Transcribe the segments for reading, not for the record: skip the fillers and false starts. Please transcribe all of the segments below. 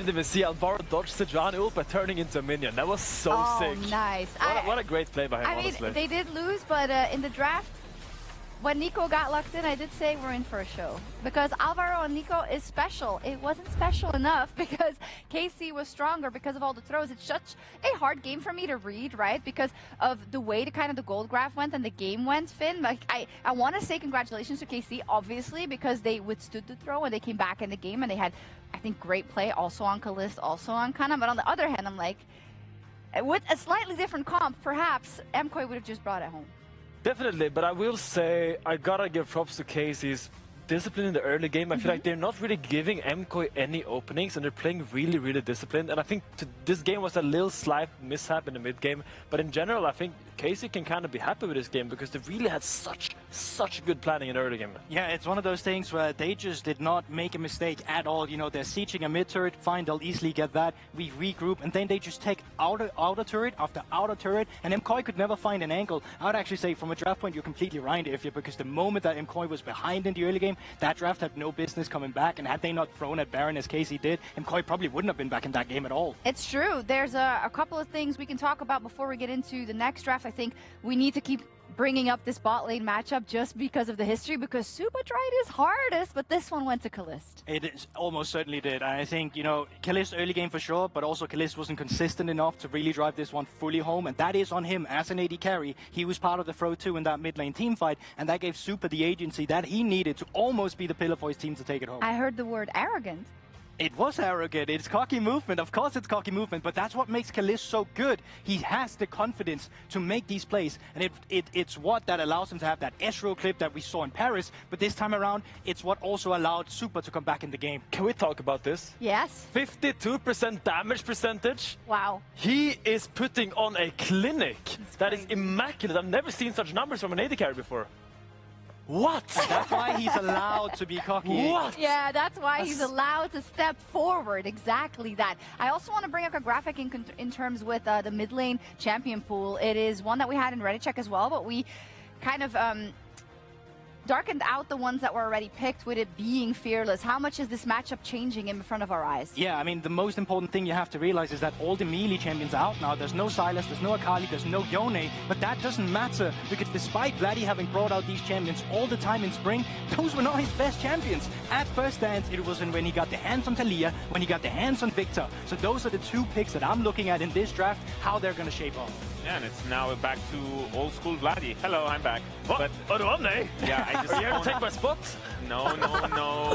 didn't even see Alvaro dodge Sejuani ult by turning into a minion. That was so sick. Nice. What a great play by him, honestly. I mean, they did lose, but in the draft, when Nico got locked in, I did say we're in for a show. Because Alvaro and Nico is special. It wasn't special enough because KC was stronger because of all the throws. It's such a hard game for me to read, right? Because of the way the gold graph went and the game went, Finn. Like, I want to say congratulations to KC, obviously, because they withstood the throw and they came back in the game and they had, I think, great play also on Kalist, also on Kana. But on the other hand, I'm like, with a slightly different comp, perhaps MKOI would have just brought it home. Definitely, but I will say I gotta give props to Casey's discipline in the early game. I feel like they're not really giving MKOI any openings and they're playing really, really disciplined. And I think this game was a little slight mishap in the mid game, but in general, I think Casey can kind of be happy with this game because they really had such good planning in the early game. Yeah, it's one of those things where they just did not make a mistake at all. You know, they're sieging a mid turret, fine, they'll easily get that. We regroup, and then they just take outer turret after outer turret, and MKOI could never find an angle. I would actually say, from a draft point, you're completely right, Ifya, because the moment that MKOI was behind in the early game, that draft had no business coming back, and had they not thrown at Baron as Casey did, MKOI probably wouldn't have been back in that game at all. It's true. There's a couple of things we can talk about before we get into the next draft. I think we need to keep bringing up this bot lane matchup just because of the history, because Suba tried his hardest, but this one went to Kalist. It almost certainly did. I think, you know, Kalist early game for sure, but also Kalist wasn't consistent enough to really drive this one fully home, and that is on him as an AD carry. He was part of the throw too in that mid lane team fight, and that gave Suba the agency that he needed to almost be the pillar for his team to take it home. I heard the word arrogant. It was arrogant, it's cocky movement, of course it's cocky movement, but that's what makes Kalist so good. He has the confidence to make these plays, and it's what that allows him to have that Ezreal clip that we saw in Paris, but this time around, it's what also allowed Suba to come back in the game. Can we talk about this? Yes. 52% damage percentage. Wow. He is putting on a clinic. That is immaculate. I've never seen such numbers from an AD carry before. What? And that's why he's allowed to be cocky. What? Yeah, that's why he's allowed to step forward. Exactly that. I also want to bring up a graphic in terms with the mid lane champion pool. It is one that we had in Reddit check as well, but we kind of darkened out the ones that were already picked with it being fearless. How much is this matchup changing in front of our eyes? Yeah, I mean, the most important thing you have to realize is that all the melee champions are out now. There's no Sylas, there's no Akali, there's no Yone, but that doesn't matter because despite Vladdy having brought out these champions all the time in spring, those were not his best champions. At first stance, it was when he got the hands on Taliyah, when he got the hands on Victor. So those are the two picks that I'm looking at in this draft, how they're going to shape up. Yeah, and it's now back to old school Vladdy. Hello, I'm back. What? But Yeah, I just are you here to take my spot? No.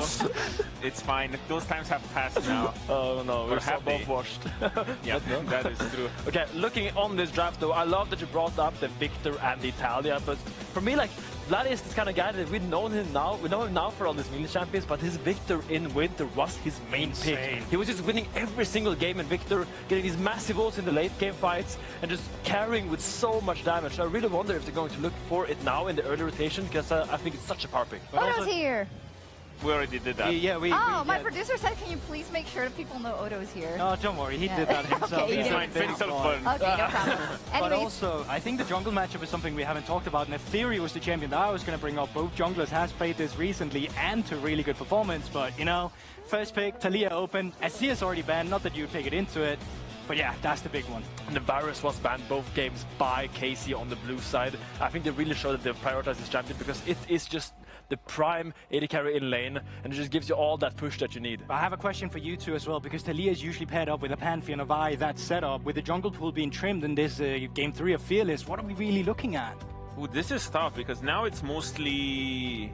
It's fine. Those times have passed now. Oh no, we're so happy. both washed. Yeah, that is true. Okay, looking on this draft though, I love that you brought up the Victor and the Italia, but for me, like, Vladdy is this kind of guy that we've known him now. We know him now for all these melee champions, but his Victor in Winter was his main pick. He was just winning every single game in Victor, getting these massive ults in the late game fights, and just carrying with so much damage. I really wonder if they're going to look for it now in the early rotation, because I think it's such a power pick. Odo's here. We already did that. My producer said, can you please make sure that people know Odo's here? No, don't worry, he did that himself. Okay, He's my pencil fun. Okay, no problem. But also, I think the jungle matchup is something we haven't talked about, and if Theory was the champion that I was going to bring up, both junglers has played this recently and to really good performance, but you know, first pick, Taliyah open, Asia's already banned, not that you would take it into it, but yeah, that's the big one. And the Varus was banned both games by Casey on the blue side. I think they really showed that they prioritize this champion because it is just the prime AD carry in lane, and it just gives you all that push that you need. I have a question for you two as well, because Taliyah is usually paired up with a Pantheon of I, that setup. With the jungle pool being trimmed in this game 3 of Fearless, what are we really looking at? Ooh, this is tough because now it's mostly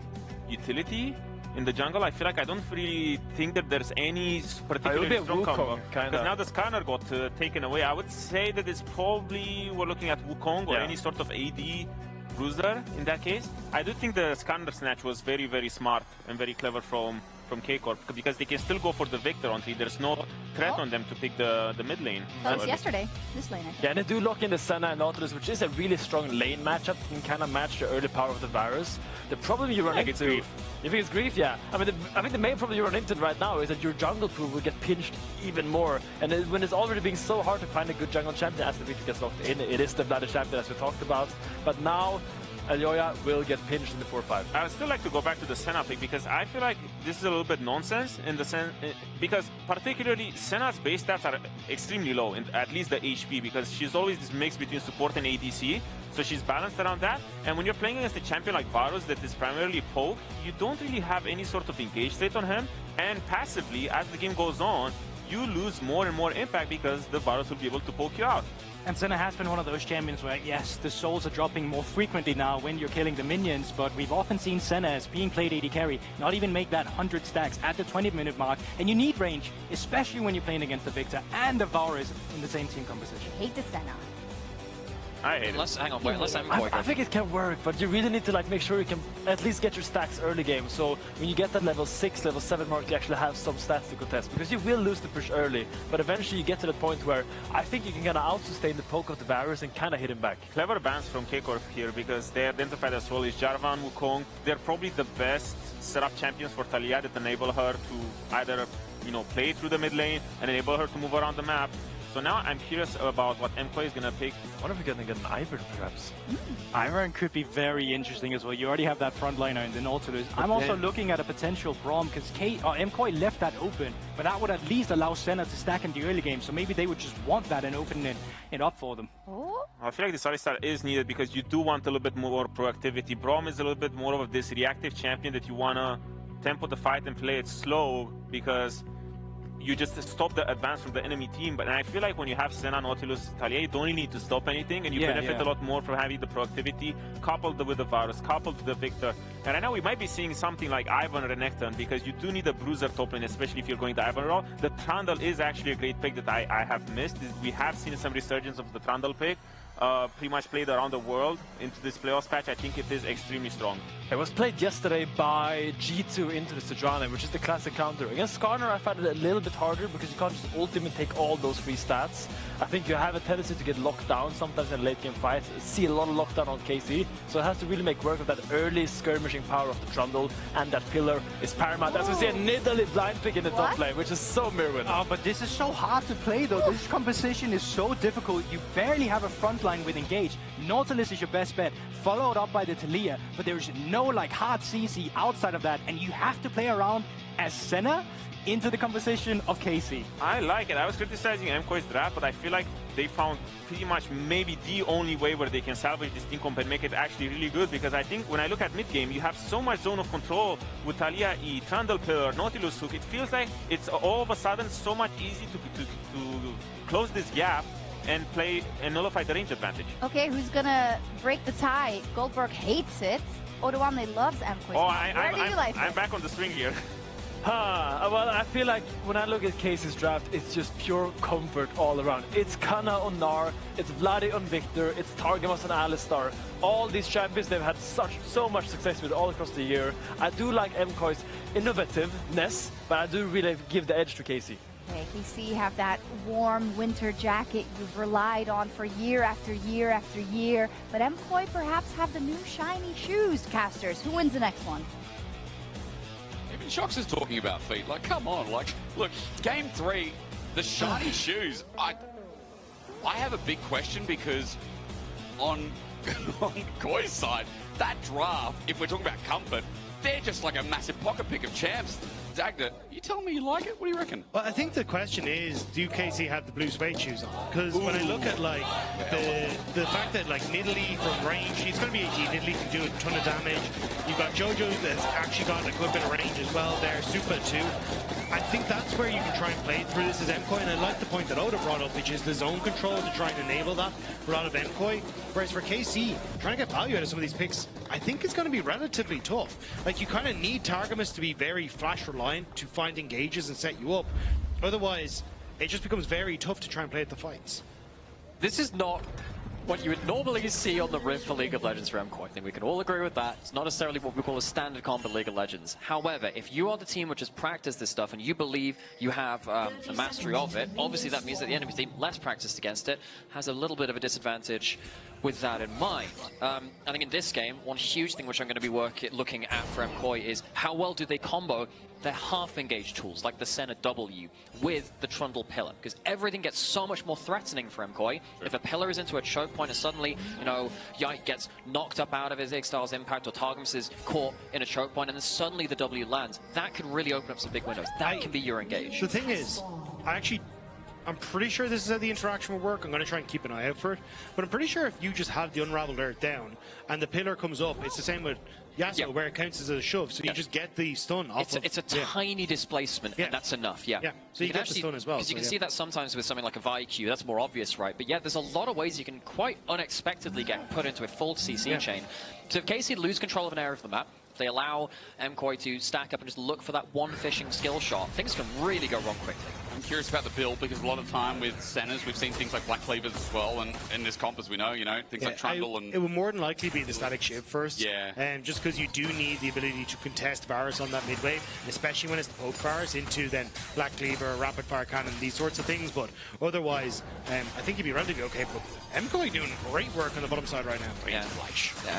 utility in the jungle. I feel like I don't really think that there's any particular strong combo. Because now the scanner got taken away. I would say that it's probably we're looking at Wukong or any sort of AD bruiser in that case. I do think the scanner snatch was very, very smart and very clever from K-Corp, because they can still go for the Victor on 3. There's no threat on them to pick the mid lane. That was yesterday, this lane. Yeah, and they do lock in the Senna and Nautilus, which is a really strong lane matchup, can kind of match the early power of the Varus. The problem you run into... Grief. You think it's Grief? Yeah. I mean, I think the main problem you run into right now is that your jungle pool will get pinched even more. And when it's already being so hard to find a good jungle champion as the Victor gets locked in, it is the Vladdy champion as we talked about. But now, Elyoya will get pinched in the 4-5. I would still like to go back to the Senna pick because I feel like this is a little bit nonsense in the sense because particularly Senna's base stats are extremely low, in at least the HP, because she's always this mix between support and ADC. So she's balanced around that. And when you're playing against a champion like Varus that is primarily poke, you don't really have any sort of engage state on him. And passively, as the game goes on, you lose more and more impact because the Varus will be able to poke you out. And Senna has been one of those champions where, yes, the souls are dropping more frequently now when you're killing the minions, but we've often seen Senna as being played AD carry, not even make that 100 stacks at the 20-minute mark. And you need range, especially when you're playing against the Victor and the Varus in the same team composition. Hate the Senna. I hate it. Hang on, wait, let's I think it can work, but you really need to like make sure you can at least get your stacks early game. So when you get that level 6, level 7 mark, you actually have some stats to contest, because you will lose the push early, but eventually you get to the point where I think you can kind of out-sustain the poke of the Varus and kind of hit him back. Clever bans from K-Corp here because they identified as well as Jarvan, Wukong. They're probably the best setup champions for Taliyah that enable her to either, you know, play through the mid lane and enable her to move around the map. So now I'm curious about what MKOI is going to pick. What if we're going to get an Ivern, perhaps? Ivern could be very interesting as well. You already have that frontliner in the Nautilus. I'm also looking at a potential Braum because MKOI left that open, but that would at least allow Senna to stack in the early game. So maybe they would just want that and open it up for them. I feel like this Alistar is needed because you do want a little bit more proactivity. Braum is a little bit more of this reactive champion that you want to tempo the fight and play it slow because you just stop the advance from the enemy team. But I feel like when you have Senna, Nautilus, Taliyah, you don't really need to stop anything, and you benefit a lot more from having the proactivity coupled with the Varus, coupled with the Victor. And I know we might be seeing something like Ivern or Renekton because you do need a bruiser top lane, especially if you're going the Ivern route. The Trundle is actually a great pick that I have missed. We have seen some resurgence of the Trundle pick. Pretty much played around the world into this playoffs patch. I think it is extremely strong. It was played yesterday by G2 into the Sejuani, which is the classic counter. Against Skarner, I found it a little bit harder because you can't just ultimate take all those free stats. I think you have a tendency to get locked down sometimes in late game fights. See a lot of lockdown on KC, so it has to really make work of that early skirmishing power of the Trundle, and that pillar is paramount. As we see a Nidalee blind pick in the top lane, which is so Mirwin. Oh, but this is so hard to play though. This composition is so difficult. You barely have a front line with engage. Nautilus is your best bet, followed up by the Taliyah, but there's no like hard CC outside of that, and you have to play around as Senna into the composition of KC. I like it. I was criticizing MKOI's draft, but I feel like they found pretty much maybe the only way where they can salvage this team comp and make it actually really good, because I think when I look at mid game, you have so much zone of control with Taliyah E, Trundle Pillar, Nautilus Hook. It feels like it's all of a sudden so much easy to close this gap and play and nullify the range advantage. Okay, who's gonna break the tie? Goldberg hates it. Odoamne loves MKOI. Oh, I'm back on the string here. Well, I feel like when I look at Casey's draft, it's just pure comfort all around. It's Kana on Gnar, it's Vladi on Victor, it's Targamas on Alistar. All these champions they've had so much success with all across the year. I do like MKOI's innovativeness, but I do really give the edge to Casey. Okay, KC have that warm winter jacket you've relied on for year after year after year, but MKOI perhaps have the new shiny shoes, casters. Who wins the next one? Even Shox is talking about feet. Like, come on. Like, look, game 3, the shiny shoes. I have a big question because on Koi's side, that draft, if we're talking about comfort, they're just like a massive pocket pick of champs. Dagda, you tell me you like it? What do you reckon? Well, I think the question is, do KC have the blue suede shoes on? Because when I look at like the fact that like Nidalee from range, he's going to be AD. Nidalee can do a ton of damage. You've got Jojo that's actually got a good bit of range as well there. Super too. I think that's where you can try and play through this as MKOI, and I like the point that Oda brought up, which is the zone control to try and enable that for a lot of MKOI. Whereas for KC, trying to get value out of some of these picks, I think it's going to be relatively tough. Like, you kind of need Targamas to be very flash reliant to find engages and set you up. Otherwise, it just becomes very tough to try and play at the fights. This is not what you would normally see on the Rift for League of Legends for MKOI. I think we can all agree with that. It's not necessarily what we call a standard comp in League of Legends. However, if you are the team which has practiced this stuff and you believe you have the mastery of it, obviously that means that the enemy team, less practiced against it, has a little bit of a disadvantage with that in mind. I think in this game, one huge thing which I'm going to be looking at for MKOI is how well do they combo their half-engaged tools, like the Senna W, with the Trundle Pillar, because everything gets so much more threatening for MKOI. If a pillar is into a choke point, and suddenly, you know, Yike gets knocked up out of his Ixtal's impact, or Targamas is caught in a choke point, and then suddenly the W lands. That could really open up some big windows. That can be your engage. The thing is, I'm pretty sure this is how the interaction will work. I'm going to try and keep an eye out for it. But I'm pretty sure if you just have the Unraveled Earth down and the pillar comes up, it's the same with Yasuo, where it counts as a shove. So you just get the stun off It's a tiny displacement, and that's enough, Yeah, so you get the stun as well. Because you can see that sometimes with something like a VIQ, that's more obvious, right? But yeah, there's a lot of ways you can quite unexpectedly get put into a full CC chain. So if KC lose control of an area of the map, they allow MKOI to stack up and just look for that one fishing skill shot, things can really go wrong quickly. I'm curious about the build, because a lot of time with centers, we've seen things like Black Cleavers as well, and in this comp, as we know, things like Trundle and... It would more than likely be the static shiv first. Yeah. Just because you do need the ability to contest Varus on that mid wave, especially when it's the poke Varus into then Black Cleaver, Rapid Fire Cannon, these sorts of things. But otherwise, I think you'd be relatively okay. But MKOI doing great work on the bottom side right now. Yeah,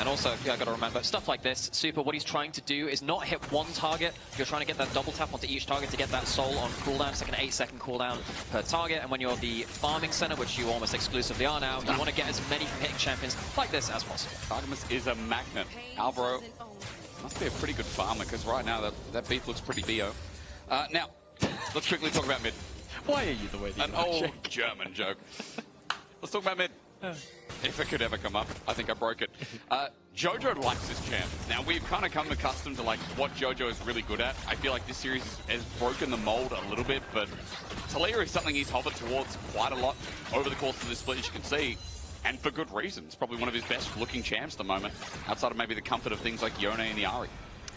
and also, I got to remember, stuff like this, Super, what he's trying to do is not hit one target. You're trying to get that double tap onto each target to get that soul on cooldown. It's like an 8-second cooldown per target, and when you're the farming center, which you almost exclusively are now, you want to get as many pick champions like this as possible. Targamas is a magnet. Alvaro must be a pretty good farmer, because right now that beef looks pretty bio. Now, let's quickly talk about mid. Why are you the way that An old German joke. Let's talk about mid. If it could ever come up, I think I broke it. Jojo likes this champ. Now, we've kind of come accustomed to like what Jojo is really good at. I feel like this series has broken the mold a little bit, but Talia is something he's hovered towards quite a lot over the course of this split, as you can see, and for good reason. It's probably one of his best looking champs at the moment, outside of maybe the comfort of things like Yone and the Ahri.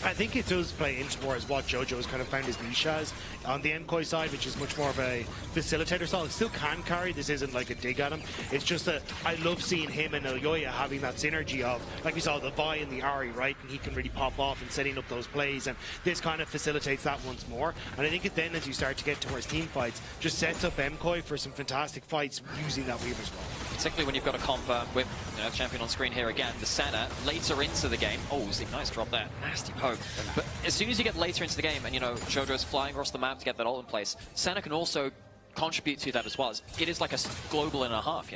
I think it does play into more as what Jojo has kind of found his niche as on the MKOI side, which is much more of a facilitator style. It still can carry. This isn't like a dig at him. It's just that I love seeing him and Elyoya having that synergy of, like we saw the Vi and the Ahri, right? And he can really pop off and setting up those plays, and this kind of facilitates that once more. And I think it then, as you start to get towards team fights, just sets up MKOI for some fantastic fights using that Weaver's Wall. Particularly when you've got a comp with champion on screen here again, the Senna, later into the game. Oh, nice drop there. Nasty poke. But as soon as you get later into the game and, Jojo's flying across the map to get that ult in place, Senna can also contribute to that as well. It is like a global and a half,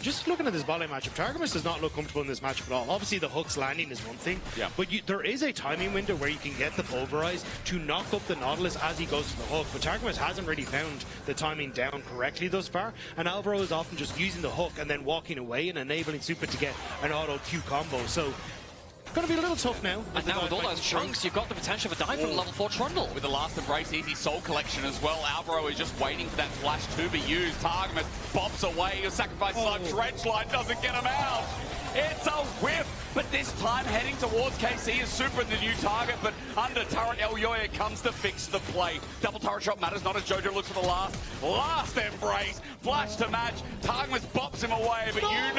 Just looking at this bot lane matchup, Targamas does not look comfortable in this matchup at all. Obviously, the hooks landing is one thing, but there is a timing window where you can get the Pulverize to knock up the Nautilus as he goes to the hook, but Targamas hasn't really found the timing down correctly thus far, and Alvaro is often just using the hook and then walking away and enabling Super to get an auto Q combo. So going to be a little tough now. And now with all those chunks, you've got the potential for a dive from level 4 Trundle. With the Last Embrace Easy Soul Collection as well, Alvaro is just waiting for that flash to be used. Targamas bops away, your sacrifice Trench Line doesn't get him out. It's a whiff, but this time heading towards KC is Super the new target, but under turret, Elyoya comes to fix the play. Double turret shot matters not as Jojo looks for the last embrace. Flash to match, Targamas bops him away, but an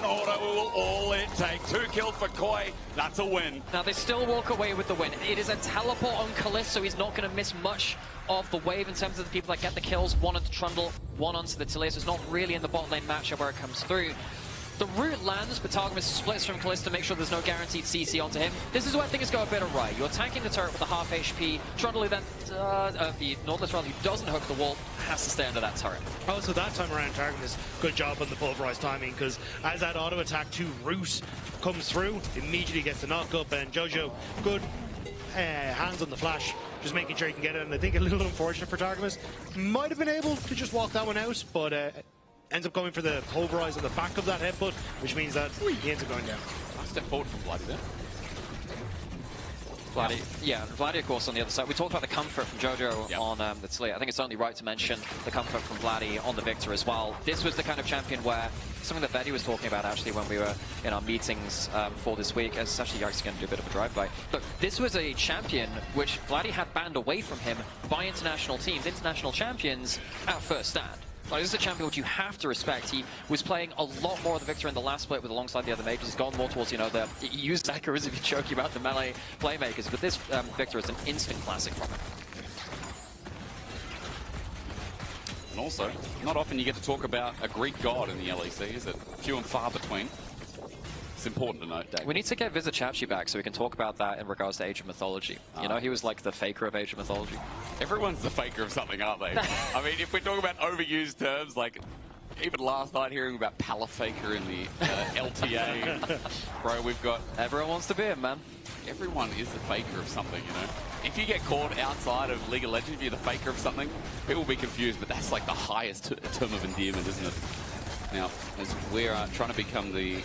auto will all it take. 2 kills for Koi, that's a win. Now they still walk away with the win. It is a teleport on Kalist, so he's not going to miss much of the wave in terms of the people that get the kills. One onto Trundle, one onto the Talia, so it's not really in the bot lane matchup where it comes through. The root lands, but Targamas splits from Kalista to make sure there's no guaranteed CC onto him. This is where things go a bit awry. You're attacking the turret with a half HP. Trundle then, the Nautilus Trundle who doesn't hook the wall, has to stay under that turret. Oh, so that time around, Targamas, good job on the Pulverize timing, because as that auto attack to Root comes through, immediately gets the knock up, and Jojo, good hands on the flash, just making sure he can get it. And I think a little unfortunate for Targamas. Might have been able to just walk that one out, but ends up going for the Pulverize on the back of that headbutt, which means that he ends up going down. Nice step forward from Bloody there. Vladdy, of course, on the other side. We talked about the comfort from Jojo on the Talia. I think it's only right to mention the comfort from Vladdy on the Victor as well. This was the kind of champion where, something that Betty was talking about actually when we were in our meetings for this week, as actually Yike's going to do a bit of a drive-by. Look, this was a champion which Vladdy had banned away from him by international teams, international champions, at first stand. Like, this is a champion which you have to respect. He was playing a lot more of the Victor in the last split with alongside the other majors. He's gone more towards, he used Zachar as if you joke about the melee playmakers, but this Victor is an instant classic from him. And also, not often you get to talk about a Greek god in the LEC, is it? Few and far between. It's important to note, Dave. We need to get Visit Chachi back so we can talk about that in regards to Age of Mythology. He was like the faker of Age of Mythology. Everyone's the faker of something, aren't they? I mean, if we're talking about overused terms, like, Even last night, hearing about Palafaker in the LTA, bro, we've got... Everyone wants to be him, man. Everyone is the faker of something, you know? If you get caught outside of League of Legends, if you're the faker of something, people will be confused, but that's like the highest term of endearment, isn't it? Now, as we're trying to become the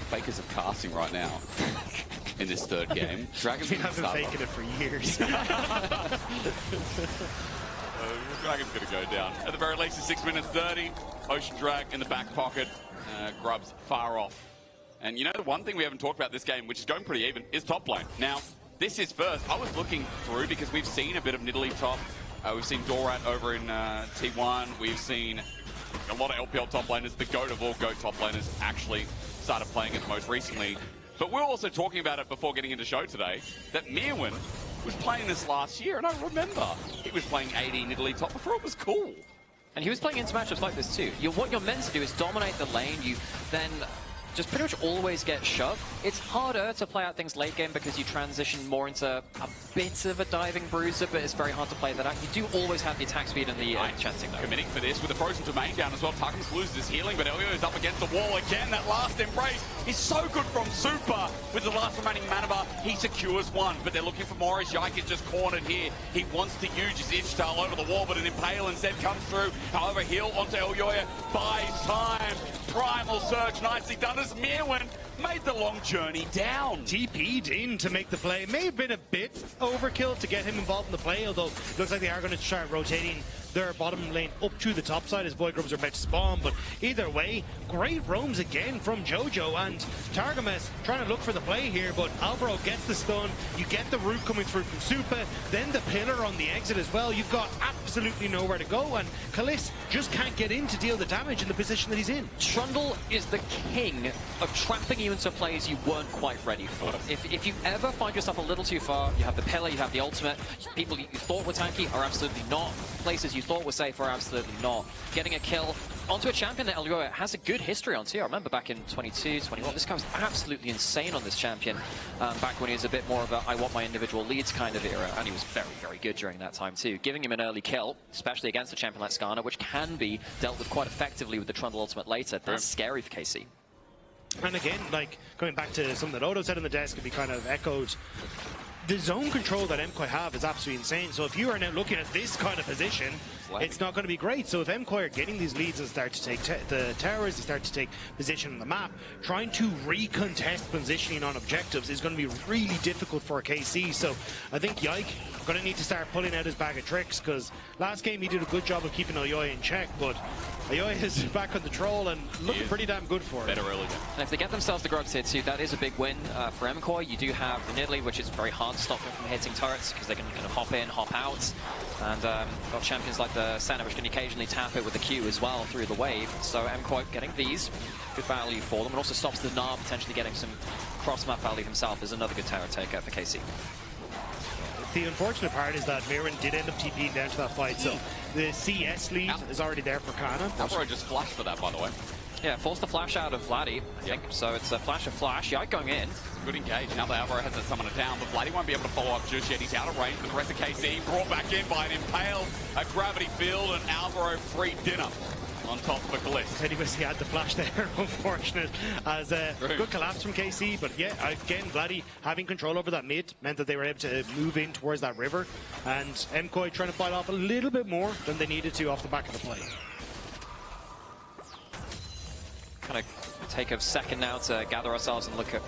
fakers of casting right now in this third game, Dragon's been faking it for years. Dragon's going to go down. At the very least, it's 6 minutes 30. Ocean Drag in the back pocket. Grubs far off. And you know, the one thing we haven't talked about this game, which is going pretty even, is top lane. Now, this is first. I was looking through because we've seen a bit of Nidalee top. We've seen Dorat over in T1. We've seen a lot of LPL top laners. The GOAT of all GOAT top laners actually started playing it most recently. But we were also talking about it before getting into show today, that Mirwin was playing this last year, and I remember he was playing AD Nidalee top before it was cool. And he was playing into matchups like this too. What you're meant to do is dominate the lane. You then just pretty much always get shoved. It's harder to play out things late game because you transition more into a bit of a diving bruiser, but it's very hard to play that out. You do always have the attack speed and the chanting though. Committing for this with a frozen domain down as well. Tarkins loses his healing, but Elio is up against the wall again. That last embrace is so good from Super. With the last remaining mana bar, he secures one, but they're looking for more as Yike is just cornered here. He wants to use his Idge-Tail over the wall, but an Impale instead comes through. However, heal onto Elioya buys time. Primal Surge nicely done as Mirwin made the long journey down. TP'd in to make the play. May have been a bit overkill to get him involved in the play, although it looks like they are going to start rotating their bottom lane up to the top side as Void Grubs are about to spawn. But either way, great roams again from Jojo, and Targamas trying to look for the play here, but Alvaro gets the stun. You get the root coming through from Supa, then the pillar on the exit as well. You've got absolutely nowhere to go, and Kaliss just can't get in to deal the damage in the position that he's in. Trundle is the king of trapping you into plays you weren't quite ready for. If you ever find yourself a little too far, you have the pillar, you have the ultimate. People you thought were tanky are absolutely not. Places you thought were safe are absolutely not. Getting a kill onto a champion that Elioya has a good history on too. I remember back in 22, 21, this guy was absolutely insane on this champion. Back when he was a bit more of a I want my individual leads kind of era, and he was very, very good during that time too. Giving him an early kill, especially against a champion like Skarner, which can be dealt with quite effectively with the Trundle ultimate later, that's scary for KC. And again, like, going back to something that Odo said on the desk, could be kind of echoed. The zone control that MKOI have is absolutely insane. So if you are now looking at this kind of position, it's not going to be great. So if MKOI are getting these leads and start to take the towers, they start to take position on the map, trying to recontest positioning on objectives is going to be really difficult for KC. So I think Yike going to need to start pulling out his bag of tricks, because last game he did a good job of keeping Elioya in check, but Elioya is back on the troll and looking pretty damn good for it. Better early. And if they get themselves the Grubs here too, that is a big win for MKOI. You do have the Nidalee, which is very hard to stop them from hitting turrets because they can kind of hop in, hop out. And got champions like the Senna, which can occasionally tap it with the Q as well through the wave. So MKOI getting these, good value for them, and also stops the Gnar potentially getting some cross-map value himself is another good tower taker for KC. The unfortunate part is that Mirwin did end up TPing down to that fight, so the CS lead is already there for Kana. Alvaro just flashed for that, by the way. Yeah, forced the flash out of Vladdy, I think. So it's a flash of flash. Yike going in. Good engage. Now that Alvaro has that summoner down, but Vladdy won't be able to follow up just yet. He's out of range for the rest of KC. Brought back in by an Impale, a gravity field, and Alvaro free dinner on top of a Kaliss. Teddy he had the flash there, unfortunate, as a good collapse from KC. But yeah, again, Vladdy having control over that mid meant that they were able to move in towards that river, and MKOI trying to fight off a little bit more than they needed to off the back of the play. Kind of take a second now to gather ourselves and look at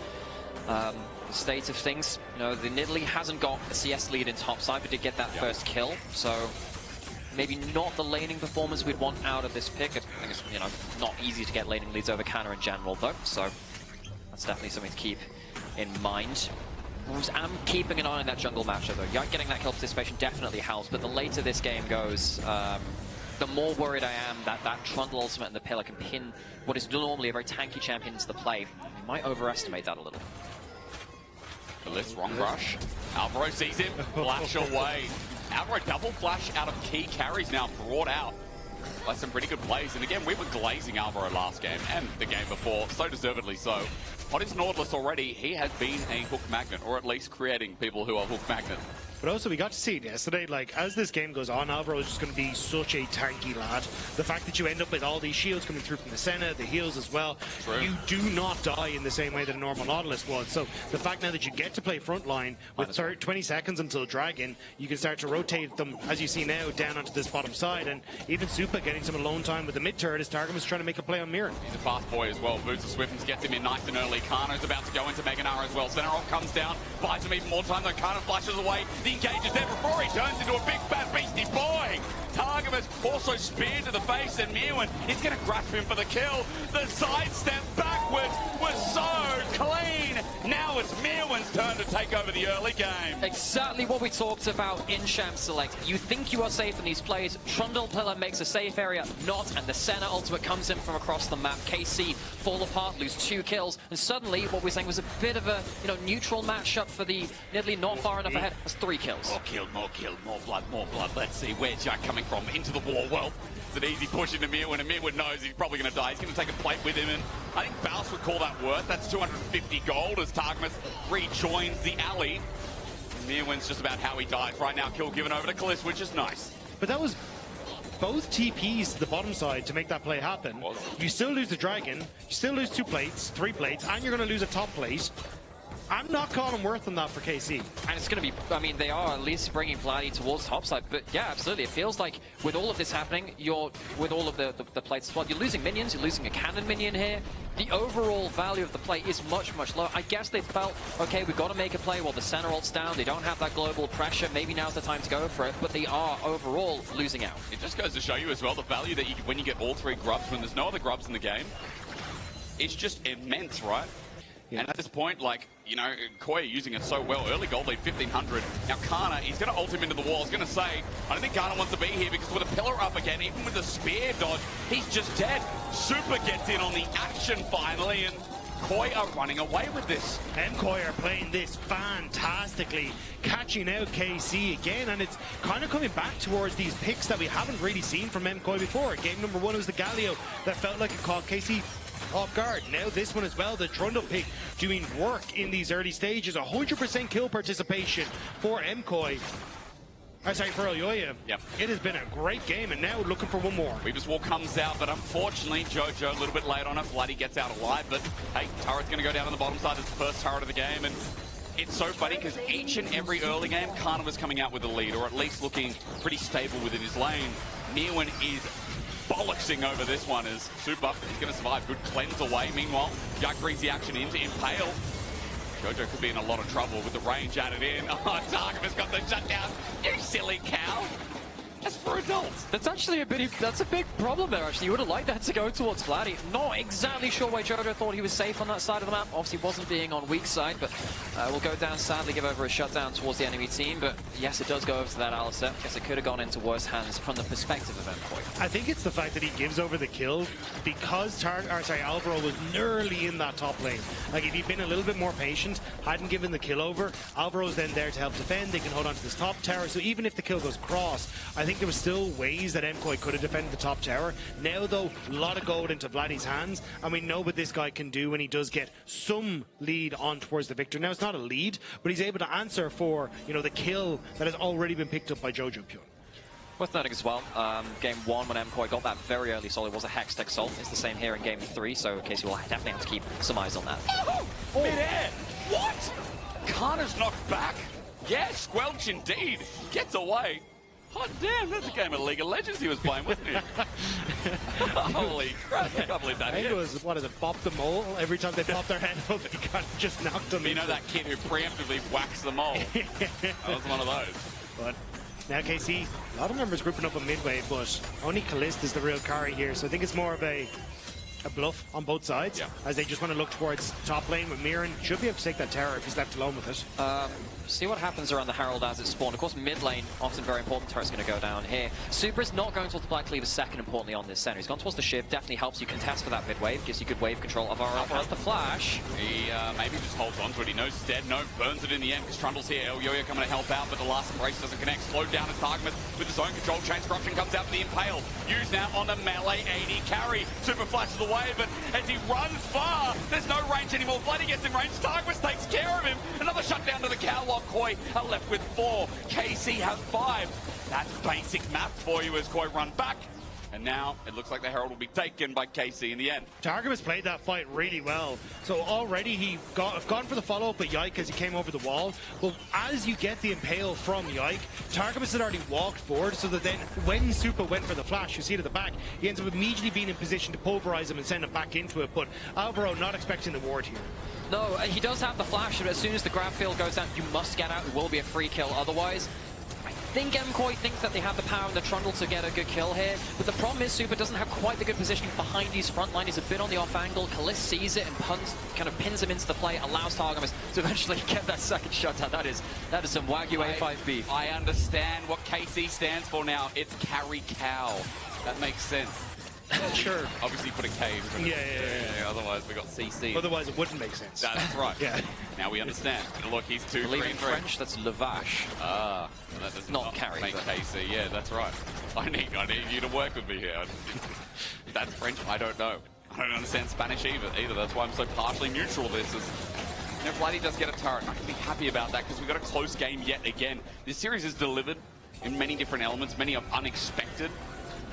the state of things. You know, the Nidalee hasn't got a CS lead in top side, but did get that first kill, so maybe not the laning performance we'd want out of this pick. I think it's, you know, not easy to get laning leads over Kana in general though, so that's definitely something to keep in mind. I'm keeping an eye on that jungle matchup though. Yike getting that kill participation definitely helps, but the later this game goes, the more worried I am that that Trundle ultimate and the pillar can pin what is normally a very tanky champion into the play. They might overestimate that a little. Kaliss, wrong rush. Alvaro sees him, flash away. Alvaro double flash out of key carries now brought out by some pretty good plays. And again, we were glazing Alvaro last game and the game before, so deservedly so. On his Nautilus already, he has been a hook magnet, or at least creating people who are hook magnets. But also, we got to see it yesterday. Like, as this game goes on, Alvaro is just going to be such a tanky lad. The fact that you end up with all these shields coming through from the Senna, the heals as well, you do not die in the same way that a normal Nautilus would. So the fact now that you get to play frontline with 20 seconds until Dragon, you can start to rotate them, as you see now, down onto this bottom side. And even Supa getting some alone time with the mid turret as Targamas trying to make a play on Mirren. He's a fast boy as well. Boots the Swiftens, gets him in nice and early. Kano's about to go into Mega Nara as well. Senarol comes down, buys him even more time, though Kano flashes away. The engage is there before he turns into a big fat beastie boy. Targamas also speared to the face, and Mirren is going to grasp him for the kill. The sidestep backwards was so clean. Now it's Mirren's turn to take over the early game. Exactly what we talked about in Champ Select. You think you are safe in these plays. Trundle Pillar makes a safe area, not, and the Senna ultimate comes in from across the map. KC fall apart, lose 2 kills, and suddenly what we're saying was a bit of a neutral matchup for the Nidalee not far enough ahead. That's 3 kills. More kill, more blood, more blood. Let's see where Jack coming from into the wall. Well, it's an easy push into Mirren, and Mirren knows he's probably going to die. He's going to take a plate with him, and I think Baus would call that worth. That's 250 gold as Targamas rejoins the alley. Mirren's just about how he dies right now. Kill given over to Kalisz, which is nice. But that was both TPs to the bottom side to make that play happen. You still lose the Dragon, you still lose 2 plates, 3 plates, and you're going to lose a top plate. I'm not calling worth on that for KC. And it's going to be, I mean, they are at least bringing Vladdy towards topside, but yeah, absolutely. It feels like with all of this happening, with all of the plates as well, you're losing minions, you're losing a cannon minion here. The overall value of the play is much, much lower. I guess they felt, okay, we've got to make a play while the Senna ult's down. They don't have that global pressure. Maybe now's the time to go for it, but they are overall losing out. It just goes to show you as well the value that when you get all 3 grubs, when there's no other grubs in the game, it's just immense, right? Yeah. And at this point, like, MKOI using it so well. Early gold lead, 1,500. Now, Kana, he's going to ult him into the wall. I was going to say, I don't think Kana wants to be here because with a pillar up again, even with the spear dodge, he's just dead. Super gets in on the action finally, and MKOI are running away with this. MKOI are playing this fantastically, catching out KC again, and it's kind of coming back towards these picks that we haven't really seen from MKOI before. Game number 1 was the Galio that felt like it caught KC off guard. Now this one as well, the Trundle pick doing work in these early stages. 100% kill participation for MKOI. Sorry, for Elyoya. Yep. It has been a great game, and now looking for one more. Weaver's Wall comes out, but unfortunately, Jojo a little bit late on it. Vladdy gets out alive, but hey, turret's going to go down on the bottom side. It's the first turret of the game, and it's so funny because each and every early game, Kana was coming out with the lead, or at least looking pretty stable within his lane. Mirren is bollocksing over this one as Supa is going to survive. Good cleanse away. Meanwhile, Yak brings the action into Impale. Jojo could be in a lot of trouble with the range added in. Oh, Targamas got the shutdown. You silly cow. That's for adults. That's actually a big problem there, actually. You would have liked that to go towards Vladdy. Not exactly sure why Jojo thought he was safe on that side of the map. Obviously wasn't being on weak side, but will go down, sadly give over a shutdown towards the enemy team. But yes, it does go over to that Alistar. Guess it could have gone into worse hands from the perspective of MKOI. I think it's the fact that he gives over the kill because Alvaro was nearly in that top lane. Like, if he'd been a little bit more patient, hadn't given the kill over, Alvaro's then there to help defend. They can hold on to this top tower. So even if the kill goes cross, I think there was still ways that MKOI could have defended the top tower. Now, though, a lot of gold into Vladdy's hands, and we know what this guy can do when he does get some lead on towards the victor. Now, it's not a lead, but he's able to answer for, the kill that has already been picked up by Jojo Pyun. Worth noting as well, game 1 when MKOI got that very early solo was a Hextech Salt. It's the same here in game 3, so in case you will definitely have to keep some eyes on that. Oh, mid-air! What? Kana's knocked back? Yeah, Squelch indeed. Gets away. Hot damn, that's a game of League of Legends he was playing, wasn't it? Holy crap, I can't believe that. I think it was, what is it, Bop the Mole? Every time they pop their head up, he kind of just knocked them. You know that kid who preemptively whacks the mole? That was one of those. But now KC, a lot of members grouping up on midway, but only Kalisz is the real carry here, so I think it's more of a bluff on both sides, as they just want to look towards top lane with Mirren. Should be able to take that tower if he's left alone with it. See what happens around the Herald as it spawned. Of course, mid lane, often very important. Turret's going to go down here. Supra's not going towards the Black Cleaver second, importantly, on this center. He's gone towards the ship. Definitely helps you contest for that mid wave. Gives you good wave control. Alvaro has the flash. He maybe just holds on to it. He knows he's dead. No, burns it in the end because Trundle's here. Elyoya coming to help out, but the last embrace doesn't connect. Slowed down as Targamas with his own control. Chain Corruption comes out for the Impale. Used now on the melee AD carry. Super flash to the away, but as he runs far, there's no range anymore. Bloody gets in range, Targus takes care of him. Another shutdown to the Cowlock. Koi are left with 4. KC have 5. That's basic math for you as Koi run back. And now it looks like the Herald will be taken by KC in the end. Targus has played that fight really well. So already he gone for the follow-up with Yike as he came over the wall. But as you get the impale from Yike, Targus had already walked forward so that then when Supa went for the flash, you see it at the back, he ends up immediately being in position to pulverize him and send him back into it. But Alvaro not expecting the ward here. No, he does have the flash, but as soon as the grab field goes down, you must get out. It will be a free kill otherwise. I think MKOI thinks that they have the power in the trundle to get a good kill here, but the problem is Supa doesn't have quite the good positioning behind his front line. He's a bit on the off angle. Kalisz sees it and kind of pins him into the play, allows Targamas to eventually get that second shutdown. That is some Wagyu A5 beef. I understand what KC stands for now. It's carry cow. That makes sense. Sure. Obviously put a K in front of Yeah. Otherwise we got CC. Otherwise it wouldn't make sense. That's right. Yeah. Now we understand. And look, he's 2, 3, in French, that's lavash. Ah, that does not carry, make but... KC. Yeah, that's right. I need you to work with me here. If that's French, I don't know. I don't understand Spanish either. That's why I'm so partially neutral of this. If Vladdy does get a turret, I can be happy about that because we've got a close game yet again. This series is delivered in many different elements, many are unexpected.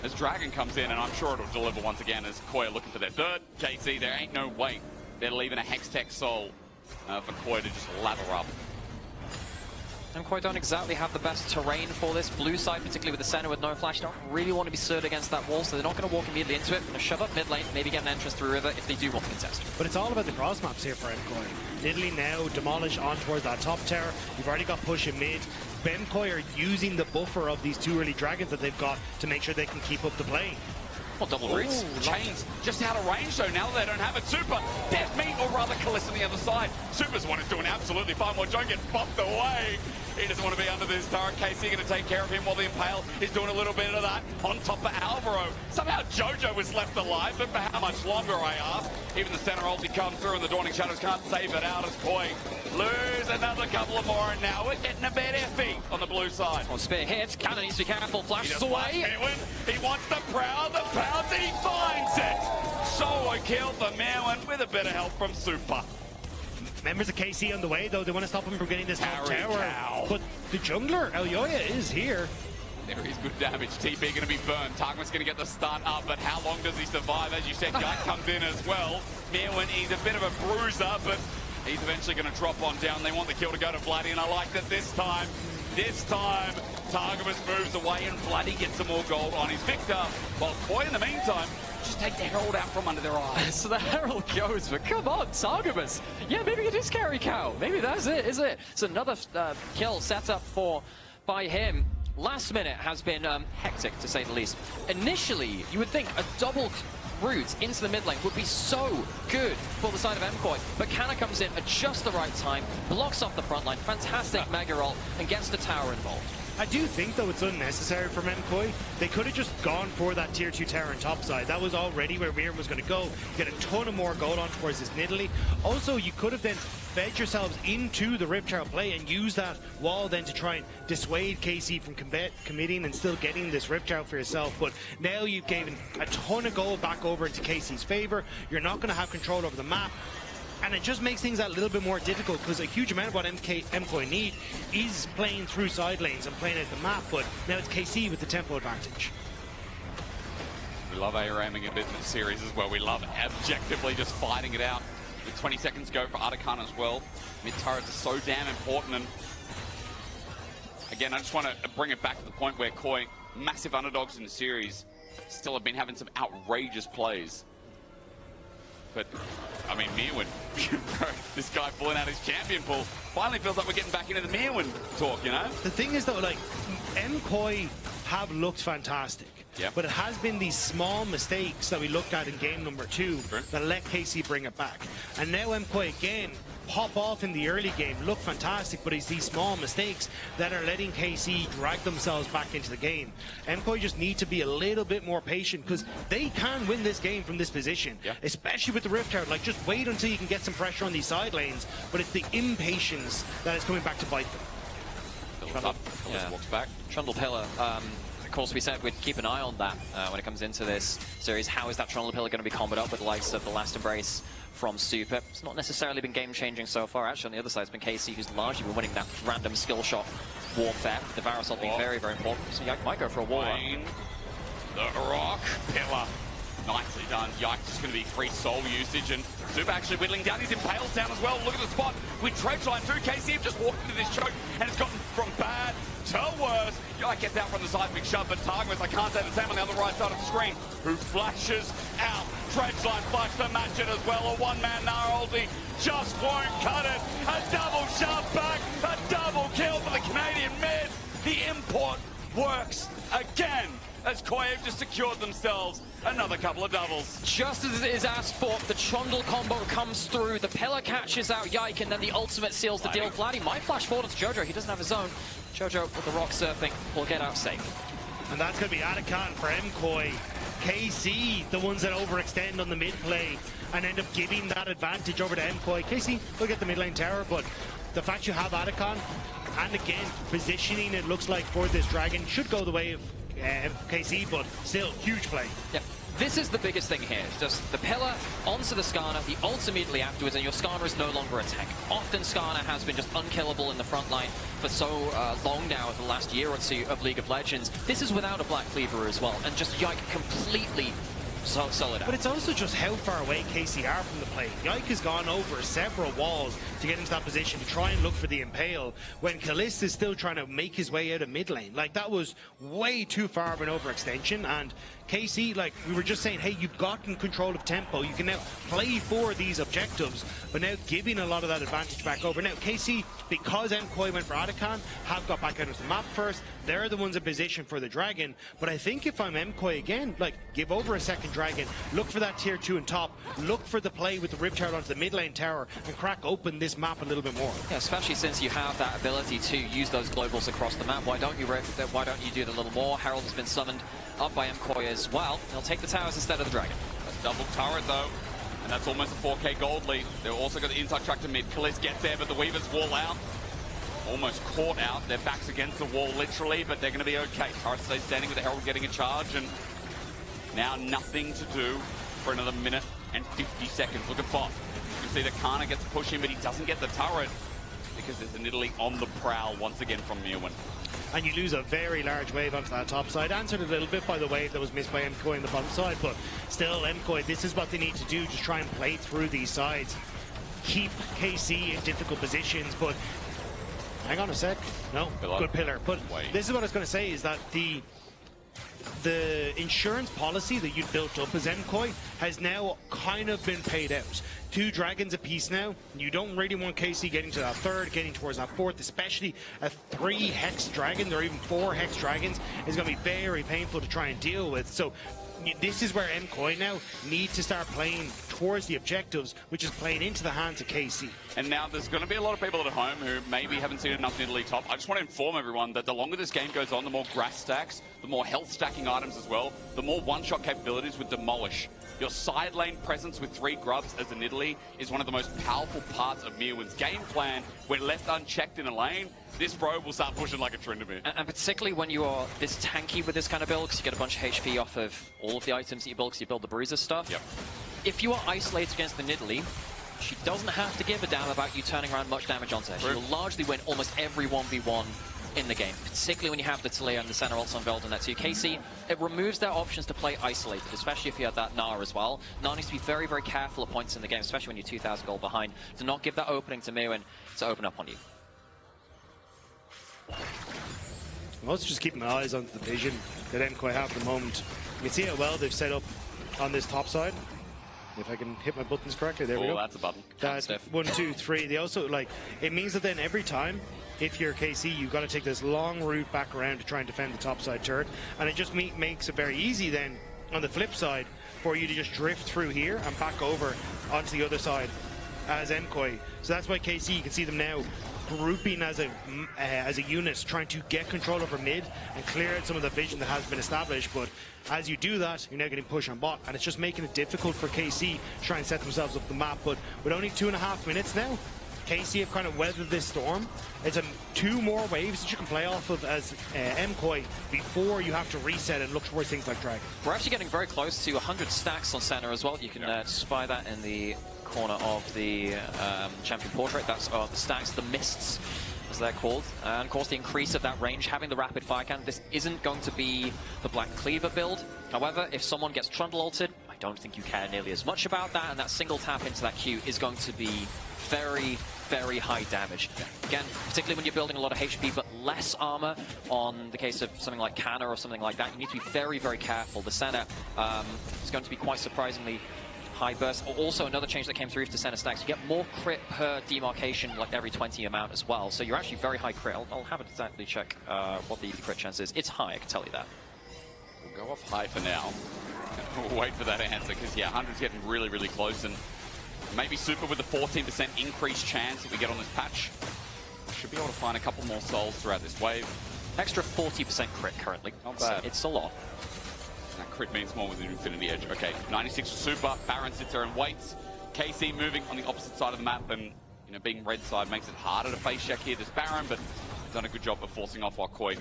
As Dragon comes in, and I'm sure it'll deliver once again as Koi are looking for their third. KC, there ain't no way they're leaving a Hextech Soul for Koi to just lather up. MKOI don't exactly have the best terrain for this. Blue side, particularly with the center with no flash, don't really want to be stood against that wall, so they're not going to walk immediately into it. They're going to shove up mid lane, maybe get an entrance through river if they do want to contest. But it's all about the cross maps here for MKOI. Italy now demolish on towards that top tower. You've already got push in mid. MKOI are using the buffer of these 2 early dragons that they've got to make sure they can keep up the play. Well, double roots. Chains just out of range, though, now that they don't have it. Supa, death meat, or rather Kalisz on the other side. Supa's one is doing absolutely fine while John gets bumped away. He doesn't want to be under this turret. KC going to take care of him while the Impale is doing a little bit of that on top of Alvaro. Somehow Jojo was left alive, but for how much longer, I ask? Even the center ulti comes through and the Dawning Shadows can't save it out as Koi lose another couple of more, and now we're getting a bit iffy on the blue side. On spear hits, Cannon needs to be careful, flashes away. He wants the proud, and he finds it. Solo kill for Merwin with a bit of help from Supa. Members of KC on the way, though. They want to stop him from getting this top Carry tower. cow. But the jungler, Elyoya, is here. There is good damage. TP going to be burned. Targman's going to get the stun up, but how long does he survive? As you said, Gut comes in as well. Merwin, he's a bit of a bruiser, but he's eventually going to drop on down. They want the kill to go to Vladdy, and I like that this time, Targamas moves away and Vladdy gets some more gold on his Victor. While Koi, in the meantime, just take the Herald out from under their eyes. So the Herald goes, but come on, Targamas. Yeah, maybe it is carry cow. Maybe that's it, is it? It's another kill set up by him. Last minute has been hectic, to say the least. Initially, you would think a double route into the mid lane would be so good for the side of MKOI, but Canna comes in at just the right time, blocks off the front line, fantastic mega roll, and gets the tower involved. I do think, though, it's unnecessary from MKOI. They could have just gone for that tier 2 tower on top side. That was already where Mir was going to go. Get a ton of more gold on towards this Nidalee. Also, you could have then fed yourselves into the Rift Tower play and use that wall then to try and dissuade KC from committing and still getting this Rift Tower for yourself. But now you've given a ton of gold back over into KC's favor. You're not going to have control over the map. And it just makes things a little bit more difficult because a huge amount of what MKOI need is playing through side lanes and playing out the map, but now it's KC with the tempo advantage. We love ARAMing a bit in this series as well. We love objectively just fighting it out. With 20 seconds to go for Atakan as well. Mid turrets are so damn important, and again, I just want to bring it back to the point where Koi, massive underdogs in the series, still have been having some outrageous plays. But, I mean, Merwin, this guy pulling out his champion pool, finally feels like we're getting back into the Merwin talk, you know? The thing is, though, like, MKOI have looked fantastic. Yep. But it has been these small mistakes that we looked at in game number 2 that let KC bring it back. And now MKOI again pop off in the early game, look fantastic, but it's these small mistakes that are letting KC drag themselves back into the game. MKOI just need to be a little bit more patient because they can win this game from this position, especially with the Rift Tower. Like, just wait until you can get some pressure on these side lanes, but it's the impatience that is coming back to bite them. Walks back. Trundle Pillar. course, we said we'd keep an eye on that when it comes into this series. How is that Tron pillar going to be comboed up with the likes of the Last Embrace from Super? It's not necessarily been game-changing so far. Actually, on the other side, it's been KC who's largely been winning that random skill shot warfare. The Varusol being very, very important. So Yike might go for a wall run. The Rock Pillar. Nicely done. Yike just going to be free soul usage, and Super actually whittling down his Impales down as well. Look at the spot with Dredgeline too. KC have just walked into this choke, and it's gotten from bad to worse. Yike gets out from the seismic shove, but Targmas, I can't say the same on the other right side of the screen, who flashes out. Dredgeline flash to match it as well. A one-man Nara ulti just won't cut it. A double shove back, a double kill for the Canadian mid. The import works again, as KOI have just secured themselves another couple of doubles. Just as it is asked for, the Trundle combo comes through, the pillar catches out Yike, and then the ultimate seals the deal. Vladdy might flash forward to Jojo, he doesn't have his own. Jojo with the rock surfing will get out safe. And that's going to be Atakan for MKOI. KC, the ones that overextend on the mid play and end up giving that advantage over to MKOI. KC will get the mid lane tower, but the fact you have Atakan, and again, positioning it looks like for this Dragon should go the way of KC, but still, huge play. Yeah. This is the biggest thing here. It's just the pillar onto the Skarner, the ult immediately afterwards, and your Skarner is no longer a tank. Often Skarner has been just unkillable in the front line for so long now, the last year or two of League of Legends. This is without a Black Cleaver as well, and just Yike completely solid out. But it's also just how far away KC are from the play. Yike has gone over several walls to get into that position to try and look for the Impale, when Kalista is still trying to make his way out of mid lane. Like, that was way too far of an overextension, and KC, like we were just saying, hey, you've gotten control of tempo, you can now play for these objectives, but now giving a lot of that advantage back over. Now KC, because MKOI went for Atakan, have got back out of the map first. They're the ones in position for the Dragon, but I think if I'm MKOI again, like, give over a second Dragon, look for that tier 2 on top, look for the play with the Rip Tower onto the mid lane tower, and crack open this map a little bit more. Yeah, especially since you have that ability to use those globals across the map. Why don't you do it a little more? Herald has been summoned up by MKOI as well. They'll take the towers instead of the Dragon. That's double turret though, and that's almost a 4k gold lead. They've also got the inside track to mid. Kalist gets there, but the Weavers wall out. Almost caught out. Their backs against the wall literally, but they're going to be okay. Turret stays standing with the Herald getting a charge, and now nothing to do for another minute and 50 seconds. Look at Bot. You can see that Kana gets to push him, but he doesn't get the turret because there's an Italy on the prowl once again from Mirwin. And you lose a very large wave onto that top side. Answered a little bit by the wave that was missed by MKOI on the bottom side, but still, MKOI, this is what they need to do, just try and play through these sides. Keep KC in difficult positions, but hang on a sec. No, good pillar. But this is what I was going to say, is that the insurance policy that you built up as MKOI has now kind of been paid out. 2 dragons apiece now. You don't really want KC getting to that third, getting towards that fourth, especially a 3 hex dragon or even 4 hex dragons is going to be very painful to try and deal with. So this is where MKOI now need to start playing towards the objectives, which is playing into the hands of KC. And now there's going to be a lot of people at home who maybe haven't seen enough in Italy top. I just want to inform everyone that the longer this game goes on, the more grass stacks, the more health stacking items as well, the more one-shot capabilities with Demolish. Your side lane presence with 3 grubs as an Italy is one of the most powerful parts of Mirwin's game plan. When left unchecked in a lane, this bro will start pushing like a Tryndamere. And particularly when you are this tanky with this kind of build, because you get a bunch of HP off of all of the items that you build, because you build the bruiser stuff. Yep. If you are isolated against the Nidalee, she doesn't have to give a damn about you turning around much damage onto her. She will largely win almost every 1v1 in the game, particularly when you have the Talia and the center ults on build on that too. KC, it removes their options to play isolated, especially if you have that Gnar as well. Gnar needs to be very careful at points in the game, especially when you're 2,000 gold behind, to not give that opening to Mirwin to open up on you. I'm also just keeping my eyes on the vision that MKOI have at the moment. You can see how well they've set up on this top side. If I can hit my buttons correctly, there we go. That's a button. That's 1, 2, 3. They also, like, it means that then every time, if you're KC, you've got to take this long route back around to try and defend the top side turret. And it just makes it very easy then, on the flip side, for you to just drift through here and back over onto the other side as MKOI. So that's why KC, you can see them now grouping as a unit, trying to get control over mid and clear out some of the vision that has been established. But as you do that, you're now getting pushed on bot, and it's just making it difficult for KC to try and set themselves up the map. But with only 2.5 minutes now, KC have kind of weathered this storm. It's 2 more waves that you can play off of as MKOI before you have to reset and look towards things like Dragon. We're actually getting very close to 100 stacks on center as well. You can spy that in the corner of the champion portrait. That's the stacks, the mists, as they're called. And of course, the increase of that range, having the rapid fire cannon. This isn't going to be the Black Cleaver build. However, if someone gets Trundle ulted, I don't think you care nearly as much about that, and that single tap into that Q is going to be very, very high damage. Again, particularly when you're building a lot of HP but less armor, on the case of something like Canna or something like that, you need to be very, very careful. The Senna is going to be quite surprisingly high burst. Also, another change that came through to center stacks, you get more crit per demarcation, like every 20 amount as well. So you're actually very high crit. I'll have it exactly check what the crit chance is. It's high, I can tell you that. We'll go off high for now. We'll wait for that answer, because yeah, 100's getting really, really close, and maybe Super with the 14% increased chance that we get on this patch. Should be able to find a couple more souls throughout this wave. Extra 40% crit currently. Not bad. It's a lot. That crit means more with the Infinity Edge. Okay, 96 for Super. Baron sits there and waits. KC moving on the opposite side of the map, and being red side makes it harder to face check here. There's Baron, but done a good job of forcing off while Koi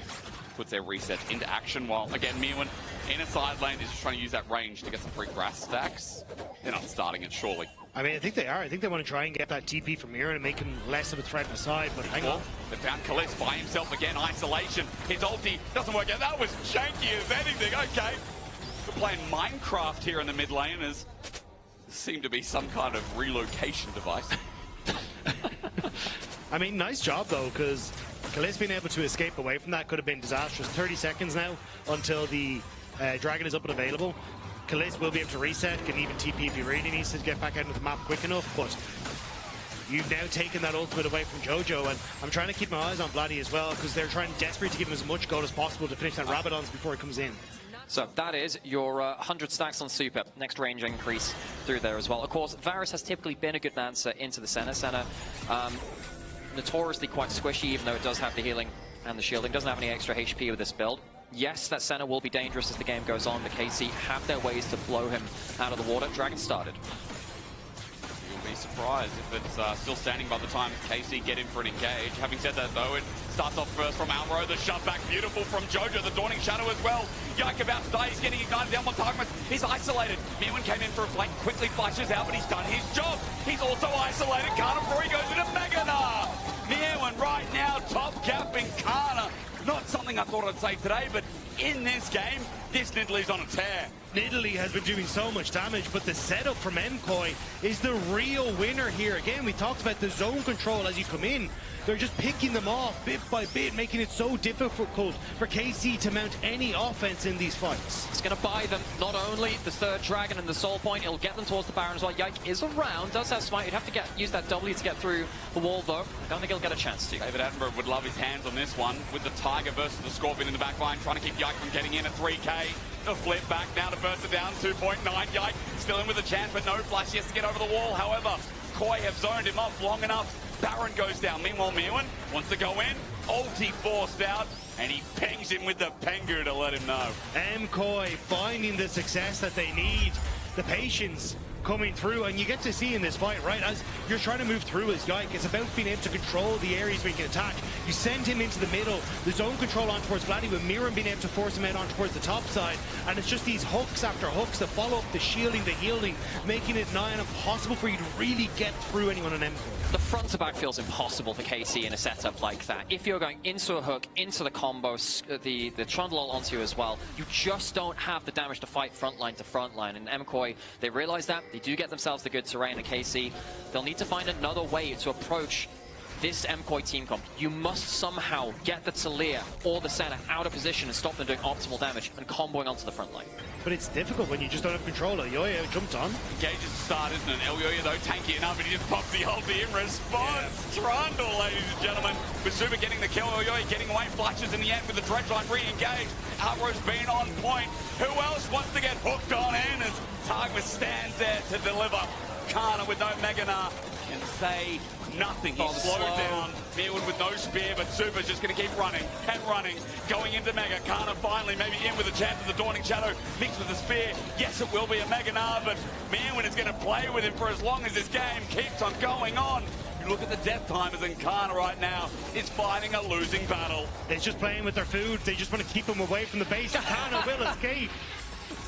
puts their resets into action, while again Mirwin in a side lane is just trying to use that range to get some free grass stacks. They're not starting it, surely. I mean, I think they are. I think they want to try and get that TP from Mirwin and make him less of a threat in the side, but hang on. They found Kalist by himself again, isolation. His ulti doesn't work out. That was janky as anything. Okay. We're playing Minecraft here in the mid lane, as seemed to be some kind of relocation device. I mean, nice job though, because Kalist being able to escape away from that could have been disastrous. 30 seconds now until the Dragon is up and available. Kalist will be able to reset, can even TP if he really needs to get back out of the map quick enough, but you've now taken that ultimate away from Jojo, and I'm trying to keep my eyes on Vladdy as well, because they're trying desperately to give him as much gold as possible to finish that Rabadons before he comes in. So that is your 100 stacks on Super. Next range increase through there as well. Of course, Varus has typically been a good answer into the center. Center notoriously quite squishy, even though it does have the healing and the shielding. Doesn't have any extra HP with this build. Yes, that center will be dangerous as the game goes on, but KC have their ways to blow him out of the water. Dragon started. You'll be surprised if it's still standing by the time KC get in for an engage. Having said that though, it starts off first from Alvaro, the shot back, beautiful from Jojo, the Dawning Shadow as well. Yike about to die, he's getting a guy down one target, he's isolated. Mirwin came in for a flank, quickly flashes out, but he's done his job. He's also isolated, Kana before he goes into Meganar. Mirwin right now, top gapping Kana. Not something I thought I'd say today, but in this game, this Nidalee on a tear. Nidalee has been doing so much damage, but the setup from MKOI is the real winner here. Again, we talked about the zone control as you come in. They're just picking them off bit by bit, making it so difficult for KC to mount any offense in these fights. It's going to buy them not only the third Dragon and the Soul Point, it'll get them towards the Baron as well. Yike is around, does have Smite. You'd have to use that W to get through the wall, though. I don't think he'll get a chance to. David Attenborough would love his hands on this one, with the Tiger versus the Scorpion in the back line, trying to keep Yike from getting in at 3k. A flip back now to burst it down, 2.9. Yike still in with a chance, but no flash. He has to get over the wall. However, Koi have zoned him up long enough. Baron goes down. Meanwhile, Mirwin wants to go in. Ulti forced out, and he pings him with the Pengu to let him know. MKOI finding the success that they need, the patience coming through, and you get to see in this fight, right, as you're trying to move through as Yike, it's about being able to control the areas where you can attack. You send him into the middle, the zone control on towards Vladdy, with Mirwin being able to force him out on towards the top side, and it's just these hooks after hooks that follow up the shielding, the healing, making it nigh on impossible for you to really get through anyone on MKOI. The front to back feels impossible for KC in a setup like that. If you're going into a hook, into the combo, the Trundle onto you as well, you just don't have the damage to fight frontline to frontline. And MKOI, they realize that. They do get themselves the good terrain. And KC, they'll need to find another way to approach this MKOI team comp. You must somehow get the Talia or the center out of position and stop them doing optimal damage and comboing onto the front line. But it's difficult when you just don't have control. Elyoya jumped on. Engage is started, and Elyoya though tanky enough, and he just pops the ulti in response. Yeah. Trundle, ladies and gentlemen, with Super getting the kill. Elyoya getting away, flashes in the end with the dredge line re-engaged. Alvaro's been on point. Who else wants to get hooked on in as Targma stands there to deliver? Kana with no Meganar can say nothing. He's slowed down. Mirwin with no spear, but Super's just going to keep running and running. Going into Mega. Kana finally maybe in with a chance of the Dawning Shadow mixed with the spear. Yes, it will be a Meganar, but Mirwin is going to play with him for as long as this game keeps on going on. look at the death timers, and Kana right now is fighting a losing battle. They're just playing with their food. They just want to keep them away from the base. Kana will escape.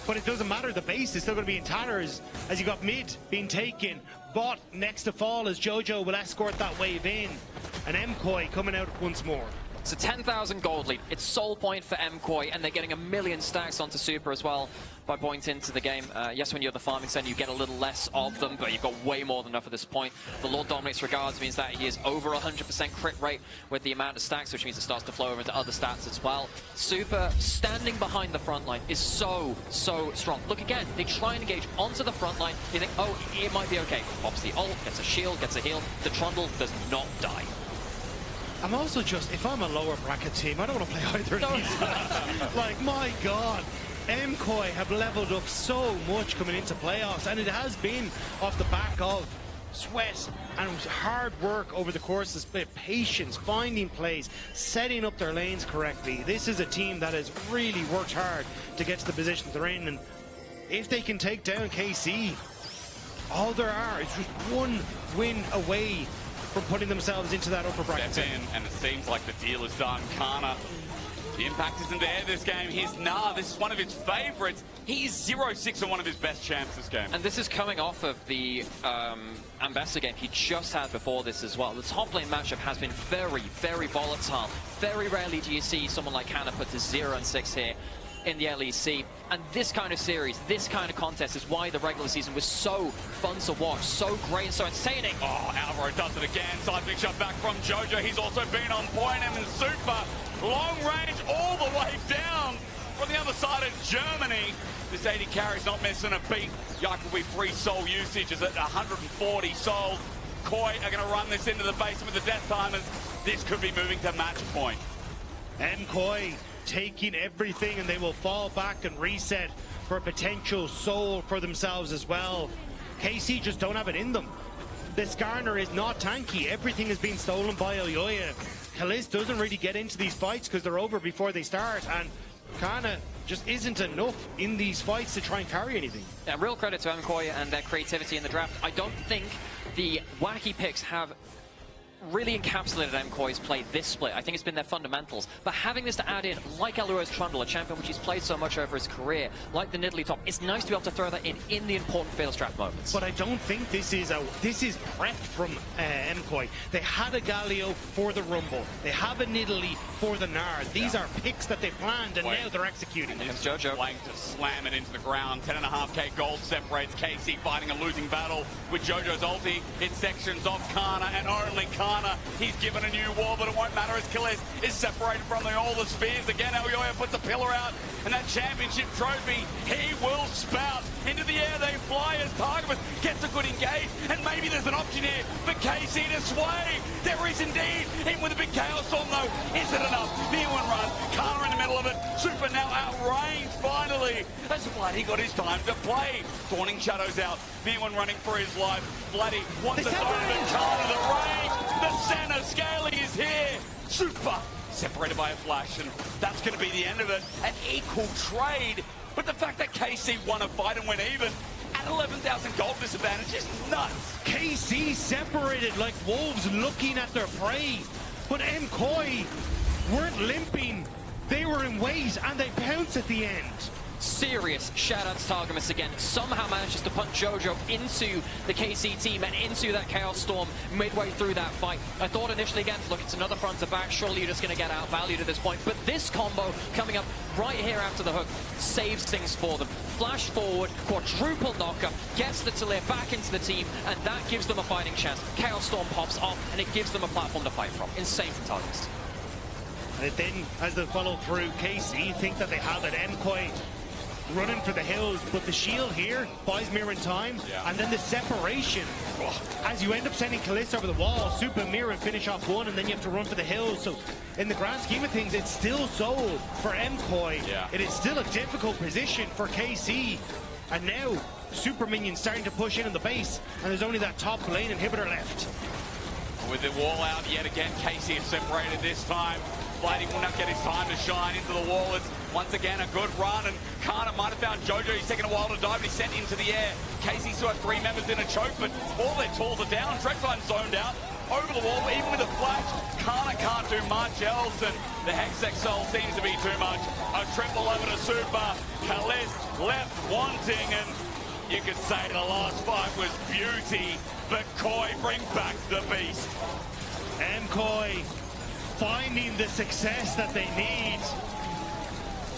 But it doesn't matter. The base is still going to be in tatters as you got mid being taken. Bot next to fall as Jojo will escort that wave in. And MKOI coming out once more. It's a 10,000 gold lead. It's soul point for MKOI, and they're getting 1,000,000 stacks onto Super as well by point into the game. Yes, when you're the farming center, you get a little less of them, but you've got way more than enough at this point. The Lord dominates regards means that he is over 100% crit rate with the amount of stacks, which means it starts to flow over into other stats as well. Super standing behind the front line is so strong. Look again, they try and engage onto the front line. You think, oh, it might be okay. Pops the ult, gets a shield, gets a heal. The Trundle does not die. I'm also just, if I'm a lower bracket team, I don't want to play either of these. Like, my God. MKOI have leveled up so much coming into playoffs, and it has been off the back of sweat and hard work over the course of split, patience, finding plays, setting up their lanes correctly. This is a team that has really worked hard to get to the positions they're in, and if they can take down KC, all there are is just one win away from putting themselves into that upper bracket. Step in, and it seems like the deal is done. Kana, the impact isn't there this game. This is one of his favorites. He's 0-6 on one of his best champs this game. And this is coming off of the Ambassador game he just had before this as well. The top lane matchup has been very volatile. Very rarely do you see someone like Kana put to 0-6 here in the LEC. And this kind of series, this kind of contest is why the regular season was so fun to watch, so great and so entertaining. Oh, Alvaro does it again. Seismic shot back from Jojo. He's also been on point, and Super long range all the way down from the other side of Germany. This 80 carry's not missing a beat. Yakubi free soul usage is at 140 soul. Koi are going to run this into the base with the death timers. This could be moving to match point. MKOI taking everything, and they will fall back and reset for a potential soul for themselves as well. KC just don't have it in them. This Garner is not tanky. Everything has been stolen by Oyoya. Kalis doesn't really get into these fights because they're over before they start, and Kana just isn't enough in these fights to try and carry anything. Yeah, real credit to MKOI and their creativity in the draft. I don't think the wacky picks have really encapsulated MKOI's play this split. I think it's been their fundamentals. But having this to add in, like Aluo's Trundle, a champion which he's played so much over his career, like the Nidalee top, it's nice to be able to throw that in the important fail draft moments. But I don't think this is prep from MKOI. They had a Galio for the Rumble. They have a Nidalee for the Nard. These are picks that they planned, and now they're executing. It's Jojo. Flank to slam it into the ground. 10.5k gold separates KC fighting a losing battle with Jojo's ulti. It sections off Kana, and only Kana. He's given a new wall, but it won't matter as Kalis is separated from all the spears. Again, Elyoya puts a pillar out, and that championship trophy, he will spout. Into the air they fly as Targamas gets a good engage, and maybe there's an option here for KC to sway. There is indeed. Even with a big Chaos Storm, though, is it enough? V1 run, Kana in the middle of it. Super now outranged, finally. That's Bloody got his time to play. Dawning Shadows out. V1 running for his life. Bloody wants to go to Kana, the range. The center scaling is here. Super separated by a flash, and that's going to be the end of it. An equal trade. But the fact that KC won a fight and went even at 11,000 gold disadvantage is nuts. KC separated like wolves looking at their prey. But MKOI weren't limping. They were in ways, and they pounced at the end. Serious shout out to Targamas again. Somehow manages to punch Jojo into the KC team and into that Chaos Storm midway through that fight. I thought initially again, look, it's another front to back. Surely you're just going to get outvalued at this point. But this combo coming up right here after the hook saves things for them. Flash forward, quadruple knocker, gets the Talir back into the team, and that gives them a fighting chance. Chaos Storm pops off, and it gives them a platform to fight from. Insane from Targamas. And then, as they follow through, KC think that they have it. MKOI running for the hills, but the shield here buys Mirror in time, and then the separation. As you end up sending Kalis over the wall, Super Mirror and finish off one, and then you have to run for the hills. So in the grand scheme of things, it's still soul for MKOI. It is still a difficult position for KC. And now, Super Minions starting to push in on the base, and there's only that top lane inhibitor left. With the wall out yet again, KC is separated this time. Blade, he will not get his time to shine into the wall. It's once again a good run, and Kana might have found Jojo. He's taken a while to dive, but he's sent into the air. Casey still has 3 members in a choke, but all their tools are down. Dreadfire zoned out. Over the wall, even with a flash, Kana can't do much else, and the Hextech Soul seems to be too much. A triple over to Super. Kalist left wanting, and you could say the last fight was beauty, but KOI bring back the beast. MKOI finding the success that they need.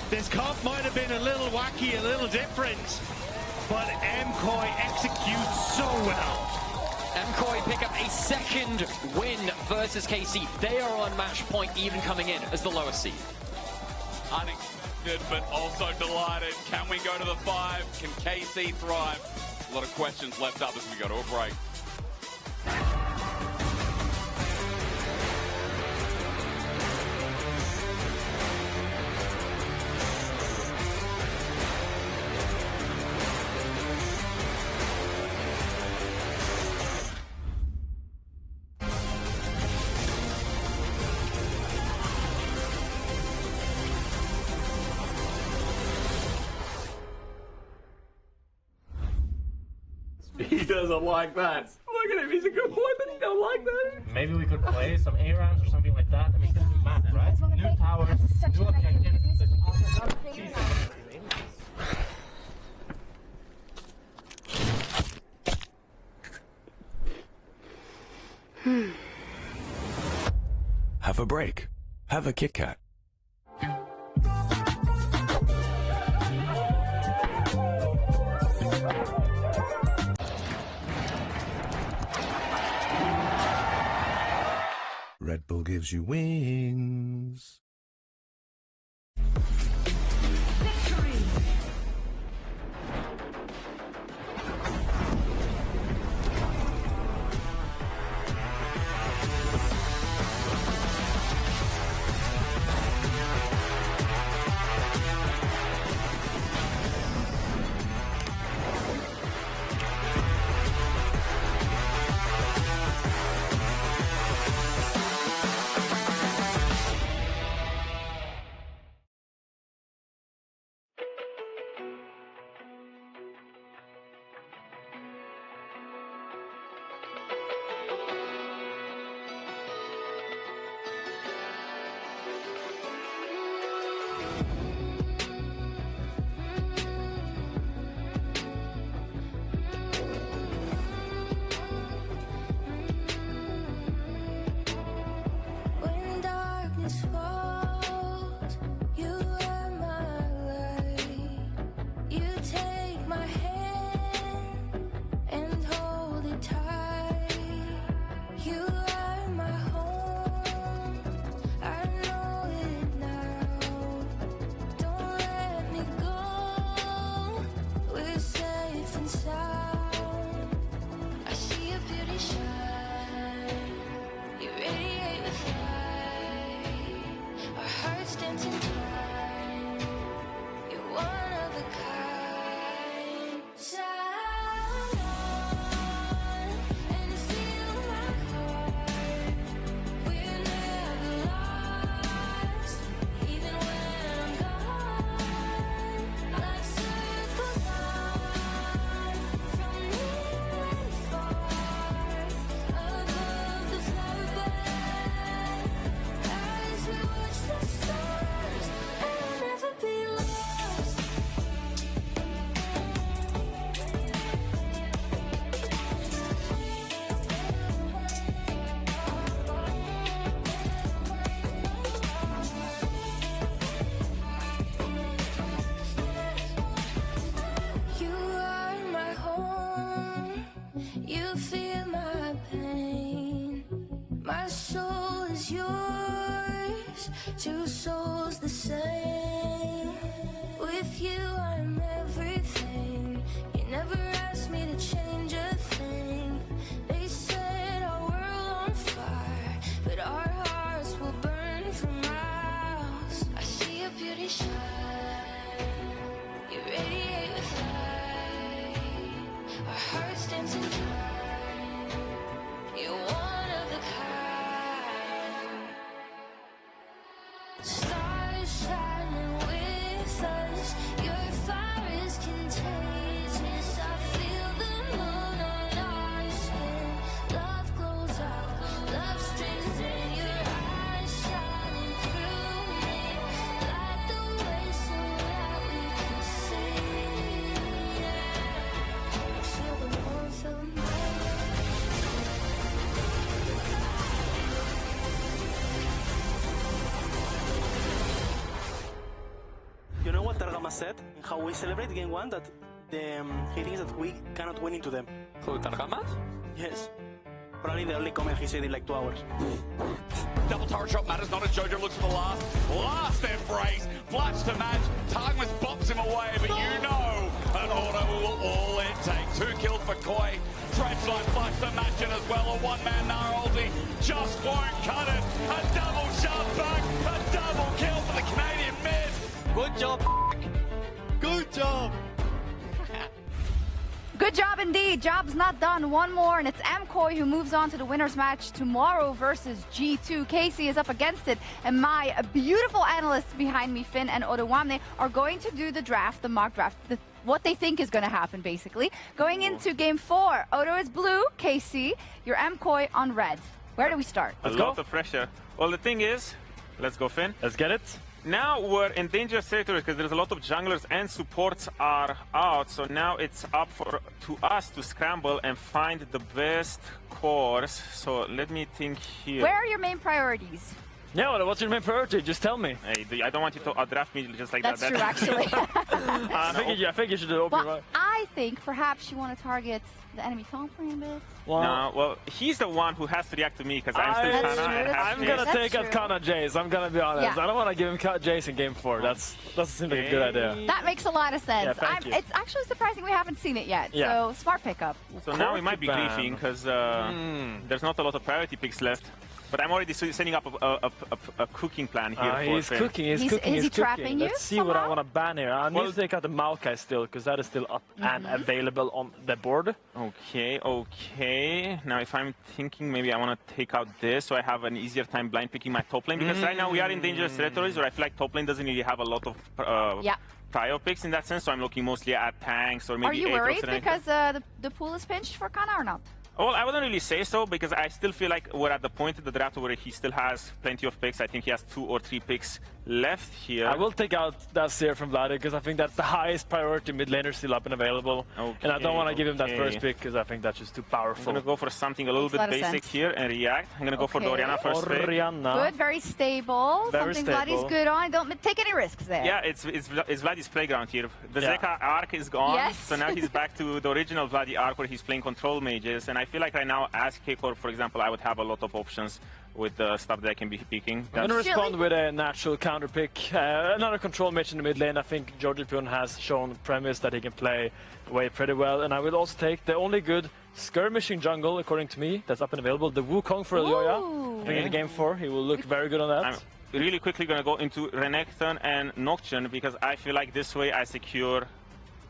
This comp might have been a little wacky, a little different, but MKOI executes so well. MKOI pick up a second win versus KC. They are on match point, even coming in as the lowest seed. Unexpected, but also delighted. Can we go to the 5? Can KC thrive? A lot of questions left up as we go to a break. He doesn't like that. Look at him, he's a good boy, but he don't like that. Maybe we could play some A-rounds or something like that. I mean, new map, right? New towers, new objectives. Have a break. Have a Kit Kat. Red Bull gives you wings. Two souls the same. With you I'm everything. You never asked me to change a thing. They set our world on fire, but our hearts will burn for miles. I see your beauty shine. You radiate with light. Our hearts dancing time. You're one of a kind. mindset and how we celebrate game one that he thinks that we cannot win into them. Who, Targamas? Yes. Probably the only comment he said in like 2 hours. Double turret shot matters not as Jojo looks for the last embrace. Flash to match. Targamas bops him away, but you know an auto will all it takes. 2 kills for Koi. Dredgeline flash to match it as well. A one-man Nara ulti just won't cut it. A double shot back. A double kill for the Canadian mid. Good job. Good job. Good job indeed. Job's not done. One more, and it's MKOI who moves on to the winner's match tomorrow versus G2. Casey is up against it, and my beautiful analysts behind me, Finn and Odawamne, are going to do the draft, the mock draft, what they think is going to happen, basically. Going into game 4, Odo is blue, Casey, your MKOI on red. Where do we start? A lot of pressure. Well, the thing is, let's go, Finn. Let's get it. Now we're in dangerous territory because there's a lot of junglers and supports are out. So now it's up to us to scramble and find the best course. So let me think here. Where are your main priorities? Yeah, well, what's your main priority? Just tell me. Hey, I don't want you to draft me just like That's that. That's true, actually. I think you should open your I think perhaps you want to target the enemy top lane a bit. No, well, he's the one who has to react to me because I'm still Kana. I'm going to take out Kana Jace. I'm going to be honest. Yeah. I don't want to give him Jace in game 4. That seems like a good idea. That makes a lot of sense. Yeah, thank you. It's actually surprising we haven't seen it yet. Yeah. So, smart pickup. So now we might be griefing because there's not a lot of priority picks left. But I'm already setting up a cooking plan here. He's cooking. He's cooking. Is he trapping you? Let's see what I want to ban here. I need to take out the Maokai still, because that is still up and available on the board. Okay, okay. Now, if I'm thinking maybe I want to take out this so I have an easier time blind picking my top lane, because right now we are in dangerous territories where I feel like top lane doesn't really have a lot of prio picks in that sense. So I'm looking mostly at tanks or maybe. Are you worried because the pool is pinched for Kana or not? Well, I wouldn't really say so because I still feel like we're at the point of the draft where he still has plenty of picks. I think he has 2 or 3 picks left here. I will take out that Seer from Vlad because I think that's the highest priority mid laner still up and available. Okay, and I don't want to give him that first pick because I think that's just too powerful. I'm going to go for something a little bit basic here and react. I'm going to go for the Orianna first pick. Good, very stable. Very something Vladdy's good on. Don't take any risks there. Yeah, it's Vladdy's playground here. The Zeka arc is gone, so now he's back to the original Vladdy arc where he's playing control mages. And I feel like right now, as K-Core, for example, I would have a lot of options with the stuff that I can be picking. I'm going to respond with a natural counter pick. Another control mage in the mid lane. I think Georgipion has shown premise that he can play away pretty well. And I will also take the only good skirmishing jungle, according to me, that's up and available, the Wukong for Elyoya. I think in game 4, he will look very good on that. I'm really quickly going to go into Renekton and Nocturne because I feel like this way I secure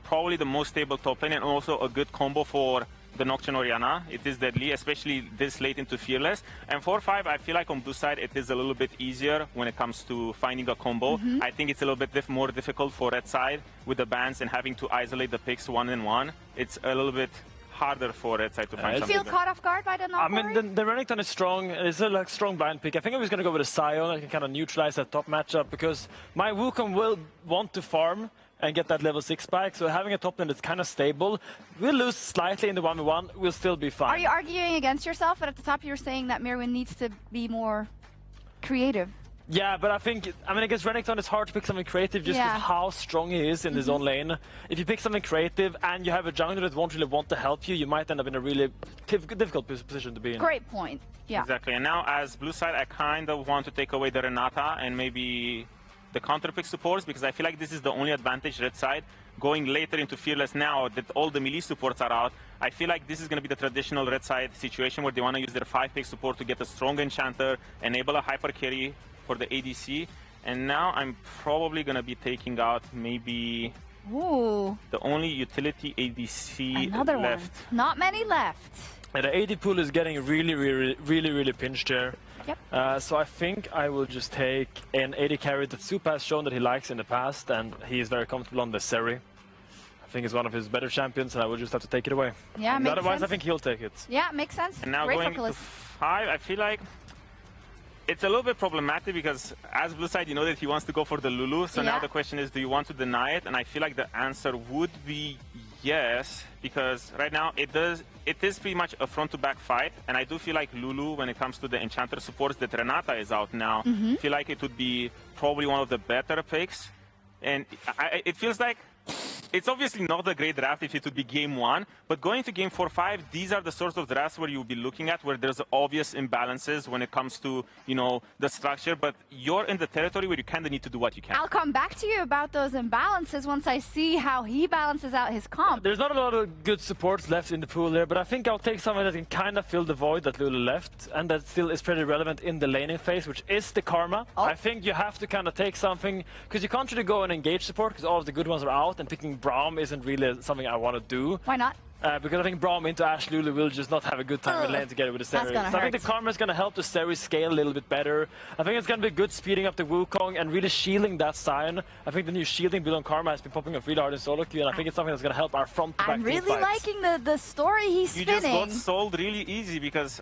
probably the most stable top lane and also a good combo for the Nocturne Orianna. It is deadly, especially this late into Fearless. And 4-5, I feel like on blue side, it is a little bit easier when it comes to finding a combo. I think it's a little bit more difficult for red side with the bans and having to isolate the picks 1-on-1. It's a little bit harder for red side to find something. You feel caught off guard by the knock? I mean, the Renekton is strong. It's a strong blind pick. I think I was going to go with a Sion. I can kind of neutralize that top matchup because my Wukong will want to farm and get that level 6 spike. So having a top lane that's kind of stable, we'll lose slightly in the 1v1. We'll still be fine. Are you arguing against yourself? But at the top, you're saying that Mirwin needs to be more creative. Yeah, but I think, against Renekton, it's hard to pick something creative just because how strong he is in his own lane. If you pick something creative and you have a jungler that won't really want to help you, you might end up in a really difficult position to be in. Great point. Yeah. Exactly. And now, as blue side, I kind of want to take away the Renata and maybe the counter pick supports because I feel like this is the only advantage red side. Going later into Fearless now that all the melee supports are out, I feel like this is going to be the traditional red side situation where they want to use their 5-pick support to get a strong enchanter, enable a hyper carry for the ADC. And now I'm probably going to be taking out maybe the only utility ADC left. Not many left. And the AD pool is getting really pinched here. Yep. So I think I will just take an AD carry that Supa has shown that he likes in the past, and he is very comfortable on the Seri. I think it's one of his better champions, and I will just have to take it away. Yeah, makes otherwise, sense. I think he'll take it. Yeah, makes sense. And now Great going to 5, I feel like it's a little bit problematic because as blue side, you know that he wants to go for the Lulu. So now the question is, do you want to deny it? And I feel like the answer would be yes, because right now it is pretty much a front-to-back fight. And I do feel like Lulu, when it comes to the enchanter supports, that Renata is out now, I feel like it would be probably one of the better picks. And it feels like it's obviously not a great draft if it would be game 1, but going to game 4-5, these are the sorts of drafts where you'll be looking at where there's obvious imbalances when it comes to, you know, the structure, but you're in the territory where you kind of need to do what you can. I'll come back to you about those imbalances once I see how he balances out his comp. There's not a lot of good supports left in the pool there, but I think I'll take someone that can kind of fill the void that Lulu left, and that still is pretty relevant in the laning phase, which is the Karma. Oh. I think you have to kind of take something, because you can't really go and engage support, because all of the good ones are out, and picking Braum isn't really something I want to do. Why not? Because I think Braum into Ashe Lulu will just not have a good time with lane together with the Seri. So I think the Karma is going to help the Seri scale a little bit better. I think it's going to be good speeding up the Wukong and really shielding that Sion. I think the new shielding build on Karma has been popping up really hard in solo queue, and I think it's something that's going to help our front to back I'm really liking the story he's spinning. You just got sold really easy because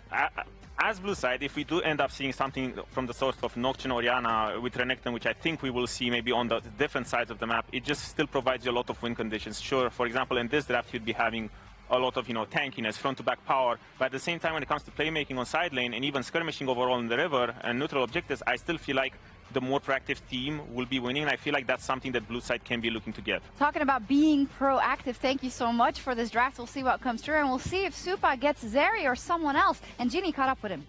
as blue side, if we do end up seeing something from the sort of Nocturne Orianna with Renekton, which I think we will see maybe on the different sides of the map, it just still provides you a lot of win conditions. Sure, for example, in this draft, you'd be having a lot of, you know, tankiness, front-to-back power, but at the same time, when it comes to playmaking on side lane and even skirmishing overall in the river and neutral objectives, I still feel like the more proactive team will be winning, and I feel like that's something that blue side can be looking to get. Talking about being proactive, thank you so much for this draft. We'll see what comes through, and we'll see if Supa gets Zeri or someone else. And Ginny caught up with him.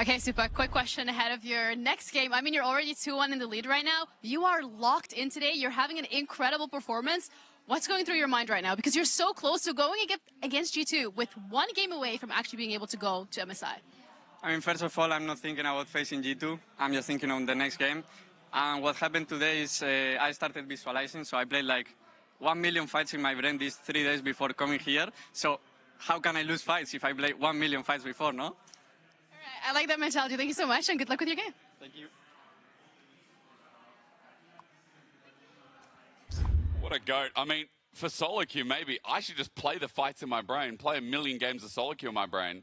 Okay, Supa, quick question ahead of your next game. I mean, you're already 2-1 in the lead right now. You are locked in today. You're having an incredible performance. What's going through your mind right now? Because you're so close to going against G2 with one game away from actually being able to go to MSI. I mean, first of all, I'm not thinking about facing G2. I'm just thinking on the next game. And what happened today is I started visualizing, so I played like 1 million fights in my brain these 3 days before coming here. So how can I lose fights if I played 1 million fights before, no? I like that mentality. Thank you so much, and good luck with your game. Thank you. What a goat. I mean, for solo queue, maybe I should just play the fights in my brain, play 1 million games of solo queue in my brain,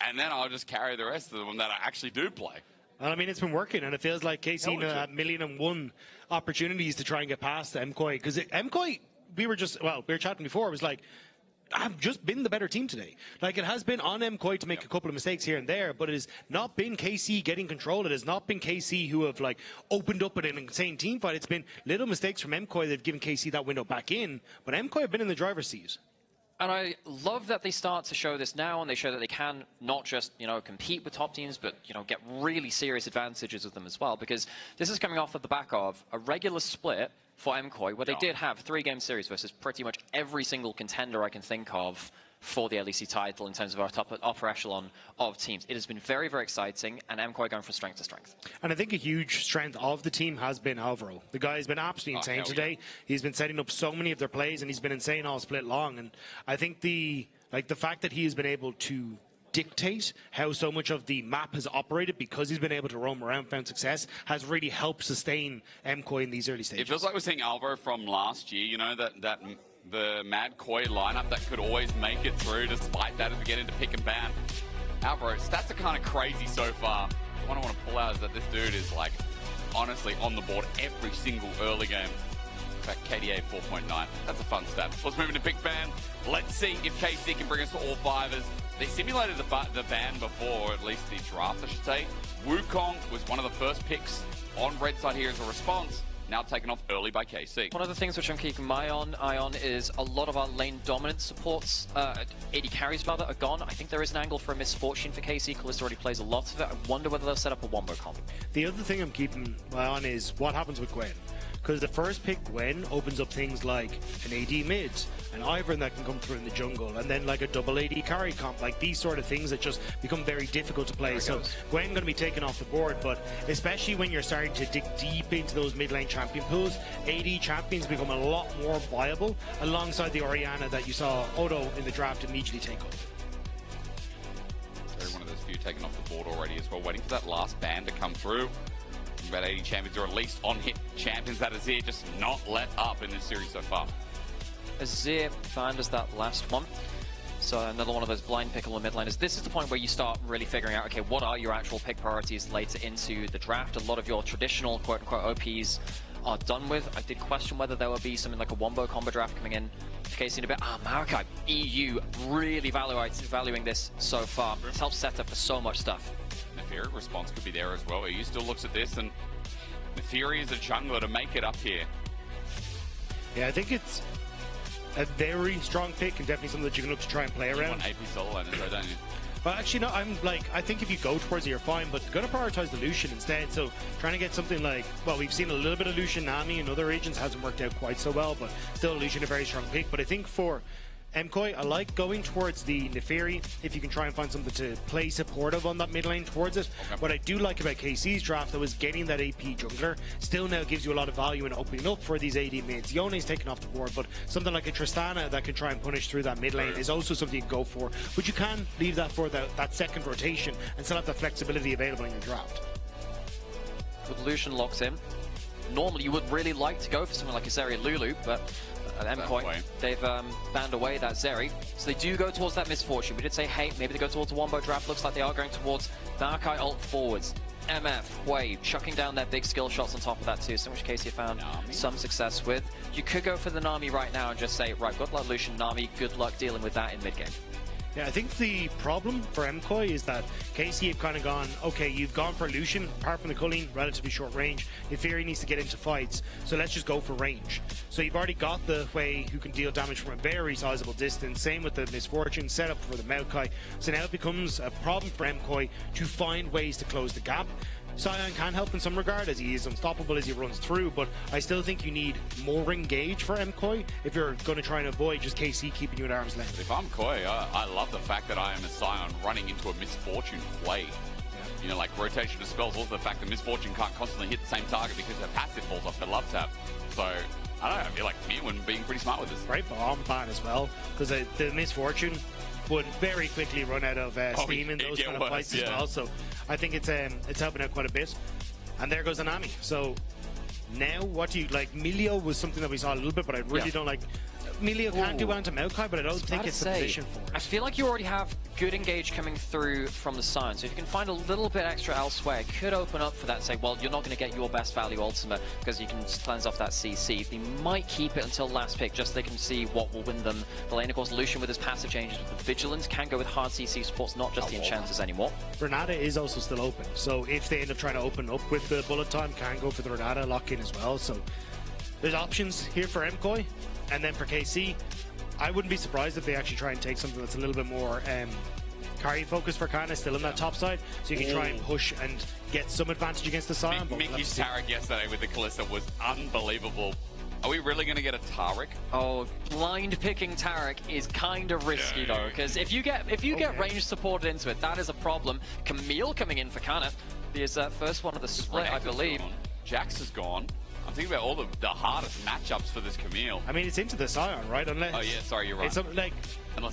and then I'll just carry the rest of them that I actually do play. Well, I mean, it's been working, and it feels like KC had 1,000,001 opportunities to try and get past MKOI. Because MKOI, we were chatting before, it was like, I've just been the better team today. Like, it has been on MKOI to make a couple of mistakes here and there, but it has not been KC getting control. It has not been KC who have, like, opened up an insane team fight. It's been little mistakes from MKOI that have given KC that window back in, but MKOI have been in the driver's seat. And I love that they start to show this now, and they show that they can not just, you know, compete with top teams, but, you know, get really serious advantages with them as well, because this is coming off of the back of a regular split for MKOI, where they did have 3-game series versus pretty much every single contender I can think of for the LEC title in terms of our upper echelon of teams. It has been very, very exciting, and MKOI going from strength to strength. And I think a huge strength of the team has been Alvaro. The guy has been absolutely insane today. He's been setting up so many of their plays, and he's been insane all split long. And I think the fact that he has been able to dictate how so much of the map has operated because he's been able to roam around, found success, has really helped sustain MKOI in these early stages. It feels like we're seeing Alvaro from last year, you know, the Mad Koi lineup that could always make it through despite that as we get into pick and ban. Alvaro, stats are kind of crazy so far. The one I want to pull out is that this dude is, like, honestly on the board every single early game. In fact, KDA 4.9. That's a fun stat. Let's move into pick ban. Let's see if KC can bring us to all fivers. They simulated the ban before, or at least the draft, I should say. Wukong was one of the first picks on red side here as a response. Now taken off early by KC. One of the things which I'm keeping my eye on is a lot of our lane dominant supports, AD carries rather, are gone. I think there is an angle for a Misfortune for KC. Kalista already plays a lot of it. I wonder whether they'll set up a wombo comp. The other thing I'm keeping my eye on is what happens with Gwen. Because the first pick, Gwen, opens up things like an AD mid, an Ivern that can come through in the jungle, and then like a double AD carry comp, like these sort of things that just become very difficult to play. So Gwen going to be taken off the board, but especially when you're starting to dig deep into those mid lane champion pools, AD champions become a lot more viable alongside the Orianna that you saw Odo in the draft immediately take up. So one of those few taken off the board already as well, waiting for that last ban to come through. About 80 champions, or at least on-hit champions that Azir just not let up in this series so far. Azir found us that last one. So another one of those blind pickle and mid laners. This is the point where you start really figuring out, okay, what are your actual pick priorities later into the draft? A lot of your traditional quote-unquote OPs are done with. I did question whether there would be something like a wombo combo draft coming in. KC in a bit. Maokai, EU really valuing this so far. It's helped set up for so much stuff. Nefira response could be there as well. EU still looks at this and Neferi is a jungler to make it up here. Yeah, I think it's a very strong pick and definitely something that you can look to try and play You around. want AP solo laners, though, don't you? But actually, no, I think if you go towards it, you're fine, but going to prioritize the Lucian instead. So trying to get something like, well, we've seen a little bit of Lucian Nami in other regions, hasn't worked out quite so well, but still Lucian a very strong pick. But I think for MKOI, I like going towards the Neferi if you can try and find something to play supportive on that mid lane towards it. Okay. What I do like about KC's draft, though, is getting that AP jungler still now gives you a lot of value in opening up for these AD mids. Yone's taken off the board, but something like a Tristana that can try and punish through that mid lane is also something you can go for. But you can leave that for that second rotation and still have the flexibility available in your draft. With Lucian locks in, normally you would really like to go for something like a Zeri Lulu, but at MKOI, they've banned away that Zeri. So they do go towards that Misfortune. We did say, hey, maybe they go towards a Wombo draft. Looks like they are going towards Maokai ult forwards. MF, Wave, chucking down their big skill shots on top of that too, so in which case you found some success with. You could go for the Nami right now and just say, right, good luck Lucian, Nami, good luck dealing with that in mid-game. Yeah, I think the problem for MKOI is that KC have kind of gone, okay, you've gone for Lucian, apart from the culling, relatively short range. Neferi needs to get into fights, so let's just go for range. So you've already got the Hui who can deal damage from a very sizable distance, same with the Misfortune set up for the Maokai. So now it becomes a problem for MKOI to find ways to close the gap. Sion can help in some regard as he is unstoppable as he runs through, but I still think you need more engage for MKOI if you're going to try and avoid just KC keeping you at arm's length. If I'm KOI, I love the fact that I am a Sion running into a Misfortune play. You know, like rotation of spells, also the fact that Misfortune can't constantly hit the same target because her passive falls off the love tap. So, I don't know, I feel like Mirwin being pretty smart with this. Right, but arm ban as well, because the Misfortune would very quickly run out of steam in those kind of fights as well. So I think it's helping out quite a bit. And there goes Anami. So now what do you like? Milio was something that we saw a little bit, but I really don't like. Milio can do anti Maokai, but I don't think it's the position for it. I feel like you already have good engage coming through from the Sion, so if you can find a little bit extra elsewhere, it could open up for that. Say, well, you're not going to get your best value ultimate because you can cleanse off that CC. They might keep it until last pick just so they can see what will win them the lane. Of course, Lucian with his passive changes with the Vigilance can go with hard CC supports, not just the Enchanters anymore. Renata is also still open, so if they end up trying to open up with the bullet time, can go for the Renata lock-in as well. So there's options here for MKOI, and then for KC, I wouldn't be surprised if they actually try and take something that's a little bit more carry focus for Kana, still in that top side, so you can try and push and get some advantage against the Sion. Mickey's Tarek yesterday with the Kalista was unbelievable. Are we really going to get a Tarek? Oh, blind picking Tarek is kind of risky though, because if you get range supported into it, that is a problem. Camille coming in for Kana, his first one of the split, I believe. Jax is gone. I'm thinking about all the hardest matchups for this Camille. I mean, it's into the Sion, right? Unless, oh yeah, sorry, you're right. It's like,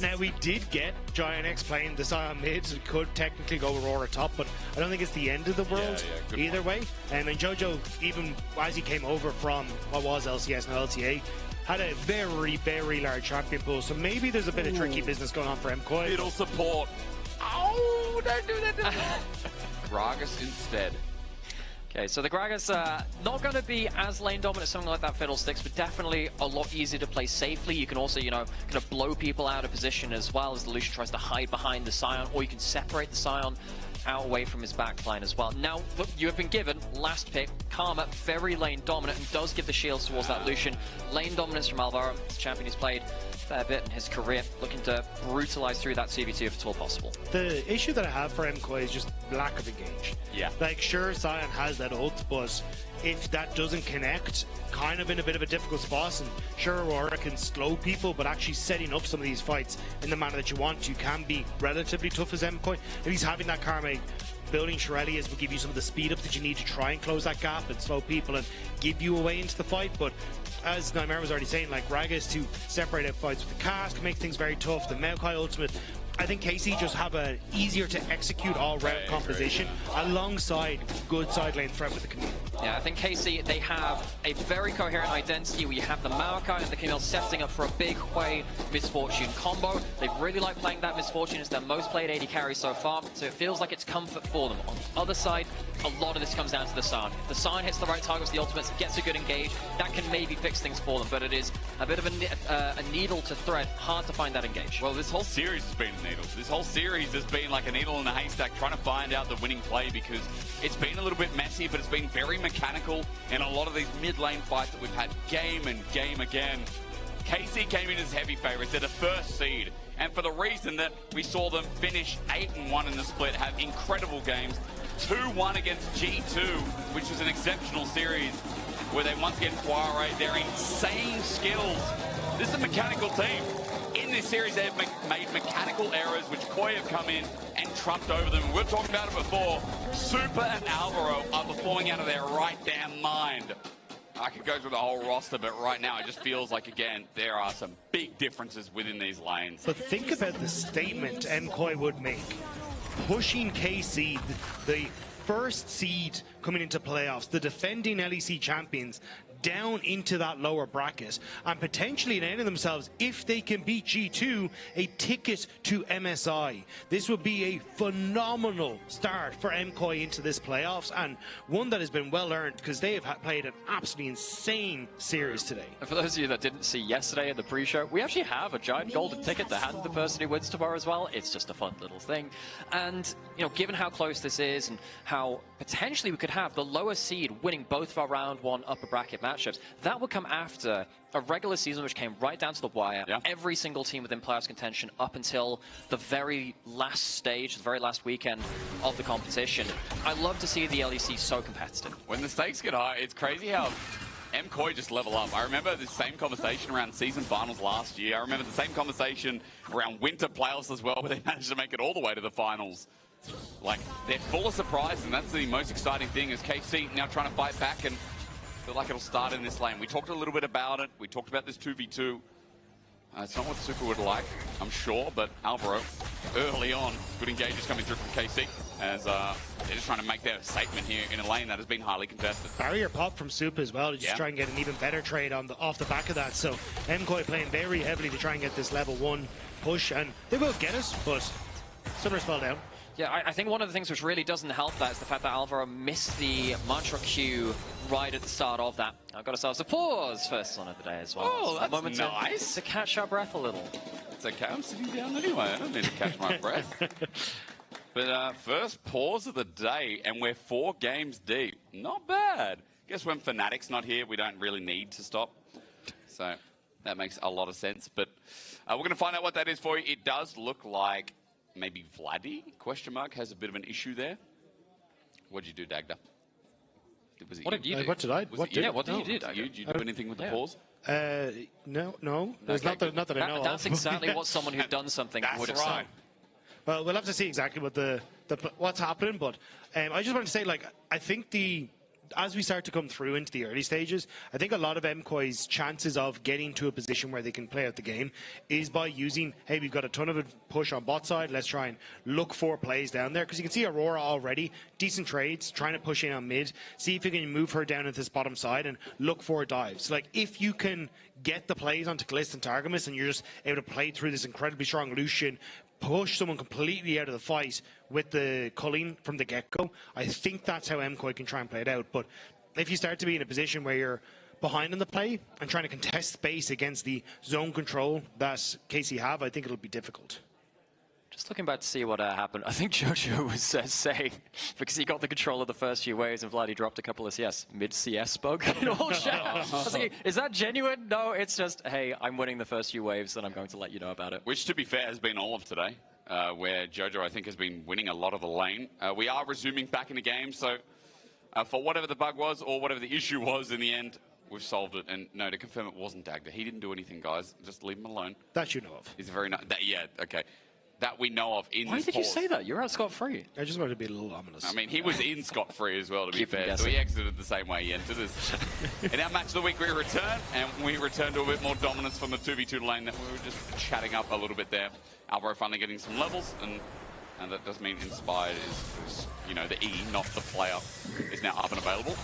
now we did get Giant X playing the Sion mid, so we could technically go Aurora top, but I don't think it's the end of the world either way. And Jojo, even as he came over from what was LCS and LTA, had a very, very large champion pool, so maybe there's a bit of tricky business going on for MKOI. It'll support. Oh, don't do that to me. Gragas instead. Okay, so the Gragas not going to be as lane dominant as something like that Fiddlesticks, but definitely a lot easier to play safely. You can also, you know, kind of blow people out of position as well as the Lucian tries to hide behind the Sion, or you can separate the Sion out away from his backline as well. Now, you have been given last pick, Karma, very lane dominant, and does give the shields towards that Lucian. Lane dominance from Alvaro, the champion who's played a fair bit in his career, looking to brutalize through that 2v2 if at all possible. The issue that I have for MKOI is just lack of engage. Yeah. Like, sure, Sion has that ult, but if that doesn't connect, kind of in a bit of a difficult spot, and sure, Aurora can slow people, but actually setting up some of these fights in the manner that you want to can be relatively tough as MKOI. At least having that Karma building Shirelias will give you some of the speed up that you need to try and close that gap and slow people and give you a way into the fight. But as Nightmare was already saying, like, Gragas to separate out fights with the cast, make things very tough. The Maokai ultimate, I think KC just have a easier to execute all-round composition alongside good side lane threat with the Camille. Yeah, I think KC, they have a very coherent identity where you have the Maokai and the Camille setting up for a big Hui Misfortune combo. They really like playing that Misfortune. It's their most played AD carry so far, so it feels like it's comfort for them. On the other side, a lot of this comes down to the Sign. If the Sign hits the right targets, the ultimates, gets a good engage, that can maybe fix things for them, but it is a bit of a needle to thread, hard to find that engage. Well, this whole series has been needles. This whole series has been like a needle in a haystack trying to find out the winning play, because it's been a little bit messy, but it's been very mechanical in a lot of these mid-lane fights that we've had game and game again. KC came in as heavy favourites. They're the first seed, and for the reason that we saw them finish 8-1 in the split, have incredible games. 2-1 against G2, which was an exceptional series, where they once again foiré their insane skills. This is a mechanical team. In this series, they've made mechanical errors, which KOI have come in and trumped over them. We've talked about it before. Super and Alvaro are performing out of their right damn mind. I could go through the whole roster, but right now it just feels like, again, there are some big differences within these lanes. But think about the statement MKOI would make. Pushing KC, the first seed coming into playoffs, the defending LEC champions, down into that lower bracket, and potentially landing themselves, if they can beat G2, a ticket to MSI. This would be a phenomenal start for MKOI into this playoffs, and one that has been well earned, because they have played an absolutely insane series today. And for those of you that didn't see yesterday in the pre-show, we actually have a giant golden ticket to hand the person who wins tomorrow as well. It's just a fun little thing. And, you know, given how close this is and how potentially we could have the lower seed winning both of our round one upper bracket matchups, that would come after a regular season which came right down to the wire. Yeah. Every single team within playoffs contention up until the very last stage, the very last weekend of the competition. I love to see the LEC so competitive. When the stakes get high, it's crazy how MKOI just level up. I remember the same conversation around season finals last year. I remember the same conversation around winter playoffs as well, where they managed to make it all the way to the finals. Like, they're full of surprise, and that's the most exciting thing, is KC now trying to fight back, and feel like it'll start in this lane. We talked a little bit about it. We talked about this 2v2. It's not what Super would like, I'm sure, but Alvaro, early on, good engages coming through from KC, as they're just trying to make their statement here in a lane that has been highly contested. Barrier pop from Super as well, to just try and get an even better trade on off the back of that. So MKOI playing very heavily to try and get this level 1 push, and they will get it, but Summer's fell down. Yeah, I think one of the things which really doesn't help that is the fact that Alvaro missed the mantra Q right at the start of that. I've got ourselves a pause first one of the day as well. Oh, that's a moment nice. To catch our breath a little. It's okay, I'm sitting down anyway. I don't need to catch my breath. But first pause of the day, and we're 4 games deep. Not bad. Guess when Fnatic's not here, we don't really need to stop. So that makes a lot of sense. But we're going to find out what that is for you. It does look like maybe Vladdy, question mark, has a bit of an issue there. What did you do, Dagda? What did you do? What did I? What did you do, Dagda? Did you do anything with the pause? No. There's not that I know That's of. exactly what someone who'd done something would have said. Well, we'll have to see exactly what what's happening, but I just want to say, like, I think as we start to come through into the early stages, I think a lot of MKOI's chances of getting to a position where they can play out the game is by using, hey, we've got a ton of a push on bot side, let's try and look for plays down there. Because you can see Aurora already, decent trades, trying to push in on mid, see if you can move her down into this bottom side and look for dives. Like, if you can get the plays onto Kalista and Targamas and you're just able to play through this incredibly strong Lucian, push someone completely out of the fight with the culling from the get-go, I think that's how MKOI can try and play it out. But if you start to be in a position where you're behind in the play and trying to contest space against the zone control that KC have, I think it'll be difficult. Just looking back to see what happened, I think Jojo was saying, because he got the control of the first few waves and Vladdy dropped a couple of CS, mid-CS bug in all chat. I was thinking, is that genuine? No, it's just, hey, I'm winning the first few waves and I'm going to let you know about it. Which, to be fair, has been all of today, where Jojo, I think, has been winning a lot of the lane. We are resuming back in the game, so for whatever the bug was or whatever the issue was in the end, we've solved it. And no, to confirm, it wasn't Dagda. He didn't do anything, guys. Just leave him alone. That you know of. He's a very nice... Yeah, okay. That we know of in Why this did you pause. say that? You're out scot-free. I just wanted to be a little ominous. I mean, he was in scot-free as well, to be Keep fair. So he exited the same way he entered us. In our match of the week, we return, and we return to a bit more dominance from the 2v2 lane that we were just chatting up a little bit there. Alvaro finally getting some levels, and that does mean Inspired is, you know, the E, not the player, is now up and available,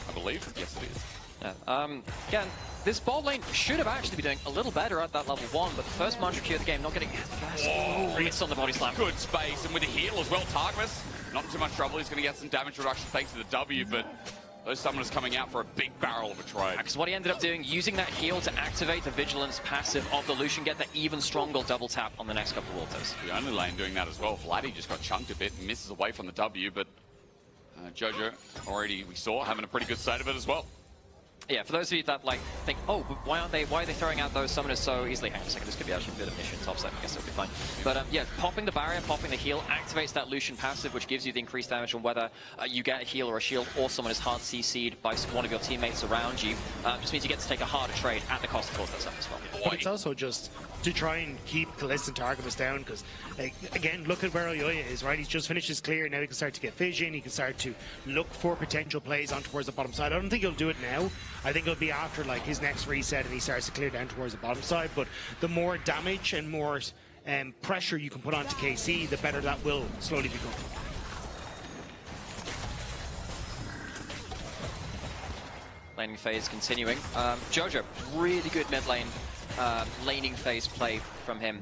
I believe. Yes, it is. Yeah. Again, this bot lane should have actually been doing a little better at that level 1, but the first mantra Q of the game, not getting hits on the body slam. Good space, and with the heal as well, Targus not in too much trouble. He's going to get some damage reduction thanks to the W, but those summoners coming out for a big barrel of a trade. Because what he ended up doing, using that heal to activate the Vigilance passive of the Lucian, get that even stronger double tap on the next couple of autos. The only lane doing that as well. Vladdy just got chunked a bit and misses away from the W, but Jojo already, we saw, having a pretty good side of it as well. Yeah, for those of you that like think, oh, why are they throwing out those summoners so easily? Hang on a second, this could be actually a bit of mission topside. I guess it'll be fine. But yeah, popping the barrier, popping the heal activates that Lucian passive, which gives you the increased damage on whether you get a heal or a shield, or someone is hard CC'd by one of your teammates around you. Just means you get to take a harder trade at the cost of course that stuff as well. But it's also just to try and keep Kalista and Targamas down, because again, look at where Oyoya is, right? He's just finished his clear, now he can start to get vision, he can start to look for potential plays on towards the bottom side. I don't think he'll do it now. I think it'll be after like his next reset and he starts to clear down towards the bottom side, but the more damage and more pressure you can put onto KC, the better that will slowly become. Laning phase continuing. Jojo, really good mid lane laning phase play from him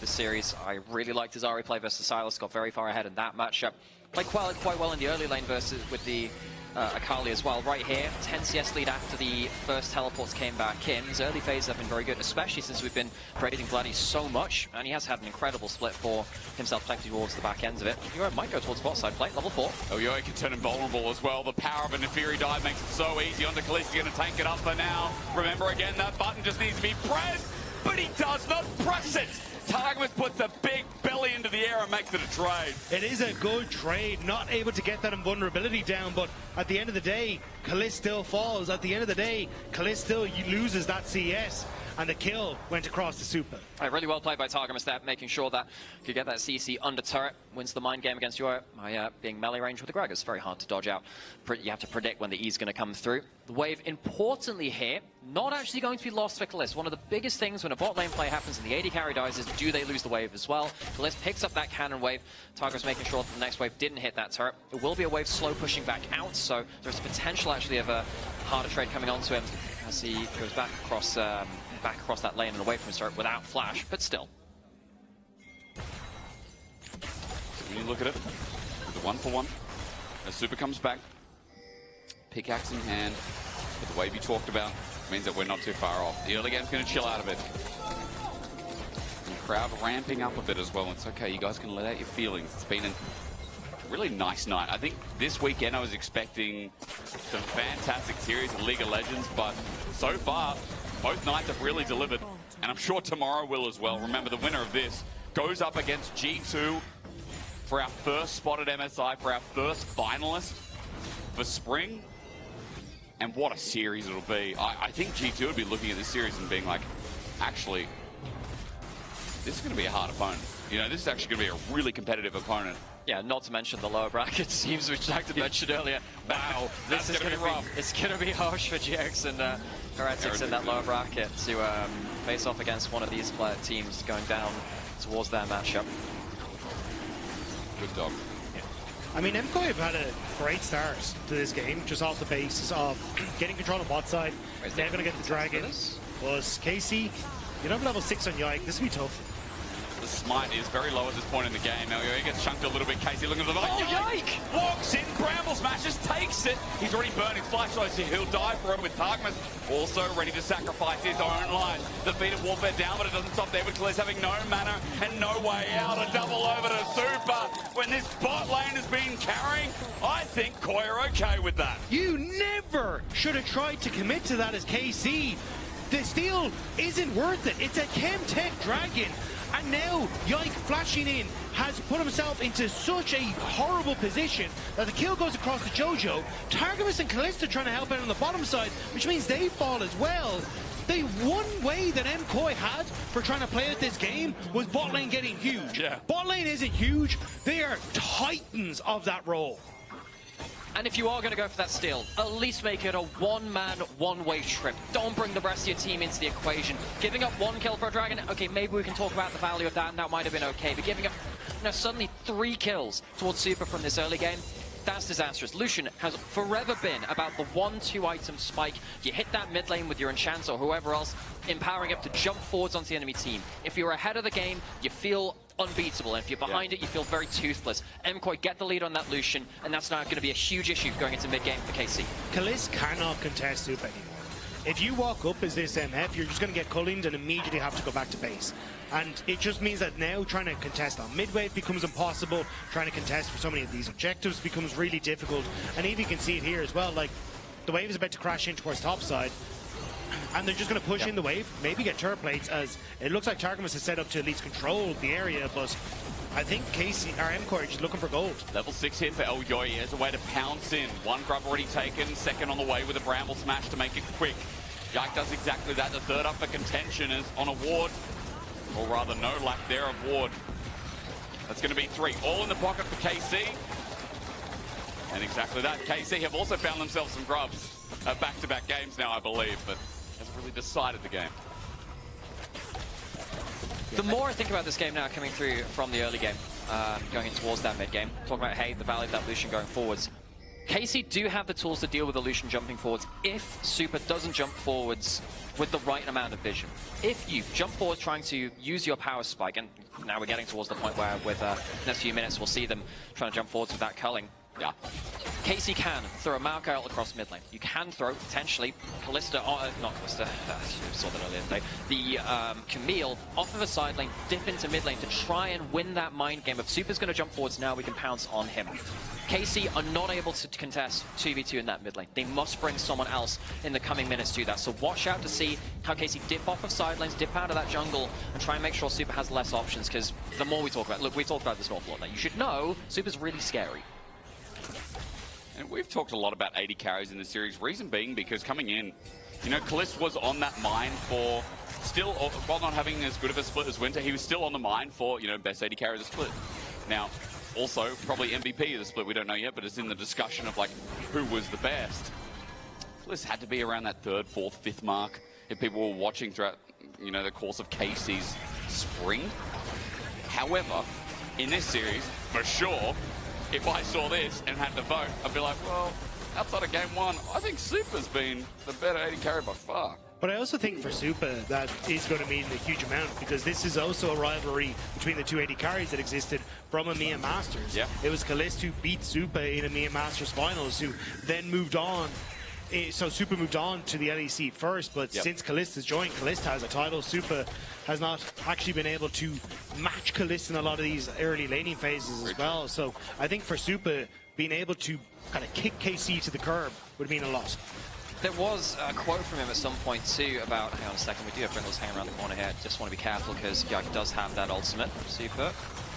this series. I really liked his Ahri play versus Sylas, got very far ahead in that matchup. Played quite well in the early lane versus with the Akali as well. Right here, 10 CS lead after the first teleports came back in. His early phases have been very good, especially since we've been praising Vladdy so much, and he has had an incredible split for himself, protecting towards the back ends of it. Yoyo might go towards bot side play, level 4. Oh, Yoyo can turn invulnerable as well. The power of a Nefiri dive makes it so easy. Onto Kalista, going to tank it up for now. Remember again, that button just needs to be pressed, but he does not press it. Targamas puts a big belly into the air and makes it a trade. It is a good trade, not able to get that invulnerability down, but at the end of the day, Kalista still falls. At the end of the day, Kalista still loses that CS, and the kill went across the super. Really well played by Targamas there, making sure that you could get that CC under turret. Wins the mind game against Yoyo by being melee range with the Greg. It's very hard to dodge out. You have to predict when the E's going to come through. The wave, importantly here, not actually going to be lost for Kalista. One of the biggest things when a bot lane play happens and the AD carry dies is, do they lose the wave as well? Kalista picks up that cannon wave. Targamas making sure that the next wave didn't hit that turret. It will be a wave slow pushing back out, so there's potential actually of a harder trade coming onto him as he goes back across that lane and away from his turret without flash, but still. When you look at it, with the 1-for-1, as super comes back, pickaxe in hand, but the wave you talked about means that we're not too far off. The early game's going to chill out a bit. And the crowd ramping up a bit as well. It's okay, you guys can let out your feelings. It's been a really nice night. I think this weekend I was expecting some fantastic series of League of Legends, but so far, both nights have really delivered, and I'm sure tomorrow will as well. Remember, the winner of this goes up against G2 for our first spot at MSI, for our first finalist for spring. And what a series it'll be. I think G2 would be looking at this series and being like, actually, this is going to be a hard opponent. You know, this is actually going to be a really competitive opponent. Yeah, not to mention the lower bracket teams, which Jack mentioned earlier. Wow, this is going to be rough. It's going to be harsh for GX and Heretics in that lower bracket to face off against one of these teams going down towards their matchup. Good dog. Yeah. I mean, MKOI have had a great start to this game, just off the basis of getting control of bot side. They're going to get the dragon. Was KC, you don't have level 6 on Yike. This will be tough. The smite is very low at this point in the game. Now he gets chunked a little bit. Casey looking at the yike! Walks in, Bramble smashes, takes it. He's already burned his flashlight, so he'll die for it with Targamas. Also ready to sacrifice his own life. The feat of warfare down, but it doesn't stop there with Kalista having no mana and no way out. A double over to Super. When this bot lane has been carrying, I think KOI are okay with that. You never should have tried to commit to that as KC. The steal isn't worth it. It's a Chemtech Dragon. And now, Yike flashing in has put himself into such a horrible position that the kill goes across to Jojo. Targamas and Kalista trying to help out on the bottom side, which means they fall as well. The one way that MKOI had for trying to play out this game was bot lane getting huge. Yeah. Bot lane isn't huge. They are titans of that role. And if you are going to go for that steal, at least make it a one-man, one-way trip. Don't bring the rest of your team into the equation. Giving up one kill for a dragon, okay, maybe we can talk about the value of that, and that might have been okay. But giving up, suddenly 3 kills towards Super from this early game, that's disastrous. Lucian has forever been about the 1-2 item spike. You hit that mid lane with your enchant or whoever else, empowering up to jump forwards onto the enemy team. If you're ahead of the game, you feel unbeatable, and if you're behind it, you feel very toothless. MKOI get the lead on that Lucian, and that's now going to be a huge issue going into mid-game for KC. Kalist cannot contest Soup anymore. If you walk up as this MF, you're just going to get cullinged and immediately have to go back to base. And it just means that now trying to contest on mid-wave becomes impossible. Trying to contest for so many of these objectives becomes really difficult. And even you can see it here as well, like, the wave is about to crash in towards top side. And they're just going to push in the wave, maybe get turret plates, as it looks like Targamas is set up to at least control the area, but I think MKOI are just looking for gold. Level 6 hit for Elyoya as a way to pounce in. One grub already taken, second on the way with a Bramble Smash to make it quick. Yike does exactly that. The third up for contention is on a ward, or rather no lack there of ward. That's going to be 3, all in the pocket for KC. And exactly that, KC have also found themselves some grubs. Back-to-back games now, I believe, but hasn't really decided the game. The more I think about this game now coming through from the early game, going in towards that mid-game, talking about, hey, the value of that Lucian going forwards, KC do have the tools to deal with the Lucian jumping forwards if Super doesn't jump forwards with the right amount of vision. If you jump forward trying to use your power spike, and now we're getting towards the point where with the next few minutes we'll see them trying to jump forwards with that culling. Yeah. KC can throw a Maokai ult across mid lane. You can throw, potentially, Kalista, not Kalista, I saw that earlier today, the Camille off of a side lane, dip into mid lane to try and win that mind game. If Super's going to jump forwards now, we can pounce on him. KC are not able to contest 2v2 in that mid lane. They must bring someone else in the coming minutes to do that. So watch out to see how KC dip off of side lanes, dip out of that jungle, and try and make sure Super has less options, because the more we talk about, look, we talked about this an awful lot now. You should know, Super's really scary. And we've talked a lot about 80 carries in the series, reason being because coming in, you know, Kalist was on that mine for still, while not having as good of a split as Winter, he was still on the mine for, you know, best 80 carry of the split. Now, also, probably MVP of the split, we don't know yet, but it's in the discussion of, like, who was the best. Kalist had to be around that 3rd, 4th, 5th mark if people were watching throughout, you know, the course of KC's spring. However, in this series, for sure, if I saw this and had to vote, I'd be like, well, outside of game 1, I think Super's been the better 80 carry by far. But I also think for Super that is going to mean a huge amount, because this is also a rivalry between the 280 carries that existed from EMEA Masters. Yeah. It was Kalist who beat Super in EMEA Masters finals, who then moved on. So Super moved on to the LEC first, but since Kalist has joined, Kalist has a title. Super has not actually been able to match Kalist in a lot of these early laning phases as well. So I think for Super, being able to kind of kick KC to the curb would mean a lot. There was a quote from him at some point too about, hang on a second, we do have junglers hanging around the corner here. Just want to be careful because Yike does have that ultimate. Super.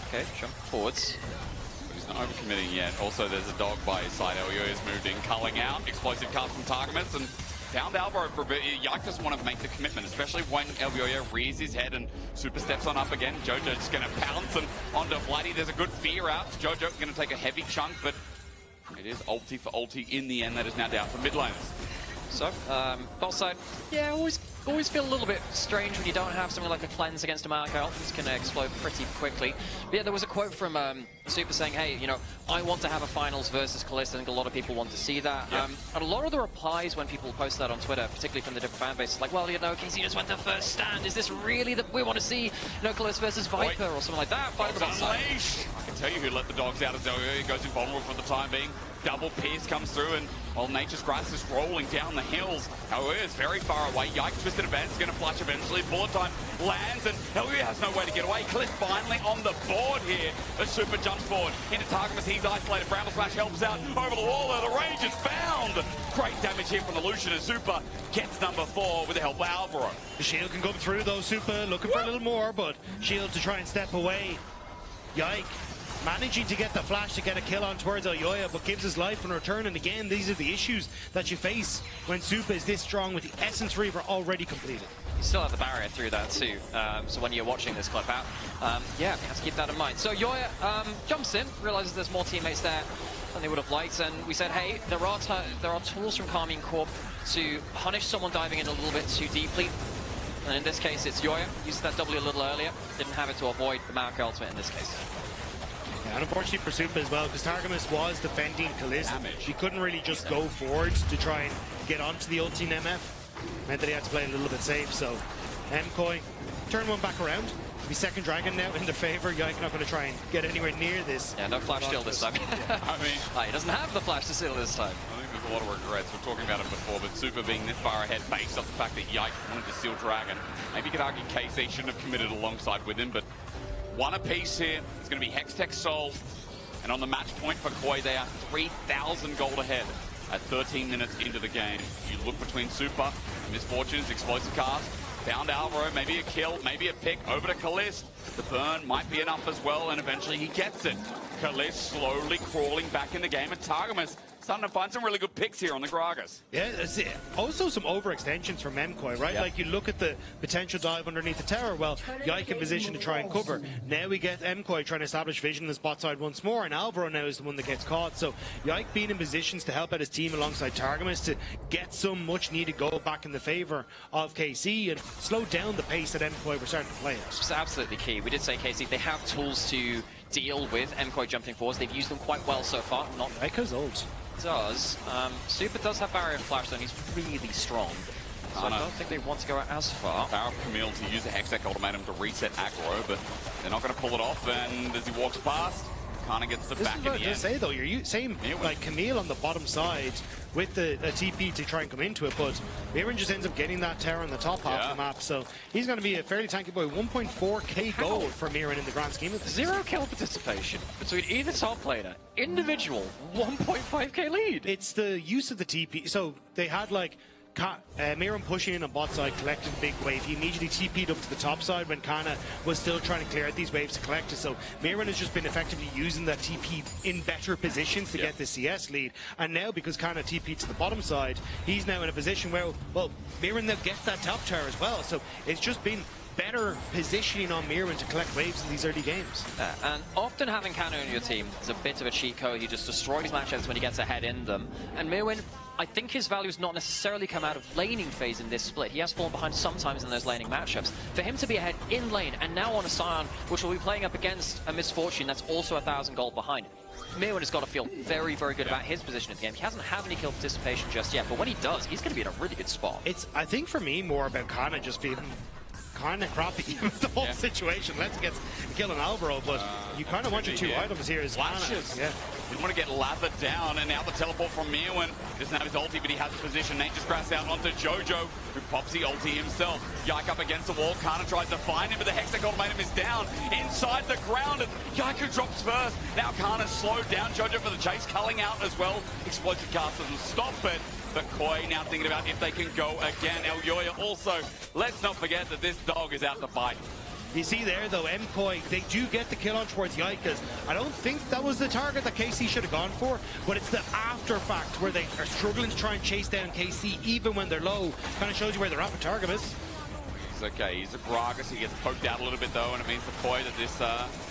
Okay, jump forwards. He's not overcommitting yet. Also, there's a dog by his side. Elyoya's moved in, culling out. Explosive cast from Targamas and found Alvaro for a bit. Yike doesn't want to make the commitment, especially when Elyoya rears his head and Super steps on up again. Jojo's just going to pounce and onto Vladdy. There's a good fear out. Jojo going to take a heavy chunk, but it is ulti for ulti in the end. That is now down for mid laners. So, bot side, yeah, always feel a little bit strange when you don't have something like a cleanse against a Maokai ult. It's going to explode pretty quickly. But yeah, there was a quote from Super saying, hey, you know, I want to have a finals versus Kalist. I think a lot of people want to see that. Yeah. And a lot of the replies when people post that on Twitter, particularly from the different fan bases, like, well, you know, KC just went to first stand. Is this really that we want to see, you know, Kalist versus Viper or something like that? Fight the Unleash! I can tell you who let the dogs out as Elyoya goes invulnerable for the time being. Double pierce comes through, and while Nature's Grass is rolling down the hills, Elyoya is very far away. Yike twisted advance is going to flush eventually. Bullet time lands, and Elyoya has no way to get away. Kalist finally on the board here. The Super jumps forward into Targamas. He's isolated. Bramble Smash helps out over the wall. The range is found. Great damage here from the Lucian as Super gets number 4 with the help of Alvaro. The shield can come through though. Super looking for a little more, but shield to try and step away. Yike managing to get the flash to get a kill on towards Elyoya, but gives his life in return. And again, these are the issues that you face when Super is this strong with the Essence Reaver already completed. You still have the barrier through that too, so when you're watching this clip out, yeah, you have to keep that in mind. So Yoya jumps in, realizes there's more teammates there than they would have liked, and we said, hey, there are tools from Karmine Corp to punish someone diving in a little bit too deeply. And in this case, it's Yoya. Used that W a little earlier. Didn't have it to avoid the Maokai ultimate in this case. Yeah, and unfortunately for Supa as well, because Targamas was defending Kalist. He couldn't really just go forward to try and get onto the ulti MF. Meant that he had to play a little bit safe, so MKOI turn one back around. The second dragon now in their favor. Yike not going to try and get anywhere near this. Yeah, no flash steal this time. I mean, he doesn't have the flash to steal this time. I think there's a lot of regrets. We're talking about it before, but Supa being this far ahead based off the fact that Yike wanted to steal Dragon. Maybe you could argue KC shouldn't have committed alongside with him, but one apiece here. It's going to be Hextech Soul. And on the match point for KOI, they are 3,000 gold ahead at 13 minutes into the game. You look between Supa and Misfortunes, explosive cast. Found Alvaro, maybe a kill, maybe a pick, over to Kalist. The burn might be enough as well, and eventually he gets it. Kalist slowly crawling back in the game, and Targamas starting to find some really good picks here on the Gragas. Yeah, also some overextensions from MKOI, right? Yeah. Like you look at the potential dive underneath the tower, well, Yike in position to try and cover. Now we get MKOI trying to establish vision in the spot side once more, and Alvaro now is the one that gets caught. So Yike being in positions to help out his team alongside Targamas to get some much needed goal back in the favor of KC and slow down the pace that MKOI were starting to play at. It's absolutely key. We did say KC, they have tools to deal with MKOI jumping forwards. They've used them quite well so far. Not Echo's ult. Does. Supa does have barrier and flash, though, and he's really strong. So I don't think they want to go out as far. Power of Camille to use the Hextech ultimatum to reset aggro, but they're not going to pull it off, and as he walks past, Kana gets the back in the end. This is what I say, though. You're saying, like, Camille on the bottom side with the TP to try and come into it, but Mirren just ends up getting that tower on the top half of the map, so he's going to be a fairly tanky boy. 1.4k gold for Mirren in the grand scheme of things. 0 kill participation between either top laner. Individual 1.5k lead. It's the use of the TP. So they had like Mirren pushing in on bot side, collecting big wave. He immediately TP'd up to the top side when Kana was still trying to clear out these waves to collect it. So Mirren has just been effectively using that TP in better positions to get the CS lead. And now, because Kana TP'd to the bottom side, he's now in a position where, well, Mirren now gets that top tower as well. So it's just been better positioning on Mirren to collect waves in these early games. And often having Kana in your team is a bit of a cheat code. He just destroys matchups when he gets ahead in them. And Mirren, I think his value has not necessarily come out of laning phase in this split. He has fallen behind sometimes in those laning matchups. For him to be ahead in lane and now on a Scion, which will be playing up against a Misfortune that's also 1,000 gold behind, Mirren has got to feel very, very good about his position in the game. He hasn't had any kill participation just yet, but when he does, he's going to be in a really good spot. It's, I think for me, more about Kana just being kind of crappy with the whole situation. Let's get killing Alvaro, but you kind of want your two items here as Flashes. Kana. Didn't want to get lathered down, and now the teleport from Mirwin. Doesn't have his ulti, but he has the position. Nature's Grass out onto Jojo, who pops the ulti himself. Yike up against the wall. Kana tries to find him, but the Hextech ultimatum is down inside the ground, and Yike who drops first. Now Kana's slowed down. Jojo for the chase, culling out as well. Explosive cast doesn't stop it. But KOI now thinking about if they can go again. El Yoya also, let's not forget that this dog is out to bite. You see there, though, MKOI, they do get the kill on towards Yike, because I don't think that was the target that KC should have gone for, but it's the after fact where they are struggling to try and chase down KC even when they're low. Kind of shows you where they're at with Targamas. It's okay, he's a Gragas, he gets poked out a little bit though, and it means for KOI that this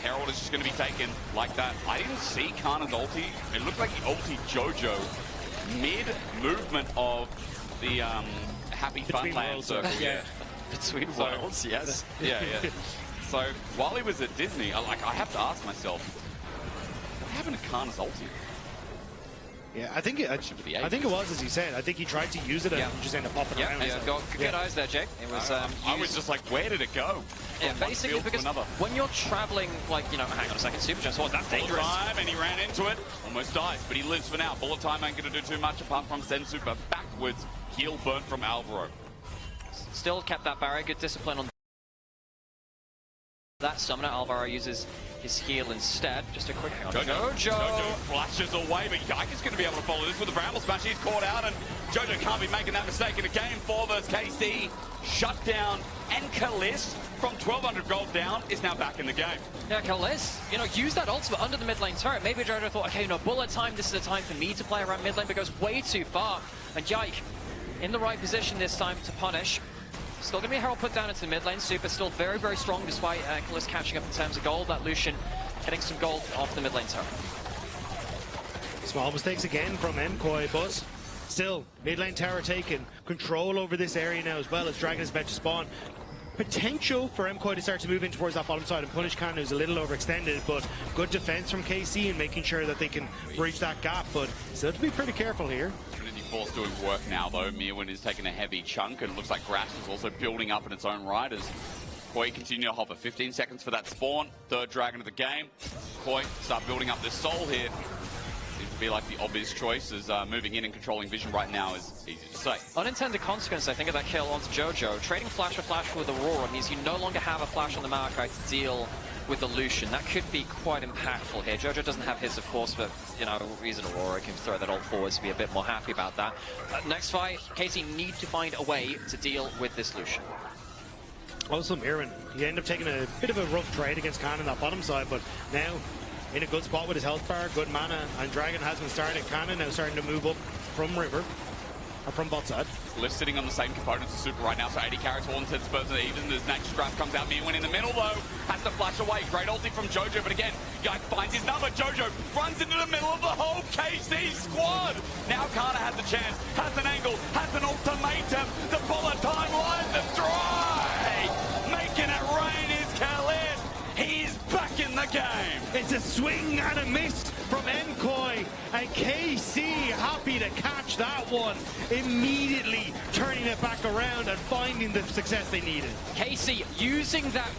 Herald is just going to be taken like that. I didn't see Kana's ulti. It looked like he ulti Jojo mid-movement of the Happy Funland circle. Between worlds, yes. Yeah. So while he was at Disney, I have to ask myself, what happened to Kana's ulti? Yeah, I think it was, as you said. I think he tried to use it and just ended up popping around. Yeah, got good eyes there, Jake. It was. I was just like, where did it go? Yeah, basically because when you're traveling, like, you know, hang on a second, Super Jumps, was that dangerous? Time, and he ran into it, almost dies, but he lives for now. Bullet time ain't going to do too much apart from send Super backwards. Heal burnt from Alvaro. Still kept that barrier, good discipline on that summoner. Alvaro uses his heal instead. Just a quick Jojo flashes away, but Yike is going to be able to follow this with the Bramble Smash. He's caught out, and Jojo can't be making that mistake in a game. 4 versus KC, shut down, and Kalist from 1,200 gold down is now back in the game. Yeah, Kalist, you know, use that ultimate under the mid lane turret. Maybe Jojo thought, okay, you know, bullet time, this is a time for me to play around mid lane, but goes way too far. And Yike in the right position this time to punish. Still going to be a Herald put down into the mid lane. Super still very, very strong despite Kalist catching up in terms of gold. That Lucian getting some gold off the mid lane turret. Small mistakes again from MKOI, but still, mid lane tower taken. Control over this area now as well as Dragon is about to spawn. potential for MKOI to start to move in towards that bottom side and punish Kana, who's a little overextended, but good defense from KC and making sure that they can bridge that gap, but still to be pretty careful here. Trinity Force doing work now, though. Mirwin is taking a heavy chunk, and it looks like Grass is also building up in its own right as Koi continue to hover. 15 seconds for that spawn. Third dragon of the game. Koi start building up this soul here. Seems to be like the obvious choice, as moving in and controlling vision right now is easy to say. Unintended consequence, I think, of that kill onto Jojo. Trading flash for flash with Aurora means you no longer have a flash on the Maokai to deal with the Lucian. That could be quite impactful here. Jojo doesn't have his, of course, but, you know, he's an Aurora. Can throw that ult forwards to be a bit more happy about that. Next fight, KC need to find a way to deal with this Lucian. Also, Mirwin, he ended up taking a bit of a rough trade against Khan on that bottom side, but now in a good spot with his health bar, good mana, and Dragon has been starting. Kana now starting to move up from River, or from bot side. Lift sitting on the same components of Super right now, so 80 carries all intents purposes even as Nature's Graph comes out. Mirwin in the middle, though, has to flash away. Great ulti from Jojo, but again, guy finds his number. Jojo runs into the middle of the whole KC squad. Now Kana has a chance, has an angle, has an ultimatum. The bullet time line, the try! Making it rain is Khalid. He's back in the game. It's a swing and a miss from MKOI, and KC happy to catch that one, immediately turning it back around and finding the success they needed. KC using that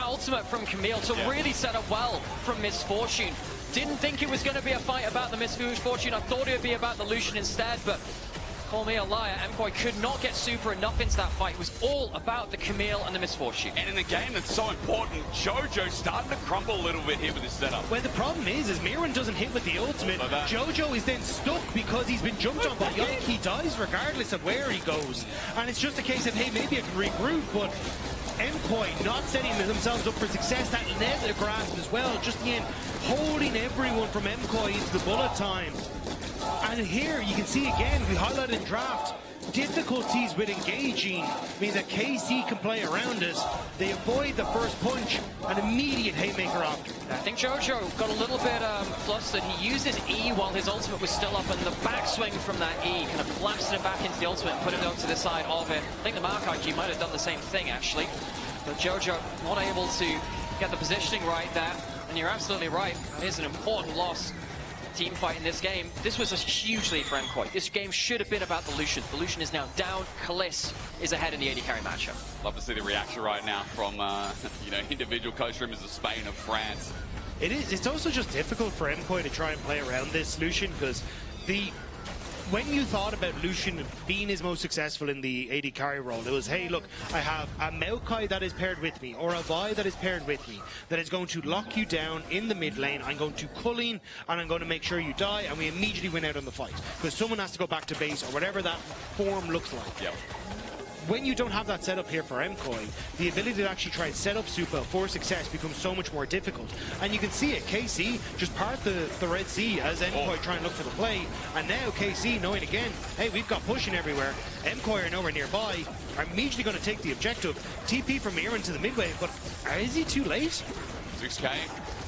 ultimate from Camille to really set up well from Misfortune. Didn't think it was going to be a fight about the Misfortune. I thought it would be about the Lucian instead, but call me a liar, MKOI could not get Super enough into that fight. It was all about the Camille and the Misfortune. And in a game that's so important, Jojo starting to crumble a little bit here with his setup. Well, the problem is Mirwin doesn't hit with the ultimate. Jojo is then stuck because he's been jumped on by Yoke. He dies regardless of where he goes. And it's just a case of, hey, maybe I can regroup, but MKOI not setting themselves up for success. That led to Grasp as well. Just the end, holding everyone from MKOI into the bullet time. And here you can see again, we highlighted in draft, difficulties with engaging mean that KC can play around it. They avoid the first punch, an immediate haymaker after. I think Jojo got a little bit flustered. He used his E while his ultimate was still up, and the backswing from that E kind of blasted him back into the ultimate and put him onto the side of it. I think the Maokai might have done the same thing, actually. But Jojo not able to get the positioning right there. And you're absolutely right, it is an important loss. Team fight in this game. This was a huge lead for MKOI. This game should have been about the Lucian. The Lucian is now down. Kaliss is ahead in the 80 carry matchup. Love to see the reaction right now from individual coach rooms of Spain, of France. It is. It's also just difficult for MKOI to try and play around this Lucian, because when you thought about Lucian being his most successful in the AD carry role, it was, hey, look, I have a Maokai that is paired with me, or a Vi that is paired with me, that is going to lock you down in the mid lane. I'm going to culling, and I'm going to make sure you die, and we immediately win out on the fight. Because someone has to go back to base, or whatever that form looks like. Yep. When you don't have that setup here for MKOI, the ability to actually try and set up Super for success becomes so much more difficult. And you can see it, KC just part the Red Sea as MKOI try and look for the play. And now KC knowing again, hey, we've got pushing everywhere. MKOI are nowhere nearby, are immediately going to take the objective. TP from Mirwin to the mid wave, but is he too late? 6k,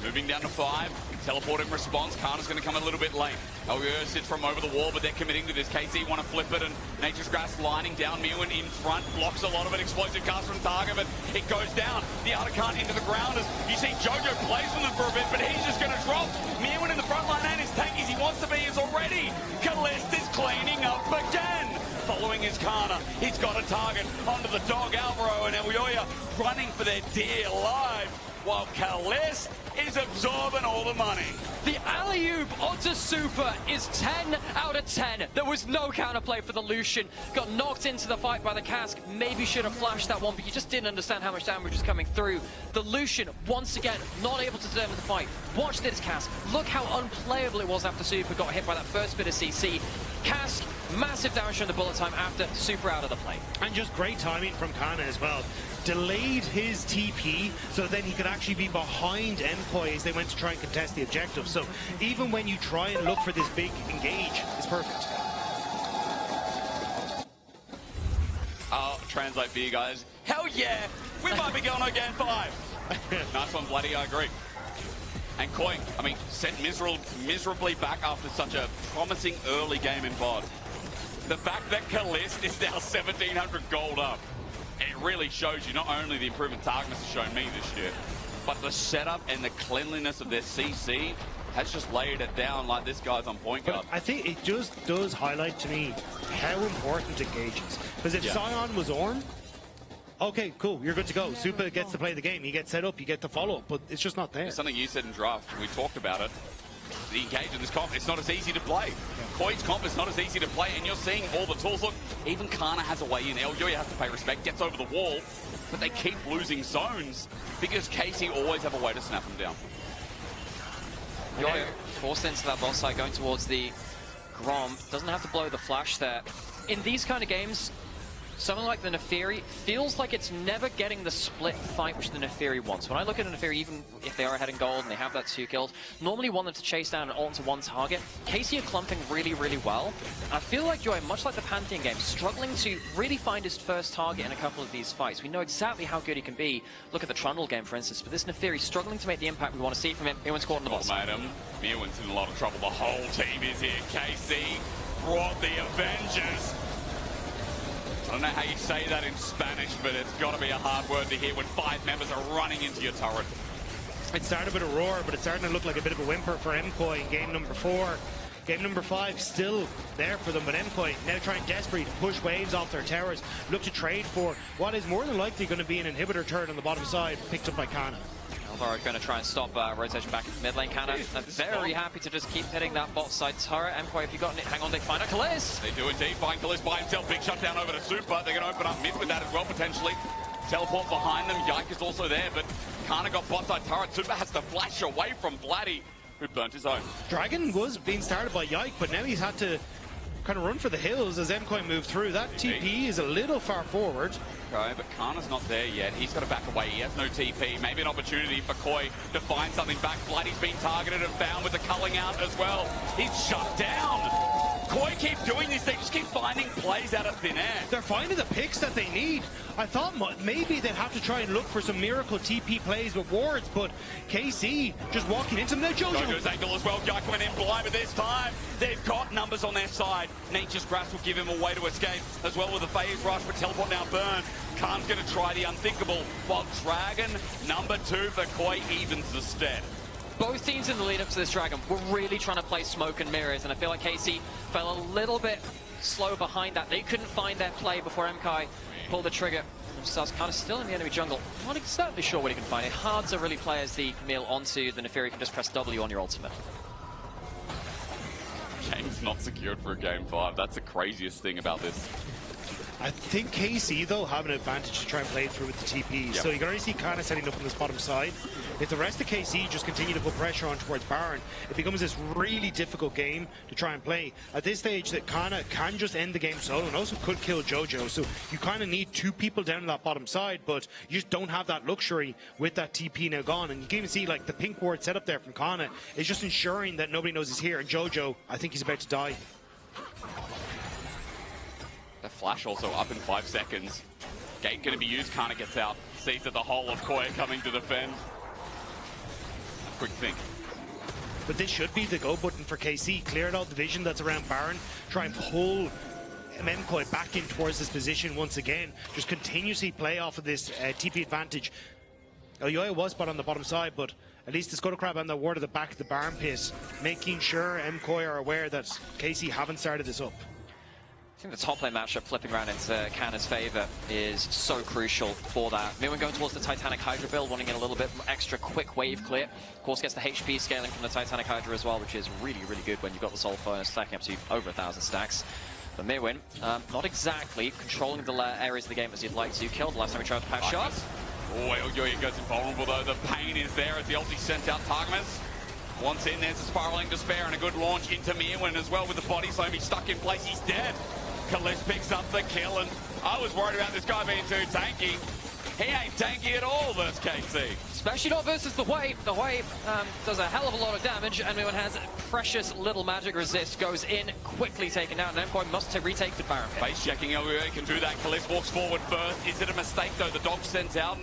moving down to 5. Teleport in response. Kana's going to come a little bit late. LGR sits from over the wall, but they're committing to this. KC want to flip it, and Nature's Grass lining down. Mirwin in front, blocks a lot of it. Explosive cast from Targa, but it goes down. The Artican into the ground as you see Jojo plays with them for a bit, but he's just going to drop. Mirwin in the front line, and his tank as he wants to be is already. Kalist is cleaning up again. Following his Kana, he's got a target onto the dog Alvaro, and LEC running for their dear life, while Kalist is absorbing all the money. The alley-oop onto Super is 10 out of 10. There was no counterplay for the Lucian. Got knocked into the fight by the cask. Maybe should have flashed that one, but you just didn't understand how much damage was coming through. The Lucian, once again, not able to determine the fight. Watch this, cask. Look how unplayable it was after Super got hit by that first bit of CC. Cask, massive damage from the bullet time after Super out of the play. And just great timing from Kana as well. Delayed his TP so then he could actually be behind MKOI as they went to try and contest the objective. So even when you try and look for this big engage, it's perfect. I'll translate for you guys. Hell yeah! We might be going again 5. Nice one, Bloody, I agree. And Koi, I mean, sent miserably back after such a promising early game in VOD. The fact that Kalist is now 1,700 gold up, it it really shows you not only the improvement Targamas has shown me this year, but the setup and the cleanliness of their CC has just laid it down like this guy's on point guard. I think it just does highlight to me how important Engage is. Because if Sion was Ornn, okay, cool, you're good to go. Supa gets to play the game, you get set up, you get the follow-up, but it's just not there. It's something you said in draft, we talked about it. The Engage in this comp, it's not as easy to play. KOI's comp is not as easy to play, and you're seeing all the tools. Look, even Kana has a way in. Elyoya has to pay respect, gets over the wall, but they keep losing zones because KC always have a way to snap them down. Yo, forced into that bot side, going towards the Grom. Doesn't have to blow the flash there. In these kind of games, something like the Neferi feels like it's never getting the split fight which the Neferi wants. When I look at a Neferi, even if they are ahead in gold and they have that 2 kills, normally want them to chase down and ult into one target. KC are clumping really, really well. And I feel like Joy, much like the Pantheon game, struggling to really find his first target in a couple of these fights. We know exactly how good he can be. Look at the Trundle game, for instance, but this Neferi struggling to make the impact we want to see from him. Mewin's caught in the box. Mewin's in a lot of trouble. The whole team is here. KC brought the Avengers. I don't know how you say that in Spanish, but it's got to be a hard word to hear when 5 members are running into your turret. It started with a roar, but it's starting to look like a bit of a whimper for MKOI in game number 4. Game number 5 still there for them, but MKOI now trying desperately to push waves off their towers, look to trade for what is more than likely going to be an inhibitor turret on the bottom side, picked up by Kana. Alvaro going to try and stop rotation back into mid lane. Kana very happy to just keep hitting that bot side turret. MKOI, if you got it, hang on, they find a Kalist. They do indeed find Kalist by himself. Big shutdown over to Supa. They're going to open up mid with that as well, potentially. Teleport behind them. Yike is also there, but Kana got bot side turret. Supa has to flash away from Vladdy, who burnt his own. Dragon was being started by Yike, but now he's had to kind of run for the hills as MKOI moved through. That TP is a little far forward. Okay, but Kana's not there yet. He's got to back away. He has no TP. Maybe an opportunity for KOI to find something back. Vladdy's been targeted and found with the culling out as well. He's shut down. KOI keep doing this. They just keep finding plays out of thin air. They're finding the picks that they need. I thought maybe they'd have to try and look for some miracle TP plays with wards, but KC just walking into them. Now Jojo's angle as well. Yike went in blind, but this time they've got numbers on their side. Nature's Grasp will give him a way to escape as well with a phase rush, but teleport now burned. Khan's going to try the unthinkable, while Dragon, number 2 for KOI, evens the stead. Both teams in the lead up to this Dragon were really trying to play smoke and mirrors, and I feel like KC fell a little bit slow behind that. They couldn't find their play before MKOI pulled the trigger. Themselves kind of still in the enemy jungle. Not exactly sure what he can find. It's hard to really play as the Camille onto the Neferi. You can just press W on your ultimate. Game's not secured for a game 5. That's the craziest thing about this. I think KC, though, have an advantage to try and play through with the TP. So you can already see Kana setting up on this bottom side. If the rest of KC just continue to put pressure on towards Baron, it becomes this really difficult game to try and play. At this stage, that Kana can just end the game solo and also could kill Jojo. So you kind of need 2 people down on that bottom side, but you just don't have that luxury with that TP now gone. And you can even see, like, the pink ward set up there from Kana is just ensuring that nobody knows he's here. And Jojo, I think he's about to die. The flash also up in 5 seconds. Gate going to be used. Kana gets out. Sees that the whole of KOI coming to defend. A quick think. But this should be the go button for KC. Clear out the vision that's around Baron. Try and pull MKOI back in towards this position once again. Just continuously play off of this TP advantage. Elyoya was spot on the bottom side, but at least the Scuttle Crab and the ward at the back of the Baron pit, making sure MKOI are aware that KC haven't started this up. I think the top lane matchup flipping around into Kana's favor is so crucial for that. Mewin going towards the Titanic Hydra build, wanting in a little bit extra quick wave clear. Of course, gets the HP scaling from the Titanic Hydra as well, which is really, really good when you've got the Soul Furnace stacking up to over 1,000 stacks. But Mewin, not exactly controlling the areas of the game as you'd like to. Killed the last time he tried to pass shot. Oh, Elyoya goes invulnerable though. The pain is there as the ulti sent out Targamas. Once in, there's a Spiraling Despair and a good launch into Mewin as well with the body slam. He's stuck in place, he's dead. Kalist picks up the kill, and I was worried about this guy being too tanky. He ain't tanky at all versus KC. Especially not versus the Wave. The Wave does a hell of a lot of damage, and Mewin has precious little magic resist. Goes in, quickly taken down, and MKOI must retake the Baron pit. Base checking, Elyoya can do that. Kalist walks forward first. Is it a mistake though? The dog sent out.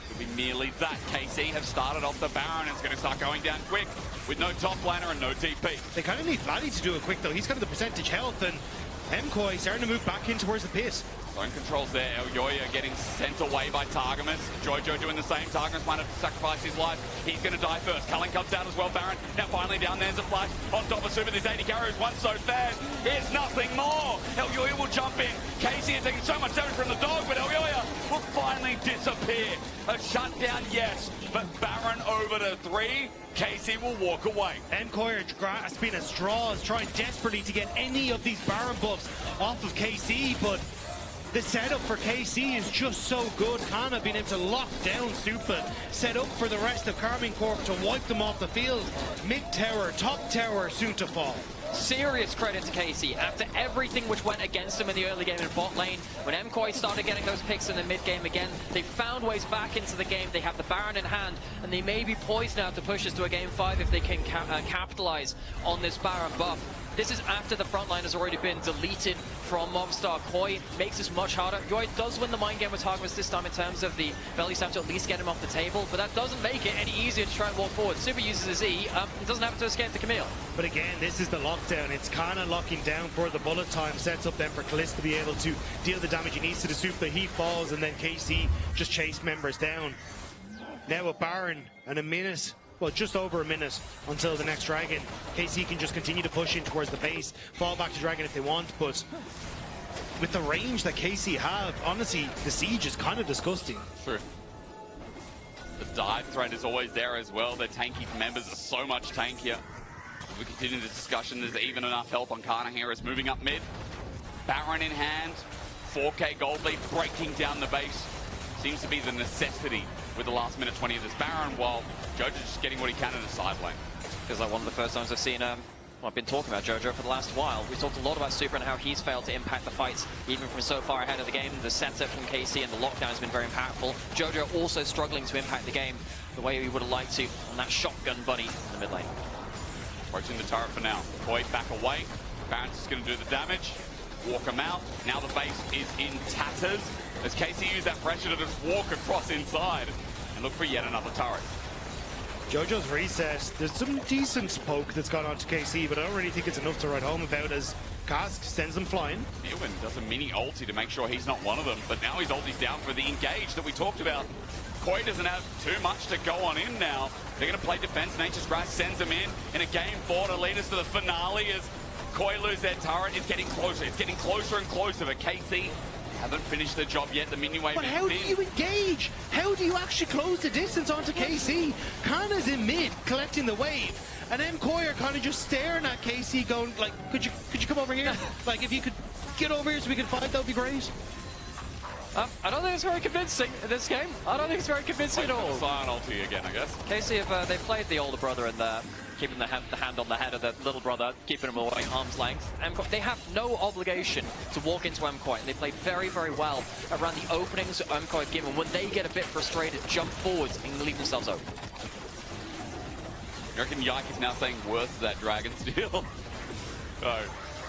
Could be merely that. KC have started off the Baron, and it's going to start going down quick with no top laner and no TP. They kind of need Vladdy to do it quick though. He's got the percentage health, and MKOI starting to move back in towards the pit. Zone controls there. Elyoya getting sent away by Targamas. Jojo doing the same. Targamas might have to sacrifice his life. He's going to die first. Cullen comes out as well. Baron now finally down. There's a flash on top of Super. This 80 carries once so fast. Here's nothing more. Elyoya will jump in. Casey is taking so much damage from the dog, but Elyoya will finally disappear. A shutdown, yes, but Baron over to 3. Casey will walk away. MKOI are grasping at straws, trying desperately to get any of these Baron buffs off of KC, but the setup for KC is just so good. Kana being able to lock down Super, set up for the rest of Karmine Corp to wipe them off the field. Mid tower, top tower soon to fall. Serious credit to Casey. After everything which went against them in the early game in bot lane, when MKOI started getting those picks in the mid game again, they found ways back into the game. They have the Baron in hand, and they may be poised now to push us to a game 5 if they can capitalize on this Baron buff. This is after the front line has already been deleted from Mobstar. Koi makes this much harder. Yoi does win the mind game with Targamas this time in terms of the belly stab to at least get him off the table, but that doesn't make it any easier to try and walk forward. Super uses his E, and doesn't have to escape the Camille. But again, this is the lockdown. It's Kana locking down for the bullet time, sets up then for Kalista to be able to deal the damage he needs to the Super. He falls, and then KC just chase members down. Now a Baron and a minute. Well, just over a minute until the next Dragon. KC can just continue to push in towards the base, fall back to Dragon if they want, but with the range that KC have, honestly, the siege is kind of disgusting. True. The dive threat is always there as well. Their tanky members are so much tankier. If we continue the discussion, there's even enough help on Kana here. It's moving up mid. Baron in hand. 4K gold lead breaking down the base. Seems to be the necessity with the last minute 20 of this Baron, while Jojo's just getting what he can in the side lane. Feels like one of the first times I've seen, well, I've been talking about Jojo for the last while. We talked a lot about Super and how he's failed to impact the fights, even from so far ahead of the game. The setup from KC and the lockdown has been very impactful. Jojo also struggling to impact the game the way we would have liked to on that shotgun buddy in the mid lane. Approaching the turret for now. Koi back away. Baron's just going to do the damage. Walk him out. Now the base is in tatters as Casey used that pressure to just walk across inside and look for yet another turret. Jojo's reset, there's some decent poke that's gone on to KC, but I don't really think it's enough to write home about as Cask sends them flying. Ewan does a mini ulti to make sure he's not one of them, but now his ulti's down for the engage that we talked about. Koi doesn't have too much to go on in now. They're going to play defense. Nature's Grass sends them in a game 4 to lead us to the finale as Koi lose their turret. It's getting closer. It's getting closer and closer, but KC haven't finished the job yet. The minion wave But is how do in. you engage? How do you actually close the distance onto KC? Kana's in mid, collecting the wave. And MKOI are kind of just staring at KC going, like, could you come over here? Like, if you could get over here so we can fight, that would be great. I don't think it's very convincing in this game. I don't think it's very convincing at all. Silent ulti again, I guess. KC, if they played the older brother in there, keeping the hand on the head of the little brother, keeping him away arm's length. They have no obligation to walk into MKOI, and they play very, very well around the openings that MKOI have given. When they get a bit frustrated, jump forwards and leave themselves open. You reckon Yike is now saying worth that Dragon steal? No.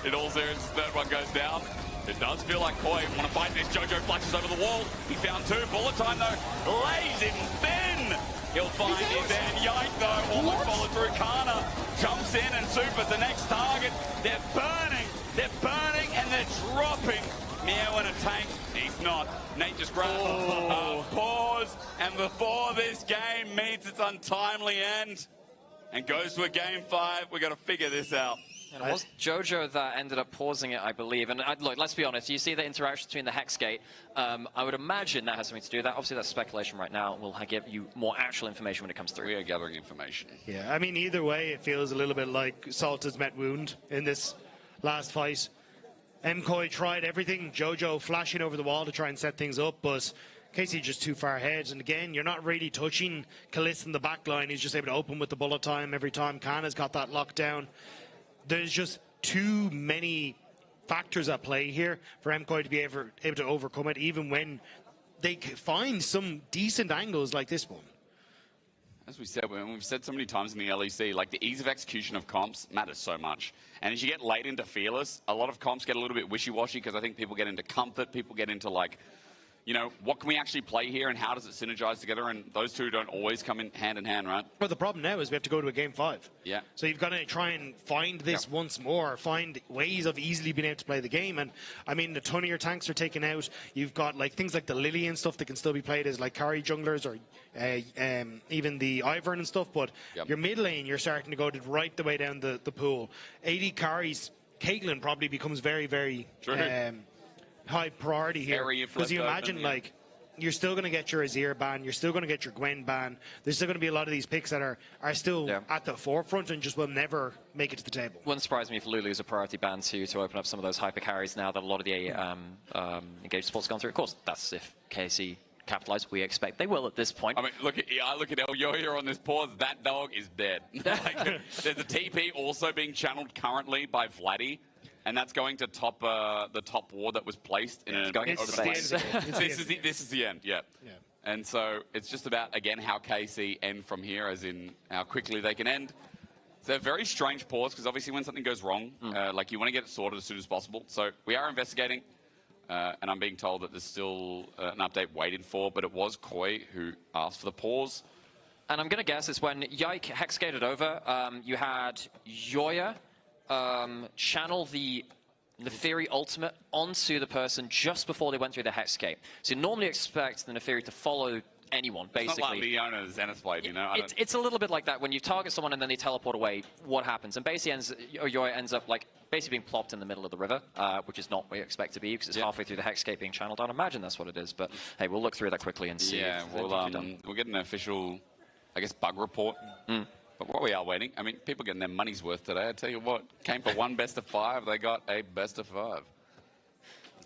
In all seriousness, third one goes down. It does feel like Koi want to fight this. Jojo flashes over the wall. He found 2. Bullet time, though. Lays him thin. He'll find his end. Yike, though, almost followed through. Kana jumps in, and Super's the next target. They're burning. They're burning, and they're dropping. Meow in a tank. He's not. Nate just grabs pause. And before this game meets its untimely end and goes to a game 5, we got to figure this out. And it was Jojo that ended up pausing it, I believe. And look, let's be honest, you see the interaction between the Hex Gate. I would imagine that has something to do with that. Obviously, that's speculation right now. We'll give you more actual information when it comes through. We are gathering information. Yeah, I mean, either way, it feels a little bit like Salta's met wound in this last fight. MKOI tried everything. Jojo flashing over the wall to try and set things up, but KC just too far ahead. And again, you're not really touching Kalista in the back line. He's just able to open with the bullet time every time. Kana's got that lockdown. There's just too many factors at play here for MKOI to be able to overcome it, even when they find some decent angles like this one. As we said, we've said so many times in the LEC, like the ease of execution of comps matters so much. And as you get late into Fearless, a lot of comps get a little bit wishy-washy because I think people get into comfort, people get into like you know, what can we actually play here and how does it synergize together? And those two don't always come in hand, right? But the problem now is we have to go to a game 5. Yeah. So you've got to try and find this once more, find ways of easily being able to play the game. And I mean, a ton of your tanks are taken out. You've got like things like the Lily and stuff that can still be played as like carry junglers or even the Ivern and stuff. But your mid lane, you're starting to go right the way down the pool. 80 carries, Caitlyn probably becomes very, very high priority here. Because you imagine like you're still going to get your Azir ban, you're still going to get your Gwen ban. There's still going to be a lot of these picks that are still at the forefront and just will never make it to the table. Wouldn't surprise me if Lulu's a priority ban too, to open up some of those hyper carries now that a lot of the engaged supports gone through. Of course, that's if KC capitalize. We expect they will at this point. I mean, look at Elyoya on this pause. That dog is dead. Like, there's a TP also being channeled currently by Vladdy. And that's going to top the top ward that was placed in going over the place. This is the end, yeah. And so it's just about, again, how KC end from here, as in how quickly they can end. It's a very strange pause, because obviously when something goes wrong, like you want to get it sorted as soon as possible. So we are investigating, and I'm being told that there's still an update waited for, but it was Koi who asked for the pause. And I'm going to guess it's when Yike hexgated over, you had Yoya channel the Neferi ultimate onto the person just before they went through the hexgate. So you normally expect the Neferi to follow anyone, basically. It's not like Leona's Zenith Blade, you know? It's a little bit like that. When you target someone and then they teleport away, what happens? And basically Yoya ends up like basically being plopped in the middle of the river, which is not what you expect to be, because it's halfway through the hexgate being channeled. I'd imagine that's what it is, but hey, we'll look through that quickly and see. Yeah, we'll get an official, I guess, bug report. But what we are waiting, I mean, people getting their money's worth today. I tell you what, came for one best of 5, they got a best of 5.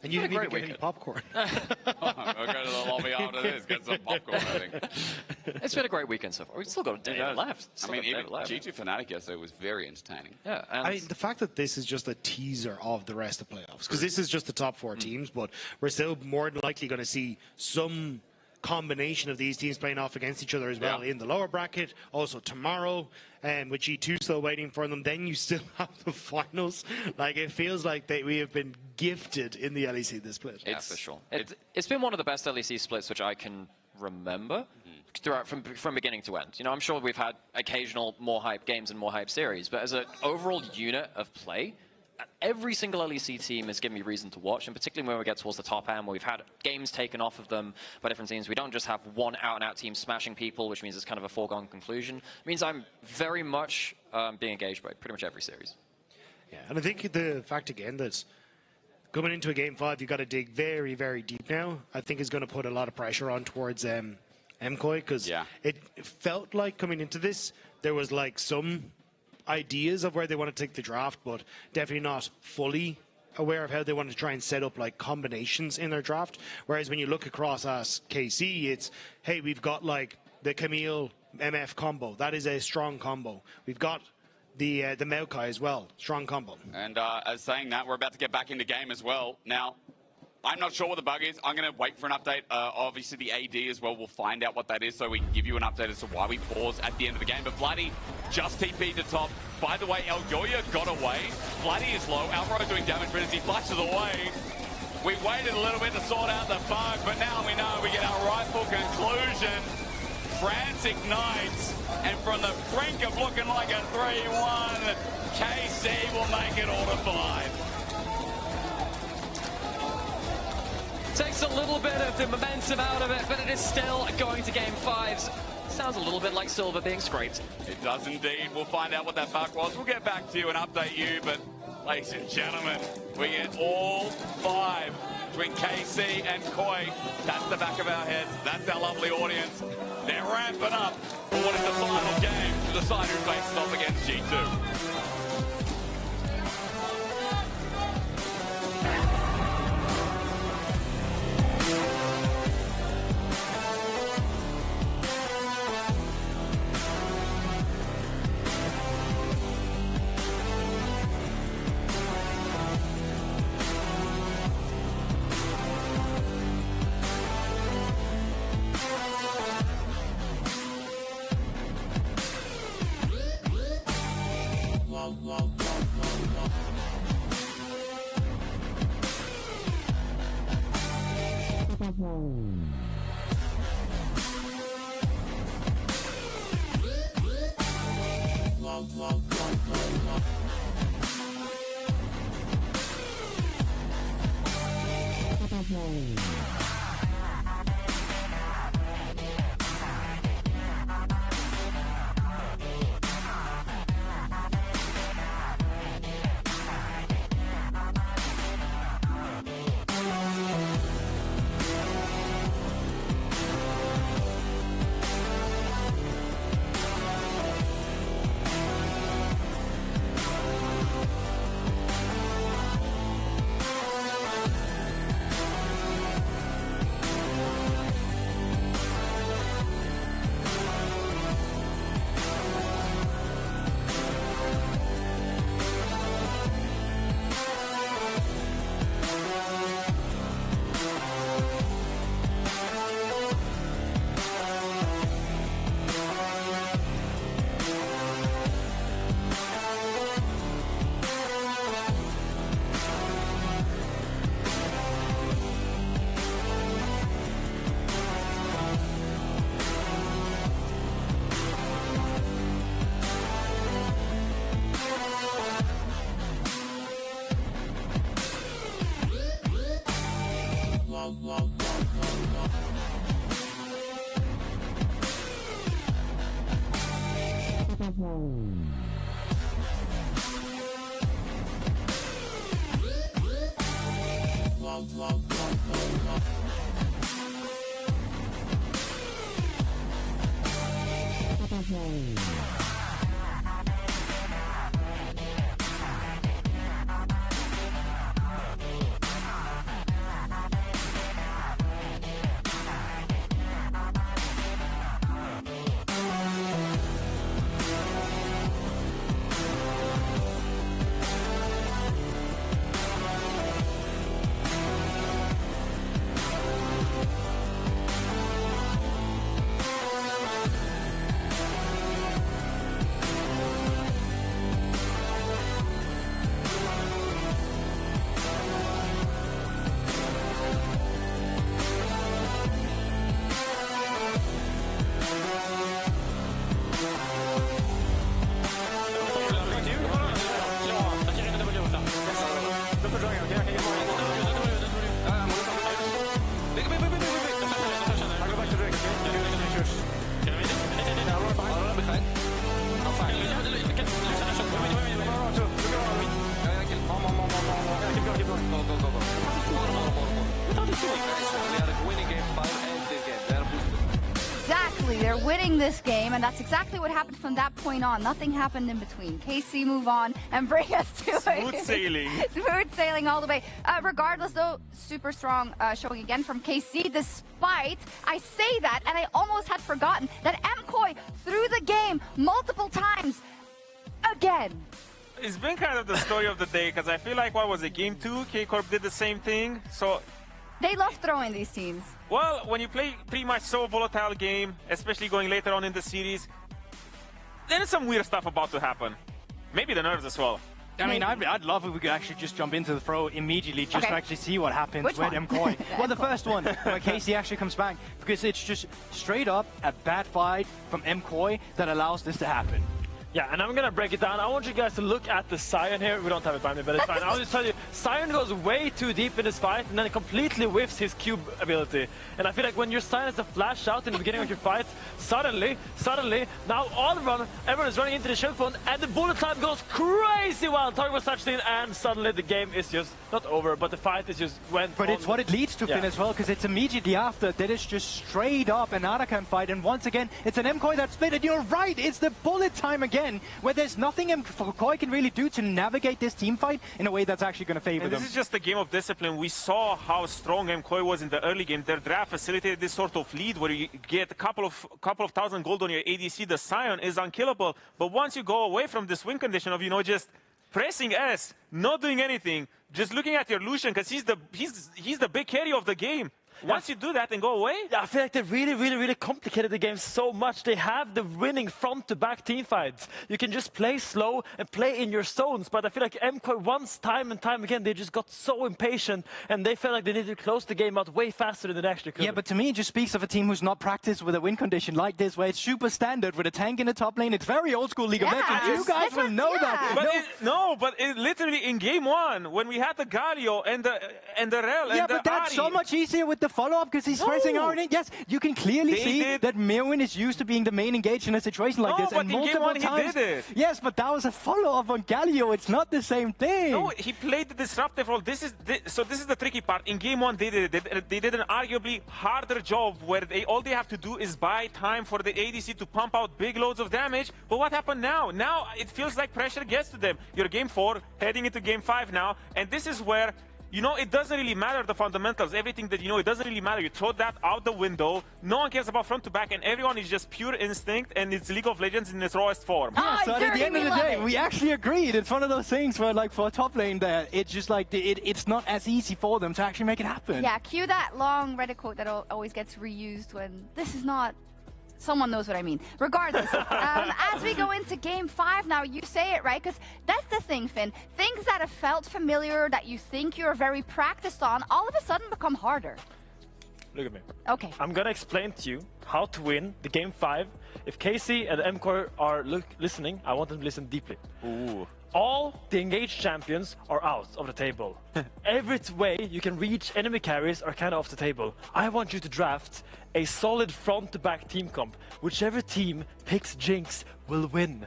And you didn't even get any popcorn. We'll go to the lobby after this, get some popcorn, I think. It's been a great weekend so far. We've still got a day left. I mean, even G2 Fnatic yesterday was very entertaining. Yeah, I mean, the fact that this is just a teaser of the rest of playoffs, because this is just the top 4 teams, but we're still more than likely going to see some combination of these teams playing off against each other as well in the lower bracket. Also tomorrow, with G2 still waiting for them, then you still have the finals. Like, it feels like we have been gifted in the LEC this split. It's official. It's been one of the best LEC splits which I can remember throughout from beginning to end. You know, I'm sure we've had occasional more hype games and more hype series, but as an overall unit of play, every single LEC team has given me reason to watch, and particularly when we get towards the top end, where we've had games taken off of them by different teams. We don't just have one out-and-out team smashing people, which means it's kind of a foregone conclusion. It means I'm very much being engaged by pretty much every series. Yeah, and I think the fact, again, that coming into a Game 5, you've got to dig very, very deep now, I think is going to put a lot of pressure on towards MKOI, because it felt like coming into this, there was like some ideas of where they want to take the draft, but definitely not fully aware of how they want to try and set up like combinations in their draft. Whereas when you look across as KC, it's, hey, we've got like the Camille MF combo. That is a strong combo. We've got the Maokai as well. Strong combo. And as saying that, we're about to get back into game as well. Now, I'm not sure what the bug is. I'm going to wait for an update. Obviously, the AD as well. We'll find out what that is, so we can give you an update as to why we pause at the end of the game. But Vladdy just TP'd to top. By the way, Elyoya got away. Vladdy is low. Alvaro doing damage, but as he flashes away, we waited a little bit to sort out the bug, but now we know we get our rightful conclusion. France ignites, and from the brink of looking like a 3-1, KC will make it all to 5. Takes a little bit of the momentum out of it, but it is still going to Game 5s. Sounds a little bit like Silver being scraped. It does indeed. We'll find out what that bug was. We'll get back to you and update you, but ladies and gentlemen, we get all 5 between KC and Koi. That's the back of our heads. That's our lovely audience. They're ramping up for what is the final game to decide who faces off against G2. Exactly, they're winning this game, and that's exactly what happened from that point on. Nothing happened in between. KC move on and bring us to smooth sailing. Smooth sailing all the way. Regardless, though, super strong showing again from KC, despite, I say that, and I almost had forgotten, that MKOI threw the game multiple times again. It's been kind of the story of the day, because I feel like, what was it, Game 2? K-Corp did the same thing, so... They love throwing these teams. Well, when you play pretty much so volatile game, especially going later on in the series, there is some weird stuff about to happen. Maybe the nerves as well. I mean, I'd love if we could actually just jump into the throw immediately, just to actually see what happens with MKOI. Well, the first one, where KC actually comes back, because it's just straight up a bad fight from MKOI that allows this to happen. Yeah, and I'm gonna break it down. I want you guys to look at the Sion here. We don't have it by me, but it's fine. I'll just tell you, Sion goes way too deep in this fight and then completely whiffs his cube ability. And I feel like when your Sion has a flash out in the beginning of your fight, suddenly, now everyone is running into the shield phone and the bullet time goes crazy wild. Target was touched in and suddenly the game is just not over, but the fight is just went But on. it's what it leads to, Finn, as well, because it's immediately after that it's just straight up an Arakan fight, and once again, it's an MKOI that's split, and you're right, it's the bullet time again, where there's nothing MKOI can really do to navigate this team fight in a way that's actually going to favor them. This is just a game of discipline. We saw how strong MKOI was in the early game. Their draft facilitated this sort of lead where you get a couple of thousand gold on your ADC. The Sion is unkillable. But once you go away from this win condition of, just pressing S, not doing anything, just looking at your Lucian, because he's the big carry of the game. Once you do that and go away? Yeah, I feel like they really complicated the game so much. They have the winning front-to-back team fights. You can just play slow and play in your zones, but I feel like MKOI once, time and time again, they just got so impatient and they felt like they needed to close the game out way faster than they actually could. Yeah, but to me, it just speaks of a team who's not practiced with a win condition like this, where it's super standard with a tank in the top lane. It's very old-school League of Legends. You guys will know that. But but literally in Game 1, when we had the Galio and the Rel and the but that's Ahri, so much easier with the follow-up because he's pressing RNA. Yes, you can clearly see that Mirwin is used to being the main engaged in a situation like this. But And in Game 1 times, he did it. Yes, but that was a follow-up on Galio. It's not the same thing. No, he played the disruptive role. This is the tricky part. In Game 1 they did it. They did an arguably harder job where all they have to do is buy time for the ADC to pump out big loads of damage. But what happened now? Now it feels like pressure gets to them. You're Game 4, heading into Game 5 now, and this is where it doesn't really matter the fundamentals, everything that it doesn't really matter. You throw that out the window. No one cares about front to back, and everyone is just pure instinct, and it's League of Legends in its rawest form. Yeah, so at the end of the day, we actually agreed. It's one of those things where, like, for a top lane there, it's just like, it's not as easy for them to actually make it happen. Yeah, cue that long Reddit quote that always gets reused when this is not... Someone knows what I mean. Regardless, as we go into Game 5 now, you say it, right? Because that's the thing, Finn. Things that have felt familiar, that you think you're very practiced on, all of a sudden become harder. Look at me. Okay. I'm gonna explain to you how to win the Game 5. If KC and MKOI are listening, I want them to listen deeply. Ooh. All the engaged champions are out of the table. Every way you can reach enemy carries are kind of off the table. I want you to draft a solid front-to-back team comp. Whichever team picks Jinx will win.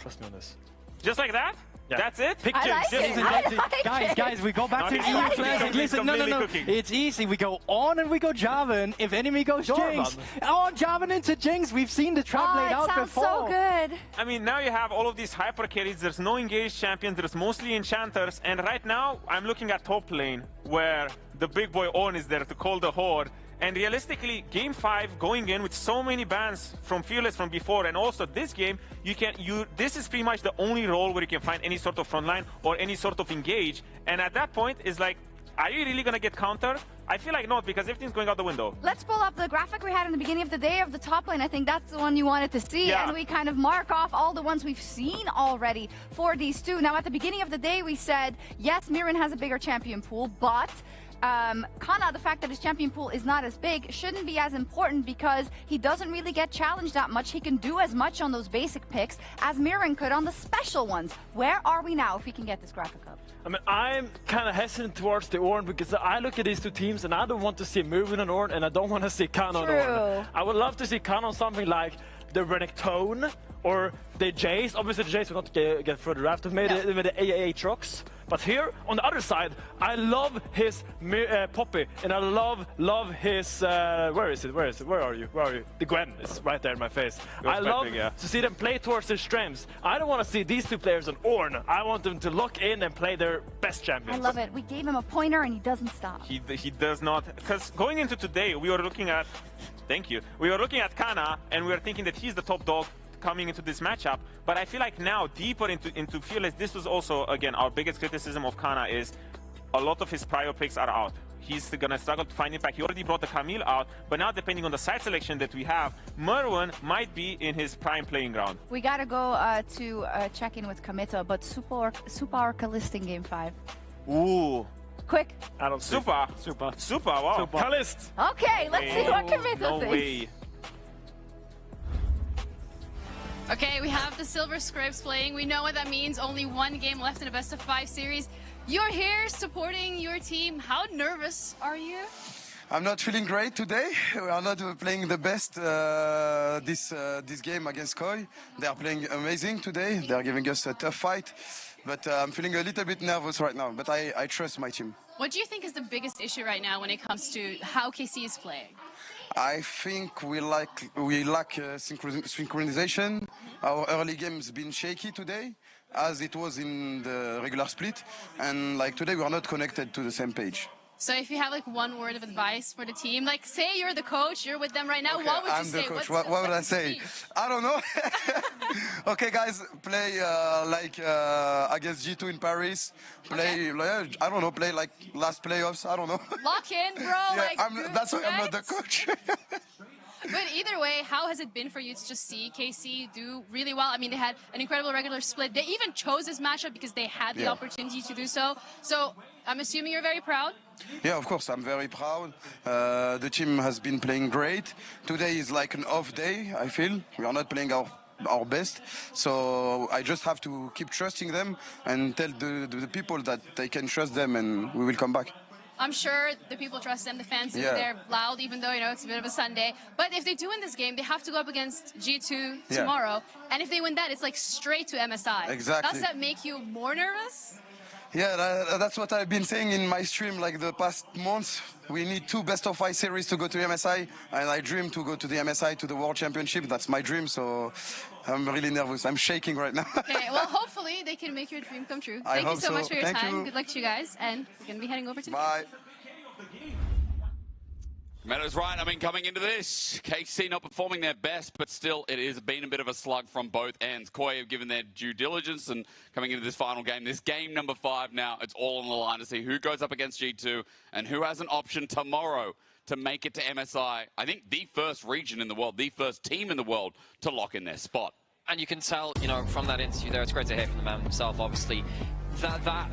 trust me on this. Just like that? Yeah. That's it? I like it. Guys, we go back to the EU Classic. Listen, no. It's easy. We go on and we go Jarvan. If enemy goes Jinx, on Jarvan into Jinx. We've seen the trap laid out before. So good. I mean, now you have all of these hyper carries. There's no engaged champions. There's mostly enchanters. And right now, I'm looking at top lane, where the big boy On is there to call the horde. And realistically, game 5 going in with so many bans from Fearless from before, and also this game, this is pretty much the only role where you can find any sort of frontline or any sort of engage. And at that point, is like, are you really gonna get countered? I feel like not, because everything's going out the window. Let's pull up the graphic we had in the beginning of the day of the top lane. I think that's the one you wanted to see, and we kind of mark off all the ones we've seen already for these two. Now, at the beginning of the day, we said, yes, Mirren has a bigger champion pool, but Kana, the fact that his champion pool is not as big, shouldn't be as important because he doesn't really get challenged that much. He can do as much on those basic picks as Mirren could on the special ones. Where are we now if we can get this graphic up? I mean, I'm kind of hesitant towards the Ornn because I look at these two teams and I don't want to see Mirren on Ornn and I don't want to see Kana on Ornn. I would love to see Kana on something like the Renekton or the Jace. Obviously, the Jace will not get further after maybe the AAA trucks. But here, on the other side, I love his Poppy, and I love his... where is it? Where are you? The Gwen is right there in my face. I love to see them play towards their strengths. I don't want to see these two players on Ornn. I want them to lock in and play their best champions. I love it. We gave him a pointer, and he doesn't stop. He does not. Because going into today, we were looking at... Thank you. We were looking at Kana, and we were thinking that he's the top dog coming into this matchup, but I feel like now, deeper into Fearless, this was also, again, our biggest criticism of Kana is a lot of his prior picks are out. He's gonna struggle to find impact. He already brought the Camille out, but now depending on the side selection that we have, Merwan might be in his prime playing ground. We gotta go to check in with Kamita, but Super Kalist in game 5. Ooh. Quick. I don't see. Super, wow. Kalist. Okay, let's see what Kamita thinks. No way. Okay, we have the Silver Scripts playing. We know what that means. Only one game left in a best-of-5 series. You're here supporting your team. How nervous are you? I'm not feeling great today. We are not playing the best this game against KOI. They are playing amazing today. They are giving us a tough fight. But I'm feeling a little bit nervous right now. But I trust my team. What do you think is the biggest issue right now when it comes to how KC is playing? I think we lack synchronization. Our early game's been shaky today, as it was in the regular split, and like today we are not connected to the same page. So if you have like one word of advice for the team, like say you're the coach, you're with them right now, okay, what would you say? I'm the coach. What would I say? I don't know. Okay, guys, play against G2 in Paris. Play, I don't know, play like last playoffs. I don't know. Lock in, bro. Yeah, that's why I'm not the coach. But either way, how has it been for you to just see KC do really well? I mean, they had an incredible regular split. They even chose this matchup because they had the opportunity to do so. So I'm assuming you're very proud? Yeah, of course, I'm very proud. The team has been playing great. Today is like an off day, I feel. We are not playing our best. So I just have to keep trusting them and tell the people that they can trust them and we will come back. I'm sure the people trust them, the fans, they're loud, even though, you know, it's a bit of a Sunday. But if they do win this game, they have to go up against G2 tomorrow. And if they win that, it's like straight to MSI. Exactly. Does that make you more nervous? Yeah, that's what I've been saying in my stream like the past months. We need 2 best-of-5 series to go to MSI, and I dream to go to the MSI, to the World Championship. That's my dream, so I'm really nervous. I'm shaking right now. Okay, well, hopefully they can make your dream come true. Thank you so much for your time. Good luck to you guys, and we're going to be heading over to Bye. Meadows right, I mean, coming into this, KC not performing their best, but still it has been a bit of a slug from both ends. KOI have given their due diligence and coming into this final game. This game number 5 now, it's all on the line to see who goes up against G2 and who has an option tomorrow to make it to MSI. I think the first region in the world, the first team in the world to lock in their spot. And you can tell, you know, from that interview there, it's great to hear from the man himself, obviously, that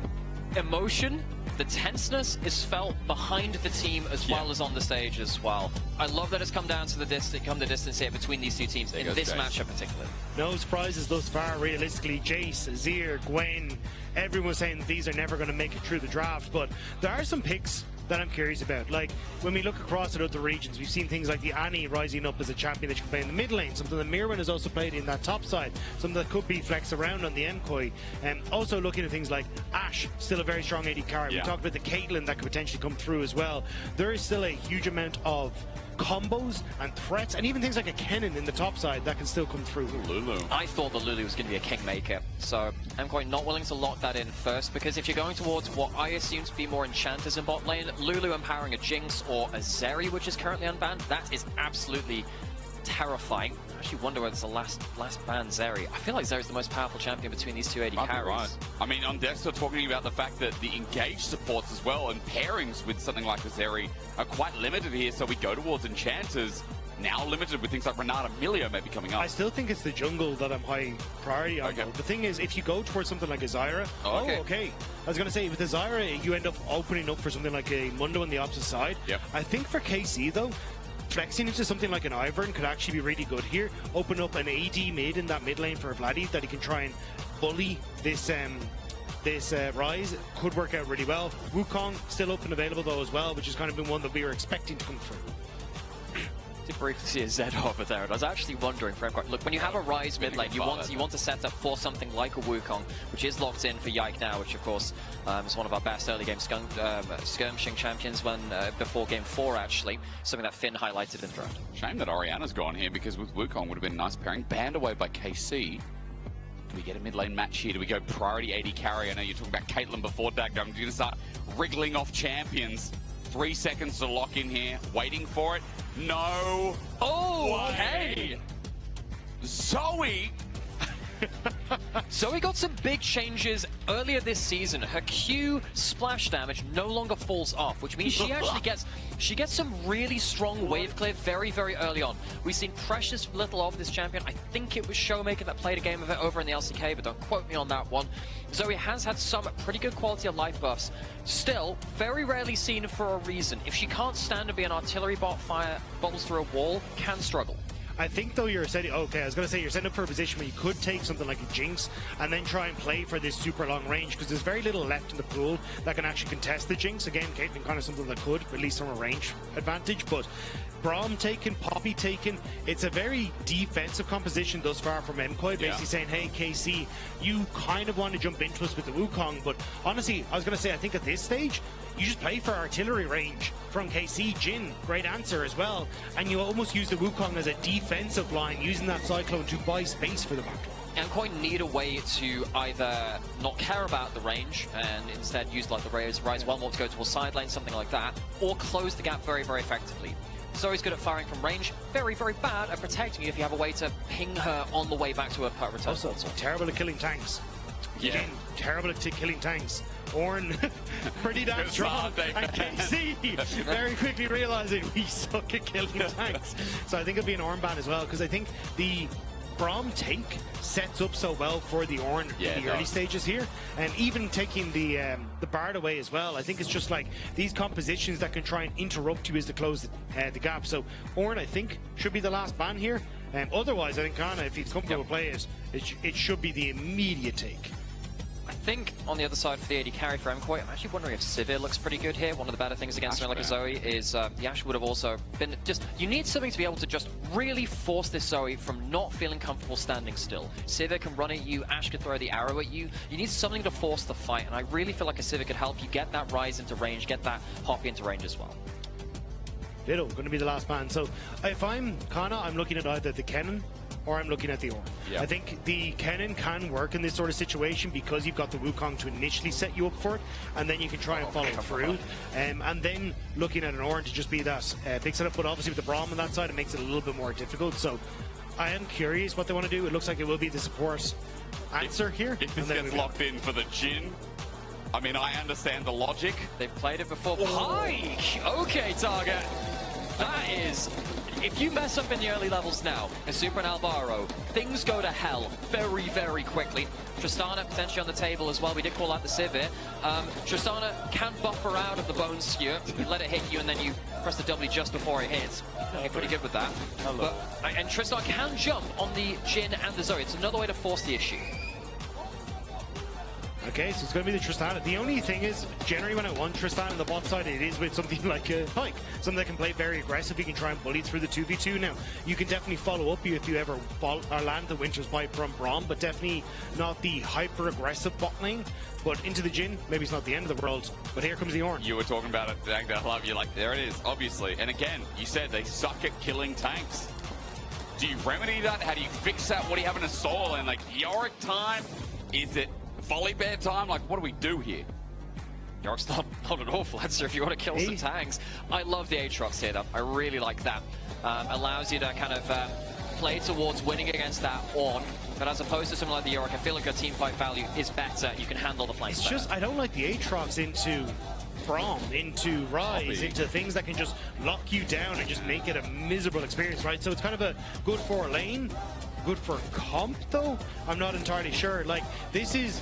emotion, the tenseness is felt behind the team as well as on the stage as well. I love that it's come down to the distance here between these two teams in this matchup particularly. No surprises thus far, realistically. Jace, Azir, Gwen, everyone's saying these are never going to make it through the draft, but there are some picks that I'm curious about. Like, when we look across at other regions, we've seen things like the Annie rising up as a champion that you can play in the mid lane, something that Mirwin has also played in that top side, something that could be flexed around on the MKOI. And also looking at things like Ashe, still a very strong AD carry. We talked about the Caitlyn that could potentially come through as well. There is still a huge amount of combos and threats, and even things like a Kennen in the top side that can still come through. Lulu. I thought that Lulu was going to be a kingmaker, so MKOI not willing to lock that in first, because if you're going towards what I assume to be more enchanters in bot lane, Lulu empowering a Jinx or a Zeri, which is currently unbanned, that is absolutely terrifying. I actually wonder whether it's the last banned Zeri. I feel like Zeri's the most powerful champion between these two AD carries. Right. I mean, on Dexter talking about the fact that the engaged supports as well and pairings with something like a Zeri are quite limited here, so we go towards enchanters. Now limited with things like Renata Milio maybe coming up. I still think it's the jungle that I'm high priority on. The thing is, if you go towards something like a Zyra, okay. I was going to say, with the Zyra, you end up opening up for something like a Mundo on the opposite side. I think for KC, though, flexing into something like an Ivern could actually be really good here. Open up an AD mid in that mid lane for Vladdy that he can try and bully this Rise. Could work out really well. Wukong still up and available though as well, which has kind of been one that we were expecting to come through. Did briefly see a Zed over there, and I was actually wondering, look, when you have a Rise mid lane, you want to set up for something like a Wukong, which is locked in for Yike now, which of course is one of our best early game skirmishing champions before game 4 actually, something that Finn highlighted in the draft. Shame that Oriana's gone here, because with Wukong would have been a nice pairing. Banned away by KC. Do we get a mid lane match here? Do we go priority AD carry? I know you're talking about Caitlyn before, Dag. I'm going to start wriggling off champions. 3 seconds to lock in here. Waiting for it. No. Oh, okay. Zoe. Zoe got some big changes earlier this season. Her Q splash damage no longer falls off, which means she actually gets some really strong wave clear very, very early on. We've seen precious little of this champion. I think it was Showmaker that played a game of it over in the LCK, but don't quote me on that one. Zoe has had some pretty good quality of life buffs. Still, very rarely seen for a reason. If she can't stand to be an artillery bot, fire bottles through a wall, can struggle. I think though you're setting, okay, I was going to say you're setting up for a position where you could take something like a Jinx and then try and play for this super long range, because there's very little left in the pool that can actually contest the Jinx. Again, Caitlyn kind of something that could, at least from a range advantage, but Braum taken, Poppy taken, it's a very defensive composition thus far from MKOI, basically saying, hey KC, you kind of want to jump into us with the Wukong, but honestly, I was going to say, I think at this stage, you just play for artillery range from KC. Jhin, great answer as well, and you almost use the Wukong as a defensive line, using that Cyclone to buy space for the backline. MKOI need a way to either not care about the range and instead use like the Rise 1 more to go to a side lane, something like that, or close the gap very, very effectively. Zoe's good at firing from range, very, very bad at protecting you if you have a way to ping her on the way back to her return. Also, terrible at killing tanks. Again, terrible at killing tanks. Ornn, pretty damn strong, and KC very quickly realizing we suck at killing tanks. So I think it'll be an Ornn ban as well, because I think the Braum take sets up so well for the Ornn in the early stages here, and even taking the Bard away as well. I think it's just like these compositions that can try and interrupt you as to close the gap. So Ornn, I think, should be the last ban here. Otherwise, I think Kana, if he's comfortable with play it should be the immediate take. I think on the other side for the AD carry for MKOI, I'm actually wondering if Sivir looks pretty good here. One of the better things against someone like a Zoe is the Ashe would have also been just... You need something to be able to just really force this Zoe from not feeling comfortable standing still. Sivir can run at you, Ashe could throw the arrow at you. You need something to force the fight, and I really feel like a Sivir could help you get that Rise into range, get that Poppy into range as well. Ditto, going to be the last ban. So if I'm Kana, I'm looking at either the Kennen or I'm looking at the Ornn. I think the Kennen can work in this sort of situation because you've got the Wukong to initially set you up for it, and then you can try and follow through. And then looking at an Ornn to just be that big setup, but obviously with the Braum on that side, it makes it a little bit more difficult. So I am curious what they want to do. It looks like it will be the support answer here. If this gets locked in for the Jhin, I mean, I understand the logic. They've played it before. Pike! Okay, Target. That is... If you mess up in the early levels now, a Super and Alvaro, things go to hell very, very quickly. Tristana potentially on the table as well. We did call out the Sivir. Tristana can buffer out of the bone skewer. You let it hit you and then you press the W just before it hits. You're pretty good with that. And Tristana can jump on the Jhin and the Zoe. It's another way to force the issue. Okay, so it's going to be the Tristana. The only thing is, generally when I want Tristana on the bot side, it is with something like a Pike. Something that can play very aggressive. You can try and bully through the 2v2. Now, you can definitely follow up if you ever land the Winter's Pipe from Braum, but definitely not the hyper-aggressive bot lane. But into the Jhin, maybe it's not the end of the world. But here comes the Ornn. You were talking about it, I love you. Like, there it is, obviously. And again, you said they suck at killing tanks. Do you remedy that? How do you fix that? What do you have in a soul? And like, Yorick time? Is it volley bear time? Like, what do we do here? Yorick's not at all, Fletcher, if you want to kill some tanks. I love the Aatrox here, though. I really like that. Allows you to kind of play towards winning against that Ornn. But as opposed to something like the Yorick, I feel like your team fight value is better. You can handle the flanks better. It's just, I don't like the Aatrox into Braum, into Rise, into things that can just lock you down and just make it a miserable experience, right? So it's kind of a good for lane, good for comp, though? I'm not entirely sure. Like, this is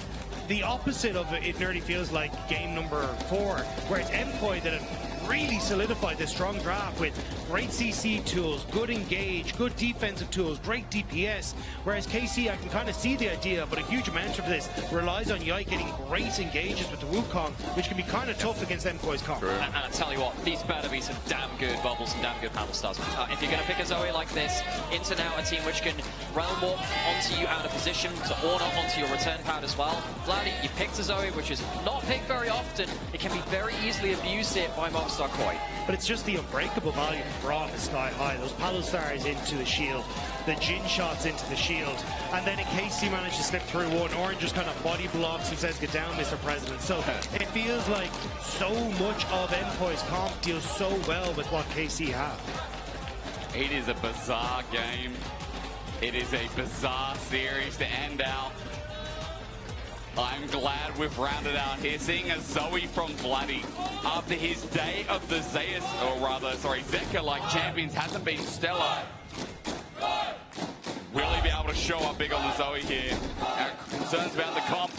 the opposite of it nearly feels like game number 4, where it's MKOI that have really solidified this strong draft with great CC tools, good engage, good defensive tools, great DPS, whereas KC, I can kind of see the idea, but a huge amount of this relies on Yike getting great engages with the Wukong, which can be kind of tough against MKOI's comp. And I tell you what, these better be some damn good bubbles and damn good panel stars. If you're going to pick a Zoe like this, into now a team which can realm warp onto you out of position, to order onto your return pad as well. Vladdy, you picked a Zoe, which is not picked very often. It can be very easily abused here by Mobstar Koi. But it's just the unbreakable value from Braum is sky high. Those paddle stars into the shield, the Jhin shots into the shield, and then in case he managed to slip through one, Ornn just kind of body blocks and says, "Get down, Mr. President." So it feels like so much of MKOI's comp deals so well with what KC have. It is a bizarre game. It is a bizarre series to end out. I'm glad we've rounded out here. Seeing a Zoe from Vladdy after his day of the Zeus, or rather, sorry, Zeka-like champions hasn't been stellar. Will he be able to show up big on the Zoe here? Our concerns about the comp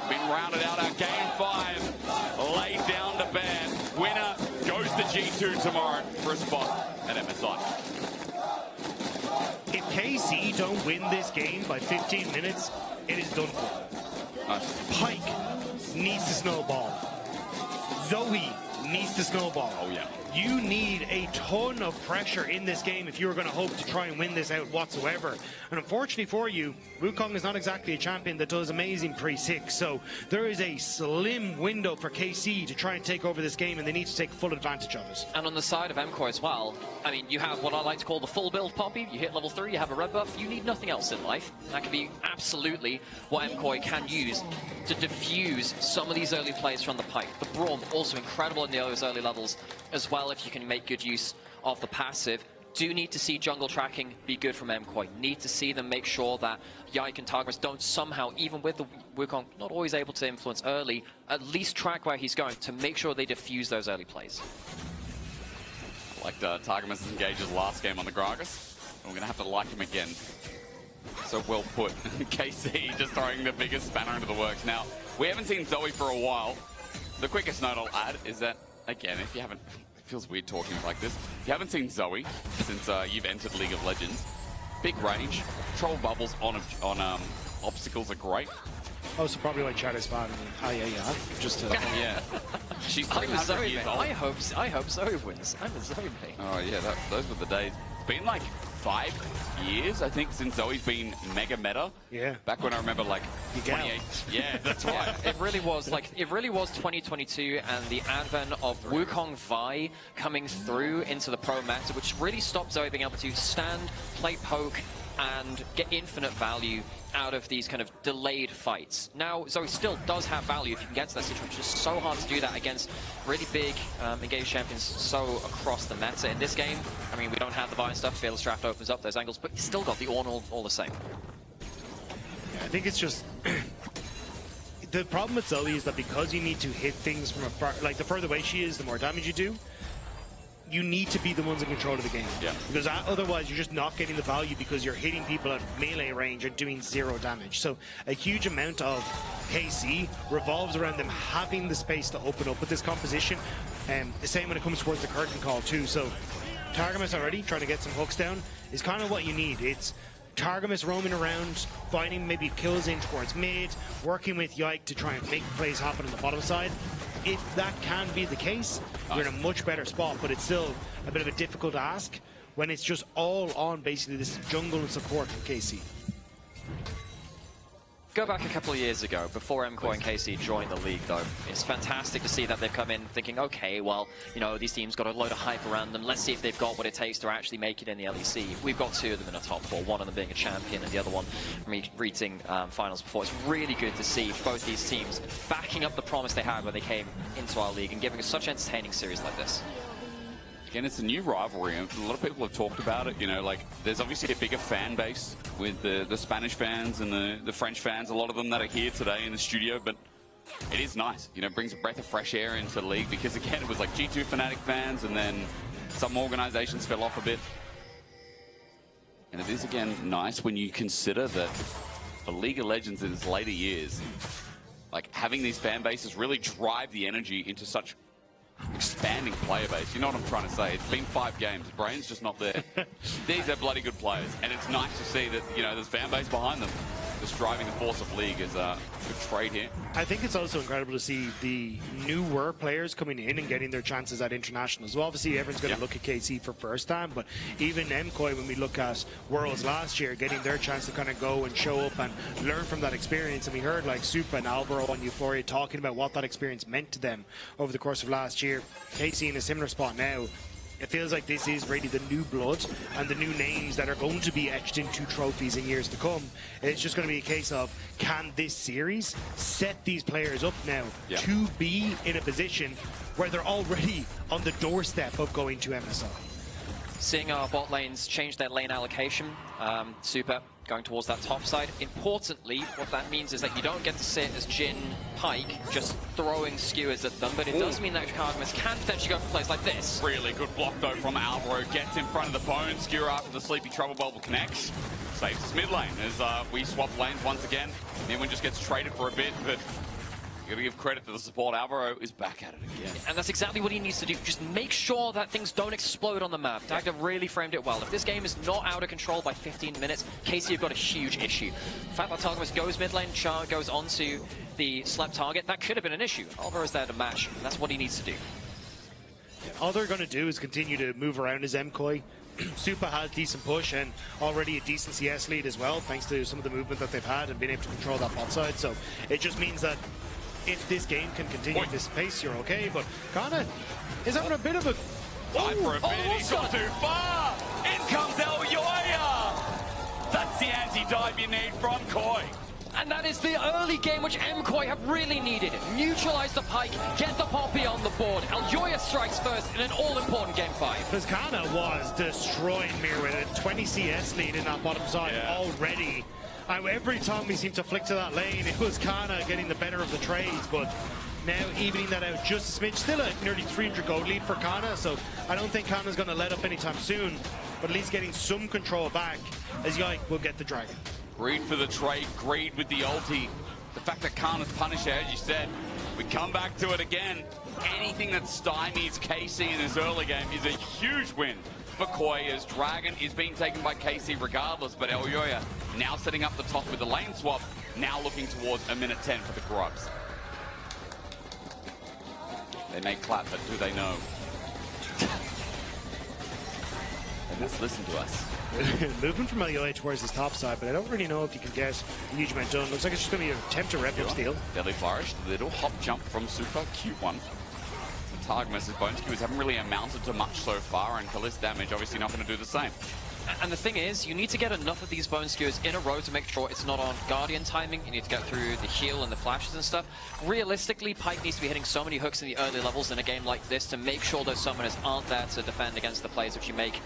been rounded out. Our game 5 laid down to bed. Winner goes to G2 tomorrow for a spot at MSI. If KC don't win this game by 15 minutes, it is done for. Pike needs to snowball. Zoe needs to snowball. Oh, yeah. You need a ton of pressure in this game if you were going to hope to try and win this out whatsoever. And unfortunately for you, Wukong is not exactly a champion that does amazing pre-6. So there is a slim window for KC to try and take over this game, and they need to take full advantage of it. And on the side of MKOI as well, I mean, you have what I like to call the full build Poppy. You hit level 3, you have a red buff, you need nothing else in life. That can be absolutely what MKOI can use to diffuse some of these early plays from the Pike. The Braum also incredible in those early levels as well, if you can make good use of the passive. Do need to see jungle tracking be good from MKOI. Need to see them make sure that Yike and Targamas don't somehow, even with the Wukong not always able to influence early, at least track where he's going to make sure they diffuse those early plays. I liked Targamas' engages last game on the Gragas. We're going to have to like him again. So well put. KC just throwing the biggest spanner into the works. Now, we haven't seen Zoe for a while. The quickest note I'll add is that, again, if you haven't, it feels weird talking like this. If you haven't seen Zoe since you've entered League of Legends, big range, control bubbles on obstacles are great. Oh, so probably like Shadow's fan. Yeah. Just to... yeah. She's I'm a Zoe years mate. old. I hope Zoe wins. I'm a Zoe mate. Oh yeah, those were the days. It's been like 5 years, I think, since Zoe's been mega meta. Yeah. Back when I remember, like 28. Yeah, that's right. It really was 2022, and the advent of Wukong Vi coming through into the pro meta, which really stopped Zoe being able to stand, play poke, and get infinite value out of these kind of delayed fights. Now, Zoe still does have value if you can get to that situation. It's just so hard to do that against really big engaged champions so across the meta. In this game, I mean, we don't have the buy and stuff. Fearless Draft opens up those angles, but you still got the Ornn all the same. Yeah, I think it's just... the problem with Zoe is that because you need to hit things from afar, like the further away she is, the more damage you do. You need to be the ones in control of the game. Yeah. Because otherwise you're just not getting the value because you're hitting people at melee range and doing 0 damage. So a huge amount of KC revolves around them having the space to open up with this composition. The same when it comes towards the curtain call too. So Targamas already trying to get some hooks down is kind of what you need. It's Targamas roaming around, finding maybe kills in towards mid, working with Yike to try and make plays happen on the bottom side. If that can be the case, you're in a much better spot, but it's still a bit of a difficult ask when it's just all on basically this jungle and support from KC. Go back a couple of years ago, before MKOI and KC joined the league, though. It's fantastic to see that they've come in thinking, okay, well, you know, these teams got a load of hype around them. Let's see if they've got what it takes to actually make it in the LEC. We've got 2 of them in our top 4, one of them being a champion and the other one reaching finals before. It's really good to see both these teams backing up the promise they had when they came into our league and giving us such entertaining series like this. Again, it's a new rivalry, and a lot of people have talked about it. You know, like, there's obviously a bigger fan base with the Spanish fans and the French fans, a lot of them that are here today in the studio, but it is nice. You know, it brings a breath of fresh air into the league, because, again, it was like G2 Fnatic fans, and then some organizations fell off a bit. And it is, again, nice when you consider that for League of Legends in its later years, like, having these fan bases really drive the energy into such expanding player base. You know what I'm trying to say? It's been 5 games. Brain's just not there. These are bloody good players, and it's nice to see that, you know, there's fan base behind them. Just driving the force of League is a good trade here. I think it's also incredible to see the newer players coming in and getting their chances at international. So obviously everyone's going to look at KC for first time, but even MKOI, when we look at Worlds last year, getting their chance to kind of go and show up and learn from that experience. And we heard like Super and Alvaro and Euphoria talking about what that experience meant to them over the course of last year. KC in a similar spot now. It feels like this is really the new blood and the new names that are going to be etched into trophies in years to come. It's just going to be a case of, can this series set these players up now to be in a position where they're already on the doorstep of going to MSI? Seeing our bot lanes change their lane allocation, Super going towards that top side. Importantly, what that means is that you don't get to sit as Jhin, Pyke, just throwing skewers at them, but it does mean that Targamas can potentially go for plays like this. Really good block, though, from Alvaro. Gets in front of the bone. Skewer after the Sleepy Trouble Bubble connects. Saves his mid lane as we swap lanes once again. Midwin just gets traded for a bit, but you gotta give credit to the support. Alvaro is back at it again. And that's exactly what he needs to do. Just make sure that things don't explode on the map. Dagda really framed it well. If this game is not out of control by 15 minutes, KC have got a huge issue. The fact that Targamas goes mid lane, Char goes onto the slept target, that could have been an issue. Alvaro's there to match, and that's what he needs to do. All they're going to do is continue to move around as MKOI. Super has decent push and already a decent CS lead as well, thanks to some of the movement that they've had and being able to control that bot side. So it just means that if this game can continue at this pace, you're okay. But Kana is having a bit of a... Time for a bit, he's gone too far! In comes LEC! That's the anti-dive you need from KOI. And that is the early game which MKOI have really needed. Neutralize the Pyke, get the Poppy on the board. Eljoya strikes first in an all-important game 5. Because Kana was destroying Mir with a 20 CS lead in that bottom side already. Every time we seem to flick to that lane, it was Kana getting the better of the trades, but now evening that out just a smidge. Still a nearly 300 gold lead for Kana, so I don't think Kana's going to let up anytime soon, but at least getting some control back as Yike will get the dragon. Greed for the trade, greed with the ulti. The fact that Kana's punished, as you said, we come back to it again. Anything that stymies KC in this early game is a huge win for KOI, as Dragon is being taken by KC regardless, but Eljoya now setting up the top with the lane swap, now looking towards a minute 10 for the Grubs. They may clap, but do they know? They just listen to us. Movement from Eljoya towards his top side, but I don't really know if you can get a huge amount done. Looks like it's just going to be an attempt to rep up steal. Deadly Flourish, little hop jump from Super, cute one. Targamas' bone skewers haven't really amounted to much so far, and Kalist damage obviously not going to do the same. And the thing is, you need to get enough of these bone skewers in a row to make sure it's not on Guardian timing. You need to get through the heal and the flashes and stuff. Realistically, Pyke needs to be hitting so many hooks in the early levels in a game like this to make sure those summoners aren't there to defend against the plays which you make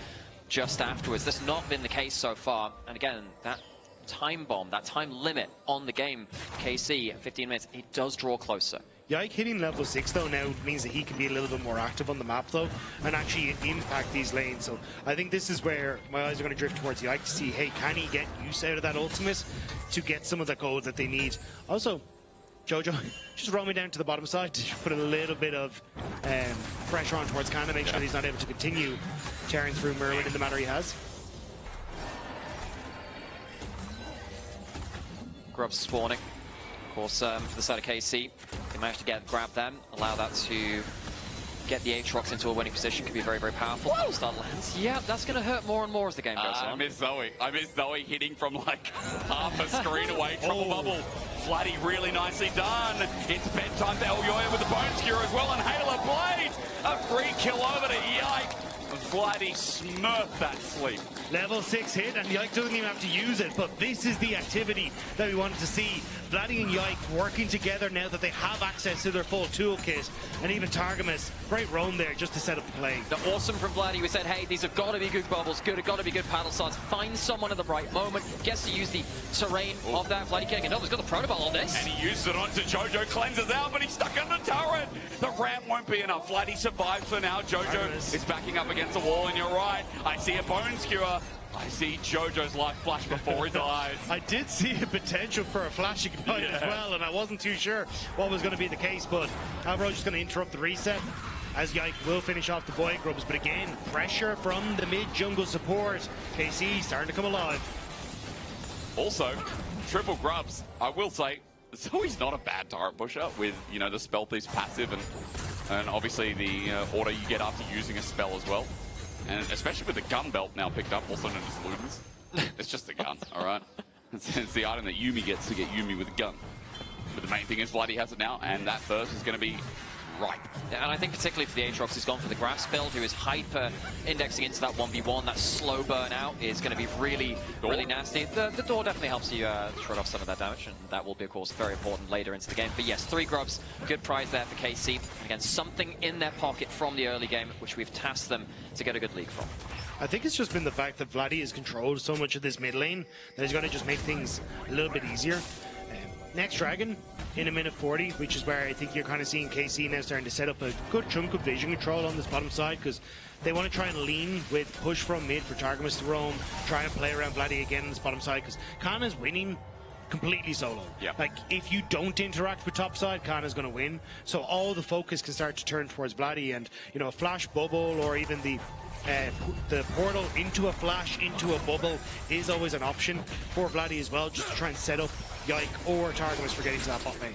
just afterwards. That's not been the case so far. And again, that time bomb, that time limit on the game, KC, 15 minutes, it does draw closer. Yike hitting level 6 though now means that he can be a little bit more active on the map though and actually impact these lanes. So I think this is where my eyes are going to drift towards Yike to see, hey, can he get use out of that ultimate to get some of the gold that they need. Also, Jojo just roaming down to the bottom side to put a little bit of pressure on towards Kana, make sure he's not able to continue tearing through Merlin in the manner he has. Grubs spawning. Of course, for the side of KC, they managed to grab them, allow that to get the Aatrox into a winning position. Could be very, very powerful. Start lands. Yeah, that's going to hurt more and more as the game goes on. I miss Zoe. I miss Zoe hitting from like half a screen away. Trouble bubble. Flatty really nicely done. It's bedtime to Elyoya with the bone skewer as well, and Halo Blade. A free kill over to Yike. Flatty smurfed that sleep. Level 6 hit, and Yike doesn't even have to use it, but this is the activity that we wanted to see. Vladdy and Yike working together now that they have access to their full toolkit, and even Targamas, great roam there just to set up the play. The awesome from Vladdy. We said, hey, these have got to be good bubbles, got to be good paddle slots. Find someone at the right moment, gets to use the terrain of that. Vladdy getting another. He's got the protoball on this. And he uses it onto Jojo, cleanses out, but he's stuck in the turret. The ramp won't be enough. Vladdy survives for now. Jojo is backing up against the wall, and you're right. I see a bone skewer. I see Jojo's life flash before his eyes. I did see a potential for a flash ignite as well, and I wasn't too sure what was going to be the case, but Alvaro just going to interrupt the reset, as Yike will finish off the boy grubs. But again, pressure from the mid-jungle support. KC starting to come alive. Also, triple grubs. I will say, Zoe's not a bad turret pusher with, you know, the Spell Thief's passive and obviously the auto you get after using a spell as well. And especially with the gun belt now picked up, also known as Ludens. It's just a gun, all right? It's the item that Yuumi gets to get Yuumi with a gun. But the main thing is Vladdy has it now, and that burst is going to be ripe. Yeah, and I think particularly for the Aatrox, he's gone for the Grasp build, who is hyper indexing into that 1v1. That slow burn out is going to be really nasty. The door definitely helps you shrug off some of that damage, and that will be, of course, very important later into the game. But yes, 3 grubs, good prize there for KC. And again, something in their pocket from the early game, which we've tasked them to get a good league from. I think it's just been the fact that Vladdy has controlled so much of this mid lane that he's going to just make things a little bit easier. Next Dragon in a minute 40, which is where I think you're kind of seeing KC now starting to set up a good chunk of vision control on this bottom side, because they want to try and lean with push from mid for Targamas to roam, try and play around Vladdy again on this bottom side, because Kana's winning completely solo. Yeah. Like, if you don't interact with top side, Kana's going to win. So all the focus can start to turn towards Vladdy, and, you know, a flash bubble or even the portal into a flash, into a bubble is always an option for Vladdy as well, just to try and set up Yike or Targamas for getting to that bot lane.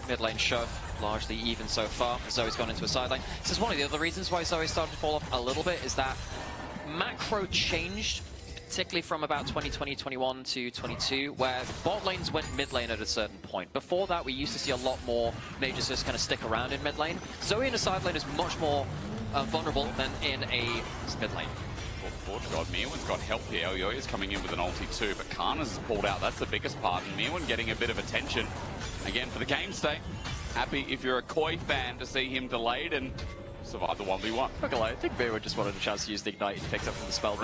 Mid lane shove, largely even so far. Zoe's gone into a side lane. This is one of the other reasons why Zoe started to fall off a little bit, is that macro changed, particularly from about 2020-21 to 22, where bot lanes went mid lane at a certain point. Before that, we used to see a lot more mages just kind of stick around in mid lane. Zoe in a side lane is much more vulnerable than in a mid lane. God, Mirwan's got help here. Elyoya's coming in with an ulti too, but Kana's pulled out. That's the biggest part, and Mirwan getting a bit of attention. Again, for the game state, happy if you're a KOI fan to see him delayed and survive the 1v1. I think Mirwan just wanted a chance to use the Ignite he picked up from the spell.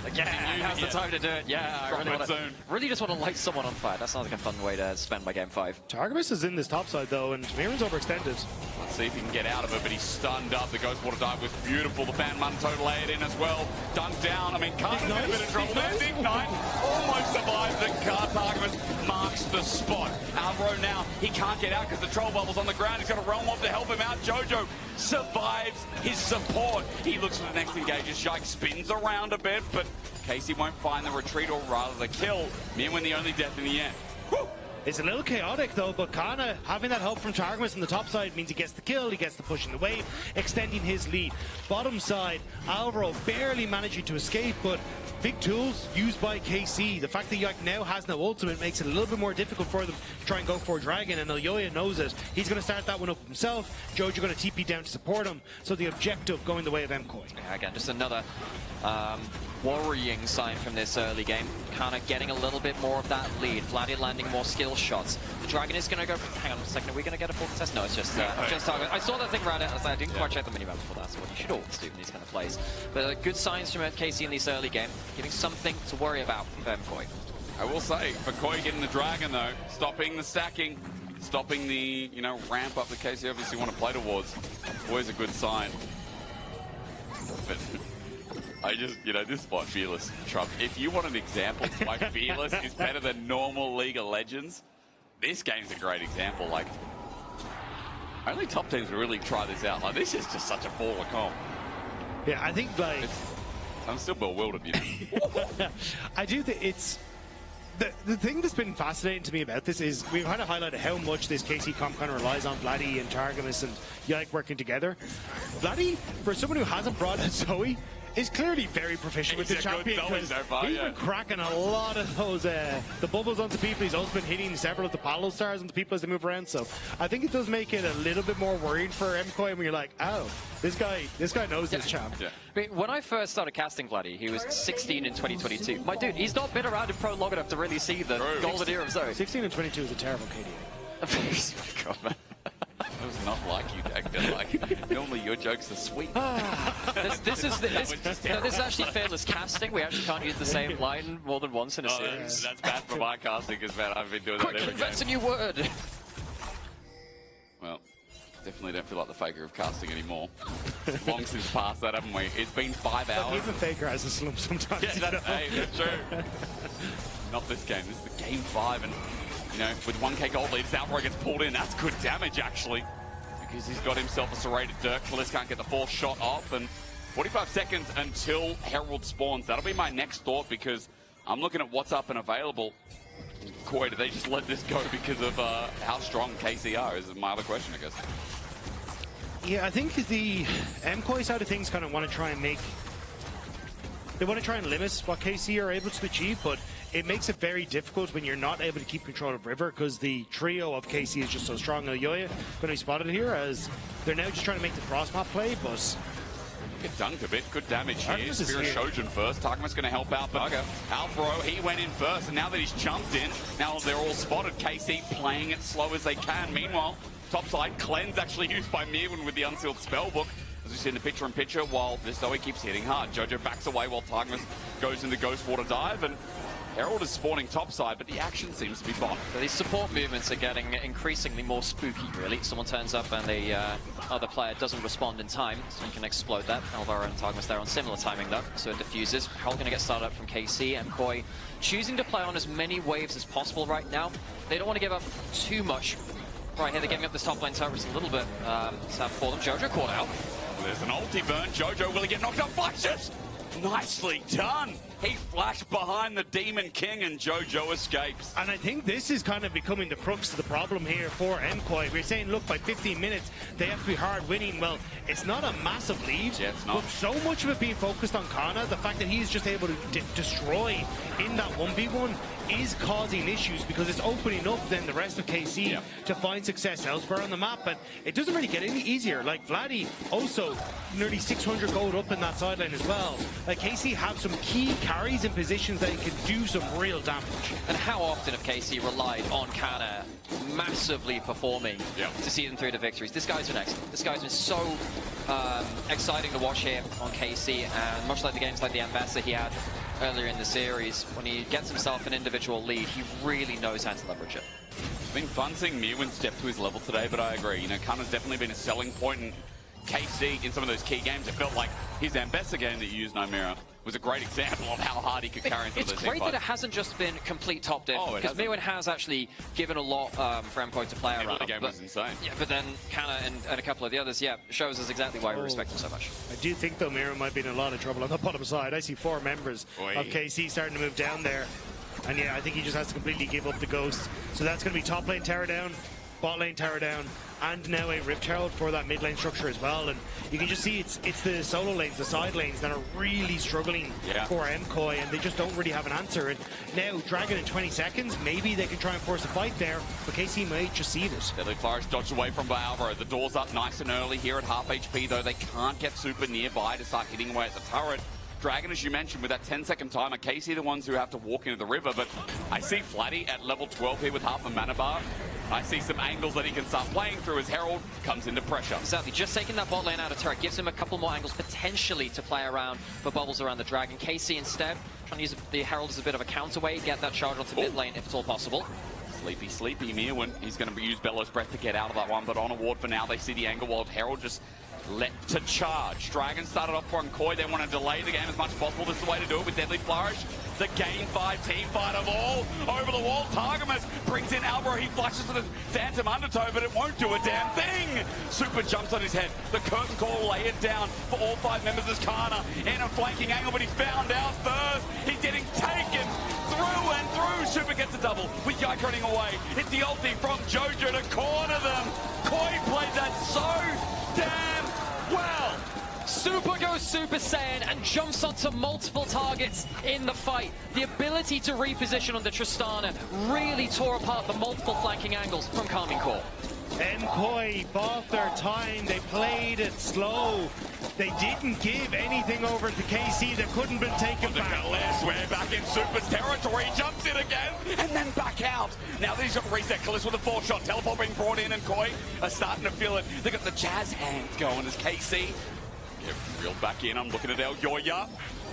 Like, yeah, now's the time to do it. Yeah, I really just want to light someone on fire. That sounds like a fun way to spend my game 5. Targamas is in this top side though, and Mirwan's overextended. Let's see if he can get out of it, but he's stunned up. The Ghost Water dive was beautiful. The Fan Munto layered in as well. Dunked down. I mean, Kana's in a bit of trouble. There's Ignite. Almost survives it. Targamas marks the spot. Alvaro now, he can't get out because the troll bubble's on the ground. He's got a realm off to help him out. Jojo survives his support. He looks for the next engage. Yike spins around a bit, but Casey won't find the retreat or rather the kill. Mirwan the only death in the end. Woo! It's a little chaotic though, but Kana having that help from Targamas on the top side means he gets the kill, he gets the push in the wave, extending his lead. Bottom side, Alvaro barely managing to escape, but big tools used by KC. The fact that Yike now has no ultimate makes it a little bit more difficult for them to try and go for a dragon, and Elyoya knows it. He's going to start that one up himself. Jojo going to TP down to support him, so the objective going the way of MKOI. Yeah, again, just another worrying sign from this early game. Kana getting a little bit more of that lead. Vladdy landing more skill shots. The dragon is going to go. Hang on a second. Are we going to get a full contest? No, it's just target. I saw that thing right out. I didn't quite check the minimap before that. So what you should always do in these kind of plays. But good signs from KC in this early game, giving something to worry about for MKOI. I will say, for KOI getting the dragon though, stopping the stacking, stopping the ramp up that KC obviously want to play towards, always a good sign. But I just, this is why Fearless, Trump. If you want an example why Fearless is better than normal League of Legends, this game's a great example. Like, only top teams really try this out. Like, this is just such a baller comp. Yeah, I think, like... I'm still bewildered, I do think it's... The thing that's been fascinating to me about this is we've kind of highlighted how much this KC comp kind of relies on Vladdy and Targamas and Yike working together. Vladdy, for someone who hasn't brought a Zoe, is clearly very proficient with the champion. So far, he's been cracking a lot of those the bubbles onto people. He's also been hitting several of the Palo stars onto people as they move around. So I think it does make it a little bit more worried for MKOI when you're like, oh, this guy knows his champ. Yeah. I mean, when I first started casting Vladdy, he was 16 in 2022. My dude, he's not been around in Pro long enough to really see the golden era of Zoe. 16 and 22 is a terrible KD. God, man. It was not like you, Dagda. Like, normally your jokes are sweet. this is actually fearless casting. We actually can't use the same line more than once in a series. That's bad for my casting, because man, I've been doing that every game. Invent a new word. Well, definitely don't feel like the faker of casting anymore. Long since past that, haven't we? It's been 5 hours. Even faker has a slump sometimes. Yeah, that's true. Not this game. This is the game 5, and you know, with 1k gold lead, Alvaro gets pulled in. That's good damage, actually, because he's got himself a serrated Dirk. Feliz can't get the 4th shot off, and 45 seconds until Herald spawns. That'll be my next thought, because I'm looking at what's up and available. Koi, do they just let this go because of how strong KC are? Is my other question, I guess. Yeah, I think the MKOI side of things kind of want to try and limit what KC are able to achieve, but it makes it very difficult when you're not able to keep control of River, because the trio of KC is just so strong. Yoya going to be spotted here as they're now just trying to make the cross map play, but Get dunked a bit. Good damage here. Spirit Shojin first. Takama's going to help out, but Alvaro, he went in first, and now that he's jumped in, now they're all spotted. KC playing it slow as they can. Meanwhile, topside, Cleanse actually used by Mirwin with the unsealed spellbook. As we see in the picture-in-picture, while this Zoe keeps hitting hard. Jojo backs away while Takama goes in the Ghost Water dive, and Herald is spawning topside, but the action seems to be bottom. So these support movements are getting increasingly more spooky, really. Someone turns up and the other player doesn't respond in time, so you can explode that. Alvaro and Takama's there on similar timing, though, so it diffuses. Herald going to get started up from KC. MKOI choosing to play on as many waves as possible right now. They don't want to give up too much. Right here, they're giving up this top lane turret a little bit. Sad for them. Jojo caught out. There's an ulti burn. Jojo, will he get knocked up? Flashes! Nicely done! He flashed behind the Demon King and Jojo escapes. And I think this is kind of becoming the crux of the problem here for MKOI. We're saying, look, by 15 minutes, they have to be hard winning. Well, it's not a massive lead, yeah, it's not. But so much of it being focused on Kana, the fact that he's just able to destroy in that 1v1 is causing issues, because it's opening up then the rest of KC to find success elsewhere on the map. But it doesn't really get any easier. Like Vladdy also nearly 600 gold up in that sideline as well. Like KC have some key carries in positions that can do some real damage. And how often have KC relied on Kana massively performing to see them through to victories? This guy's been excellent. This guy's been so exciting to watch here on KC, and much like the games like the Ambassador he had earlier in the series, when he gets himself an individual lead, he really knows how to leverage it. It's been fun seeing Mirwin step to his level today, but I agree. You know, Kana's definitely been a selling point, and KC in some of those key games, it felt like his Ambassador game that you used, Nomira, was a great example of how hard he could carry into those It's great that it hasn't just been complete top diff, because Mirwin has actually given a lot for MKOI to play around. The game was insane. Yeah, but then Kana and a couple of the others, shows us exactly why we respect him so much. I do think, though, Mirwin might be in a lot of trouble on the bottom side. I see 4 members of KC starting to move down there. And yeah, I think he just has to completely give up the Ghost. So that's going to be top lane tower down, bot lane tower down, and now a Rift Herald for that mid lane structure as well. And you can just see it's the solo lanes, the side lanes that are really struggling for MKOI, and they just don't really have an answer. And now Dragon in 20 seconds, maybe they can try and force a fight there, but KC might just see this. Deadly Flourish dodged away from Alvaro. The door's up nice and early here at half HP, though they can't get super nearby to start hitting away at the turret. Dragon, as you mentioned, with that 10-second timer, KC the ones who have to walk into the river, but I see Vladdy at level 12 here with half a mana bar. I see some angles that he can start playing through as Herald comes into pressure. Exactly, just taking that bot lane out of turret gives him a couple more angles potentially to play around for bubbles around the Dragon. KC instead trying to use the Herald as a bit of a counterweight, get that charge onto mid lane if it's all possible. Sleepy Mirwin. He's going to use Bellows Breath to get out of that one, but on a ward for now, they see the angle while Herald just leapt to charge. Dragon started off for MKOI. They want to delay the game as much as possible. This is the way to do it with Deadly Flourish. The game 5 team fight of all. Over the wall, Targamas brings in Alvaro. He flashes to the Phantom Undertow, but it won't do a damn thing. Super jumps on his head. The curtain call layered down for all 5 members as Kana in a flanking angle, but he's found out first. He's getting taken through and through. Super double with Yike running away. It's the ulti from Jojo to corner them. Koi played that so damn well. Super goes Super Saiyan and jumps onto multiple targets in the fight. The ability to reposition on the Tristana really tore apart the multiple flanking angles from Karmine Corp. MKOI bought their time, they played it slow. They didn't give anything over to KC that couldn't be taken back. We're back in Super's territory, jumps in again, and then back out. Now they've got to reset. Kallis with a 4-shot, teleport being brought in, and Koi are starting to feel it. They've got the jazz hands going as KC get reeled back in. I'm looking at El Yoya.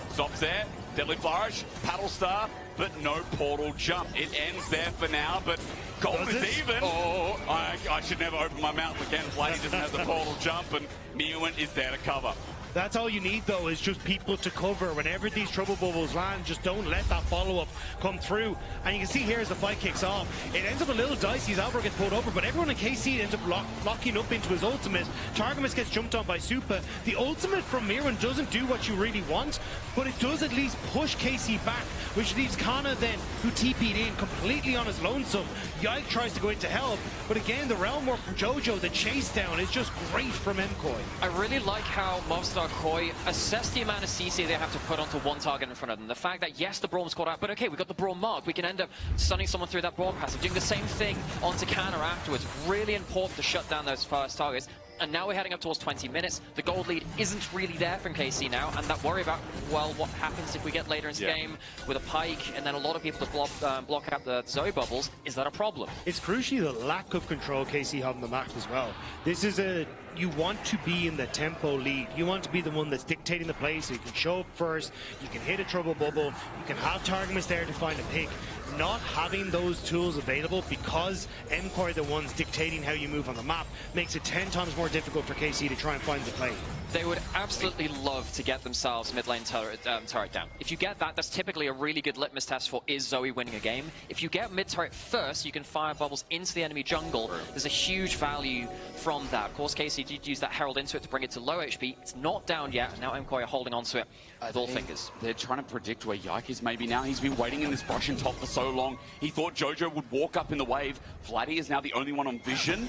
Stops there. Deadly Flourish, Paddle Star, but no portal jump. It ends there for now, but Gold is even. Oh, I should never open my mouth again. Flatty doesn't have the portal jump, and Miuan is there to cover. That's all you need, though, is just people to cover. Whenever these trouble bubbles land, just don't let that follow-up come through. And you can see here as the fight kicks off, it ends up a little dicey as Alvaro gets pulled over, but everyone in KC ends up locking up into his ultimate. Targamas gets jumped on by Super. The ultimate from Miuan doesn't do what you really want, but it does at least push KC back, which leaves Kana then, who TP'd in completely on his lonesome. Yike tries to go in to help, but again, the realm work from Jojo, the chase down, is just great from MKOI. I really like how Mobstar Koi assess the amount of CC they have to put onto one target in front of them. The fact that, yes, the Braum's caught out, but okay, we've got the Braum mark. We can end up stunning someone through that Braum passive, doing the same thing onto Kana afterwards. Really important to shut down those first targets. And now we're heading up towards 20 minutes. The gold lead isn't really there from KC now, and that worry about, well, what happens if we get later into the game with a Pike and then a lot of people to block out the Zoe bubbles, is that a problem? It's crucially the lack of control KC have on the map as well. This is you want to be in the tempo lead. You want to be the one that's dictating the play, so you can show up first, you can hit a trouble bubble, you can have Targamas there to find a pick. Not having those tools available because MKOI are the ones dictating how you move on the map makes it 10 times more difficult for KC to try and find the play. They would absolutely love to get themselves mid lane turret down. If you get that, that's typically a really good litmus test for is Zoe winning a game. If you get mid turret first, you can fire bubbles into the enemy jungle. There's a huge value from that. Of course, KC did use that Herald into it to bring it to low HP. It's not down yet, and now MKOI are holding on to it with all fingers. They're trying to predict where Yike is maybe now. He's been waiting in this brush and top for so long. He thought Jojo would walk up in the wave. Flatty is now the only one on vision.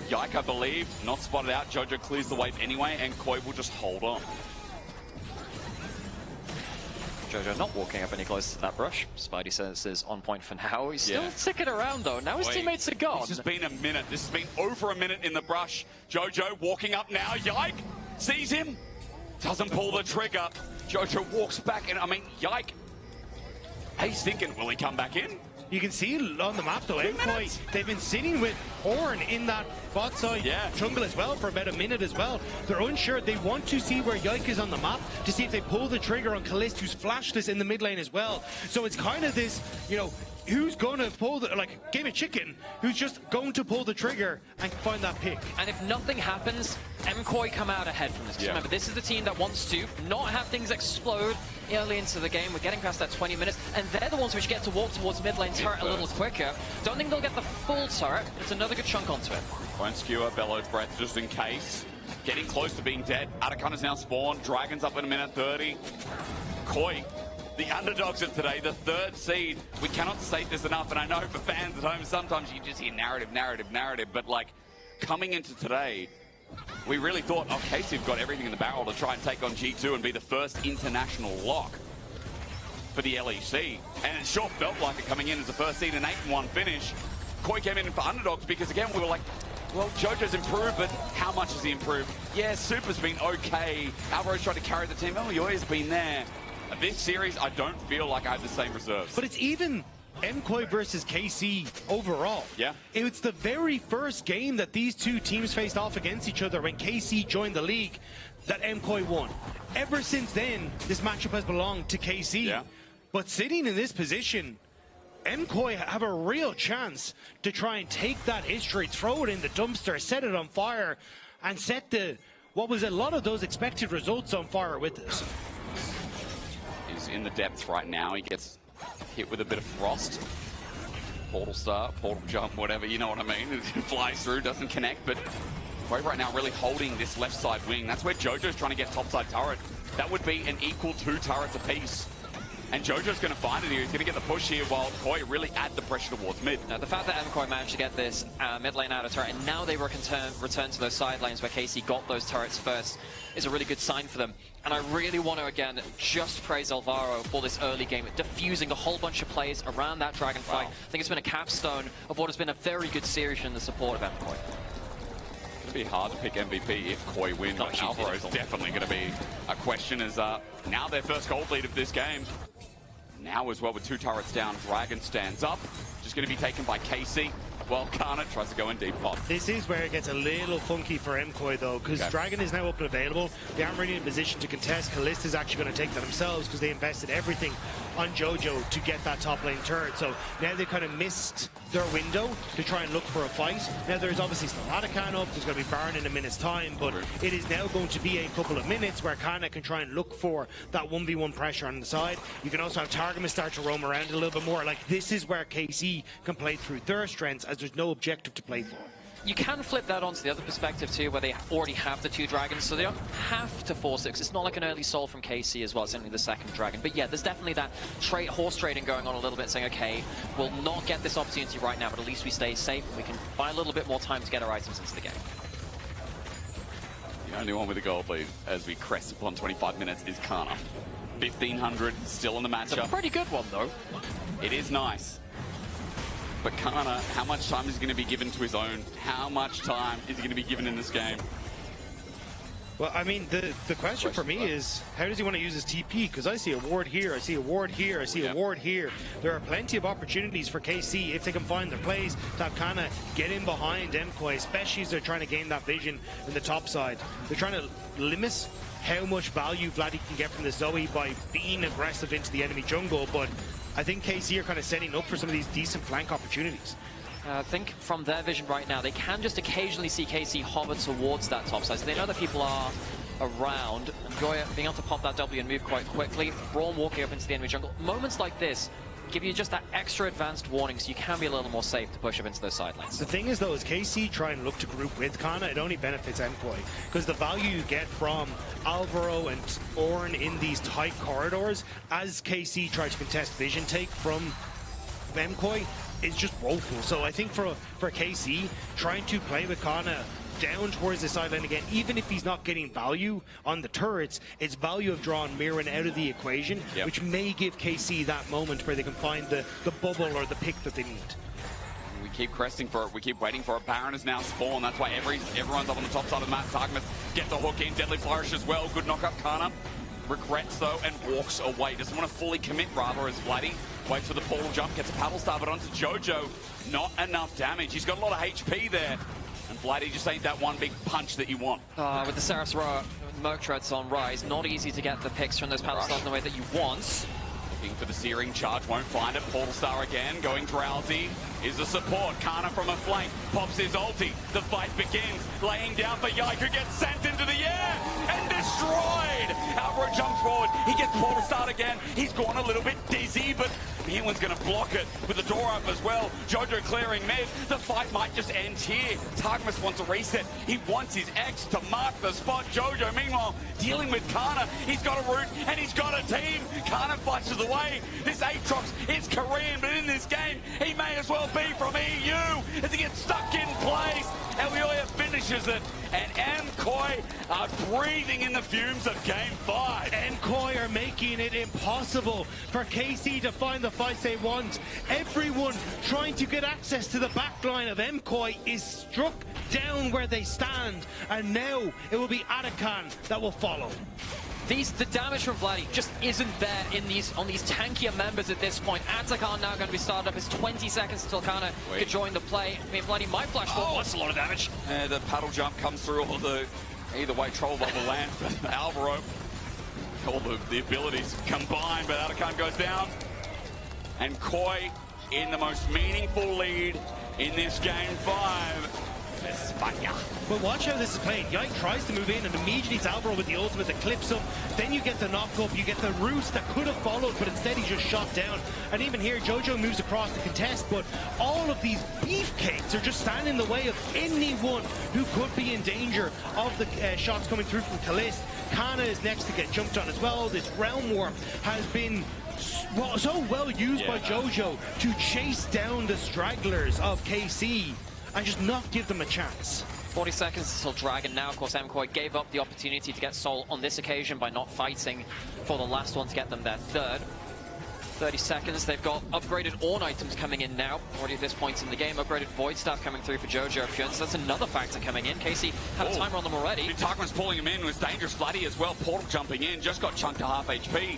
Yike, I believe, not spotted out. Jojo clears the wave anyway, and Koi will just hold on. Jojo not walking up any closer to that brush. Spidey says is on point for now. He's still sticking around, though. Now his teammates are gone. This has been a minute. This has been over a minute in the brush. Jojo walking up now. Yike sees him. Doesn't pull the trigger. Jojo walks back, and I mean, Yike. He's thinking, will he come back in? You can see on the map, though, MKOI, they've been sitting with Horn in that bot side jungle as well for about a minute as well. They're unsure. They want to see where Yike is on the map to see if they pull the trigger on Kalist, who's flashless in the mid lane as well. So it's kind of this, you know, who's going to pull the, like, game of chicken, who's just going to pull the trigger and find that pick. And if nothing happens, MKOI come out ahead from this. Remember, this is the team that wants to not have things explode early into the game. We're getting past that 20 minutes, and they're the ones which get to walk towards mid lane turret a little quicker. Don't think they'll get the full turret, but it's another good chunk onto it. Won't skewer, bellowed breath just in case. Getting close to being dead. Atakana's now spawned. Dragon's up in a minute 30. Koi, the underdogs of today, the third seed. We cannot state this enough, and I know for fans at home, sometimes you just hear narrative, but like, coming into today, we really thought, oh, Casey have got everything in the barrel to try and take on G2 and be the first international lock for the LEC. And it sure felt like it coming in as the first seed, an 8-1 finish. Koi came in for underdogs because, again, we were like, well, Jojo's improved, but how much has he improved? Yeah, Super's been okay. Alvaro's tried to carry the team. Yoya's been there. This series, I don't feel like I have the same reserves. But it's even MKOI versus KC overall. Yeah. It's the very first game that these two teams faced off against each other when KC joined the league that MKOI won. Ever since then, this matchup has belonged to KC. Yeah. But sitting in this position, MKOI have a real chance to try and take that history, throw it in the dumpster, set it on fire, and set what was a lot of those expected results on fire with this. He's in the depths right now. He gets hit with a bit of frost. Portal star, portal jump, whatever, you know what I mean. It flies through, doesn't connect, but Koi right now really holding this left side wing. That's where Jojo's trying to get topside turret. That would be an equal 2 turrets apiece. And Jojo's going to find it here. He's going to get the push here while Koi really add the pressure towards mid. Now, the fact that MKOI managed to get this mid lane out of turret, and now they return to those side lanes where KC got those turrets first, is a really good sign for them. And I really want to, again, just praise Alvaro for this early game, diffusing a whole bunch of plays around that dragon fight. I think it's been a capstone of what has been a very good series in the support of MKOI. It's going to be hard to pick MVP if Koi wins, but Alvaro is definitely going to be a question as now their first gold lead of this game. Now as well with 2 turrets down, Dragon stands up. Just going to be taken by KC. Well, Kana tries to go in deep pot. This is where it gets a little funky for MKOI though, because Dragon is now up and available. They aren't really in a position to contest. Kalista is actually going to take that themselves because they invested everything on Jojo to get that top lane turret. So now they kind of missed their window to try and look for a fight. Now there's obviously still Kana up. There's going to be Baron in a minute's time, but it is now going to be a couple of minutes where Kana can try and look for that 1v1 pressure on the side. You can also have Targamas start to roam around a little bit more. Like, this is where KC can play through their strengths as there's no objective to play for. You can flip that onto the other perspective too, where they already have the 2 dragons, so they don't have to force it, because it's not like an early soul from KC as well. It's only the 2nd dragon. But yeah, there's definitely that horse trading going on a little bit, saying, okay, we'll not get this opportunity right now, but at least we stay safe and we can buy a little bit more time to get our items into the game. The only one with a gold lead as we crest upon 25 minutes is Kana. 1500 still in the matchup. It's a pretty good one though. It is nice. But Kana, how much time is he going to be given to his own? How much time is he going to be given in this game? Well, I mean, the question for me is, how does he want to use his TP? Because I see a ward here, I see a ward here, I see a ward here. There are plenty of opportunities for KC, if they can find their plays, to have Kana get in behind MKOI, especially as they're trying to gain that vision in the top side. They're trying to limit how much value Vladdy can get from the Zoe by being aggressive into the enemy jungle, but I think KC are kind of setting up for some of these decent flank opportunities. I think from their vision right now, they can just occasionally see KC hover towards that top side. So they know that people are around. Enjoy being able to pop that W and move quite quickly. Braum walking up into the enemy jungle. Moments like this give you just that extra advanced warning, so you can be a little more safe to push up into those side lanes. The thing is though, as KC try and look to group with Kana, it only benefits MKOI, because the value you get from Alvaro and Ornn in these tight corridors, as KC try to contest vision take from MKOI, is just woeful. So I think for KC, trying to play with Kana down towards the sideline again, even if he's not getting value on the turrets, it's value of drawing Mirren out of the equation, which may give KC that moment where they can find the bubble or the pick that they need. We keep cresting for it. We keep waiting for it. Baron is now spawned. That's why everyone's up on the top side of the map. Targamas gets the hook in. Deadly Flourish as well. Good knock up. Kana regrets though and walks away. Doesn't want to fully commit rather as Vladdy waits for the portal jump. Gets a paddle star, but onto Jojo. Not enough damage. He's got a lot of HP there. And Vladdy just ain't that one big punch that you want. With the Saras Merc Treads on Rise, not easy to get the picks from those paddle stars in the way that you want. Looking for the Searing Charge, won't find it. Portal Star again, going Drowsy. Is the support. Kana from a flank, pops his ulti. The fight begins, laying down for Yike, who gets sent into the air and destroyed. Alvaro jumps forward, he gets Portal Star again. He's gone a little bit dizzy, but Ewan's going to block it with the door up as well. Jojo clearing mid. The fight might just end here. Targamas wants a reset. He wants his X to mark the spot. Jojo, meanwhile, dealing with Kana. He's got a root and he's got a team. Kana flashes away. This Aatrox is Korean, but in this game, he may as well be from EU as he gets stuck in place. Elioya finishes it, and MKOI are breathing in the fumes of Game 5. MKOI are making it impossible for KC to find the fights they want. Everyone trying to get access to the back line of MKOI is struck down where they stand, and now it will be Arakan that will follow. The damage from Vladdy just isn't there on these tankier members at this point. Atakan now going to be started up. It's 20 seconds until Kana could join the play. I mean, Vladdy might flash forward. That's a lot of damage. The paddle jump comes through all the either way troll bubble land. Alvaro, all the abilities combined, but Atakan goes down. And Koi in the most meaningful lead in this Game 5. But watch how this is played. Yike tries to move in and immediately it's Alvaro with the ultimate that clips him. Then you get the knock up, you get the roost that could have followed, but instead he's just shot down. And even here, Jojo moves across the contest, but all of these beefcakes are just standing in the way of anyone who could be in danger of the shots coming through from Kalist. Kana is next to get jumped on as well. This Realm Warp has been so well used by Jojo to chase down the stragglers of KC and just not give them a chance. 40 seconds until Dragon. Now, of course, MKOI gave up the opportunity to get Soul on this occasion by not fighting for the last one to get them their third. 30 seconds. They've got upgraded Ornn items coming in now. Already at this point in the game. Upgraded Void Staff coming through for Jojo Pyun. So that's another factor coming in. KC have a timer on them already. Tarkman's pulling him in. Was dangerous. Vladdy as well. Portal jumping in. Just got chunked to half HP.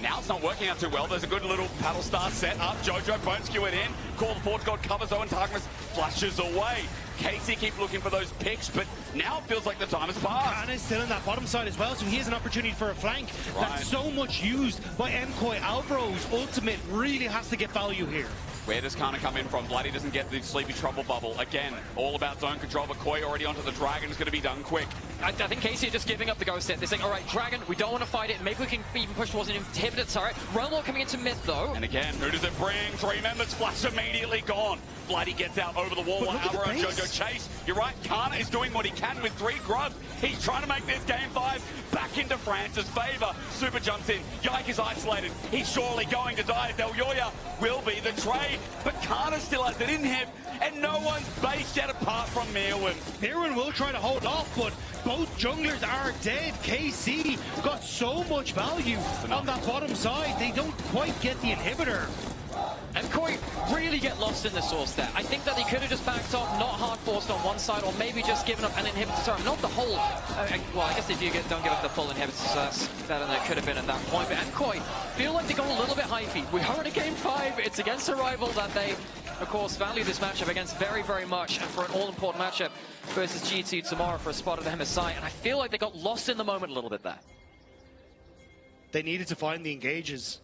Now it's not working out too well. There's a good little paddle star set up. Jojo won't skew it in. Call the Forge God covers Owen. Tarkman flushes away. KC keep looking for those picks, but now it feels like the time has passed. Kana is still on that bottom side as well, so he has an opportunity for a flank. That's so much used by MKOI. Alvaro's ultimate really has to get value here. Where does Kana come in from? Bloody doesn't get the Sleepy Trouble bubble. Again, all about zone control, but Koi already onto the Dragon is going to be done quick. I think KC are just giving up the ghost hit. They're saying, all right, Dragon, we don't want to fight it. Maybe we can even push towards an inhibitor turret. Realm coming into mid, though. And again, who does it bring? 3 members, flash immediately gone. Bloody gets out over the wall while Alvaro and Jojo chase. You're right, Kana is doing what he can with 3 grubs. He's trying to make this game 5 back into France's favor. Super jumps in. Yike is isolated. He's surely going to die. Del Yoya will be the trade, but Kana still has an inhib, and no one's based yet apart from Mirwin. Mirwin will try to hold off, but both junglers are dead. KC got so much value on that bottom side. They don't quite get the inhibitor. MKOI really get lost in the source there. I think that they could have just backed off, not hard forced on one side, or maybe just given up an inhibitor turret. Not the whole, well, I guess they don't give up the full inhibitor, so that's better than it could have been at that point. But MKOI feel like they go a little bit high feet. We are in a game 5. It's against a rival that they, of course, value this matchup against very, very much, and for an all-important matchup versus G2 tomorrow for a spot at the MSI. And I feel like they got lost in the moment a little bit there. They needed to find the engages,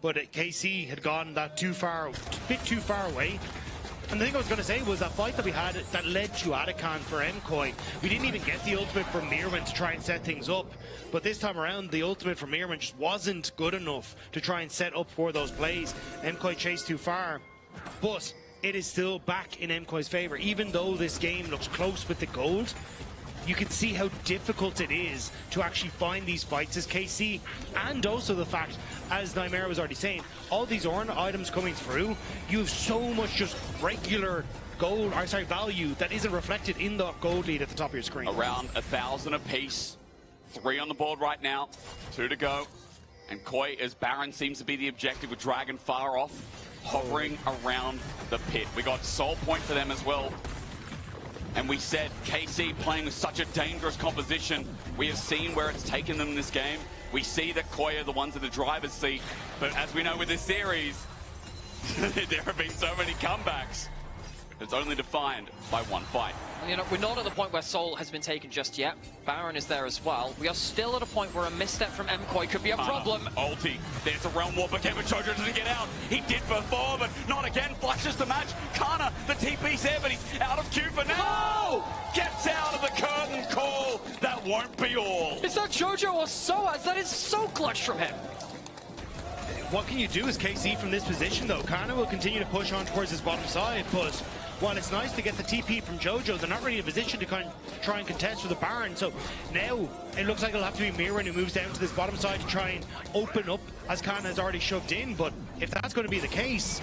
but KC had gone that bit too far away. And the thing I was going to say was that fight that we had that led to Atakan for MKOI, we didn't even get the ultimate from Mirwin to try and set things up. But this time around, the ultimate from Mirwin just wasn't good enough to try and set up for those plays. MKOI chased too far, but it is still back in MKOI's favor. Even though this game looks close with the gold, you can see how difficult it is to actually find these fights as KC, and also the fact, as Nightmare was already saying, all these Ornn items coming through, you have so much just regular gold, or sorry, value that isn't reflected in the gold lead at the top of your screen. Around 1,000 apiece. 3 on the board right now, 2 to go. And Koi as Baron seems to be the objective with Dragon far off, hovering around the pit. We got Soul Point for them as well. And we said KC playing with such a dangerous composition. We have seen where it's taken them in this game. We see that Koi are the ones in the driver's seat. But as we know with this series, there have been so many comebacks. It's only defined by one fight. You know, we're not at the point where Soul has been taken just yet. Baron is there as well. We are still at a point where a misstep from MKOI could be a problem. Ulti. There's a Realm Warp again, but Jojo doesn't get out. He did before, but not again. Flashes the match. Kana, the TP's there, but he's out of queue for now. Gets out of the curtain call. That won't be all. Is that Jojo or Soaz? That is so clutch from him. What can you do as KC from this position, though? Kana will continue to push on towards his bottom side, but while it's nice to get the TP from Jojo, they're not really in a position to try and contest with the Baron. So now it looks like it'll have to be Mirwin who moves down to this bottom side to try and open up, as Kana has already shoved in. But if that's going to be the case,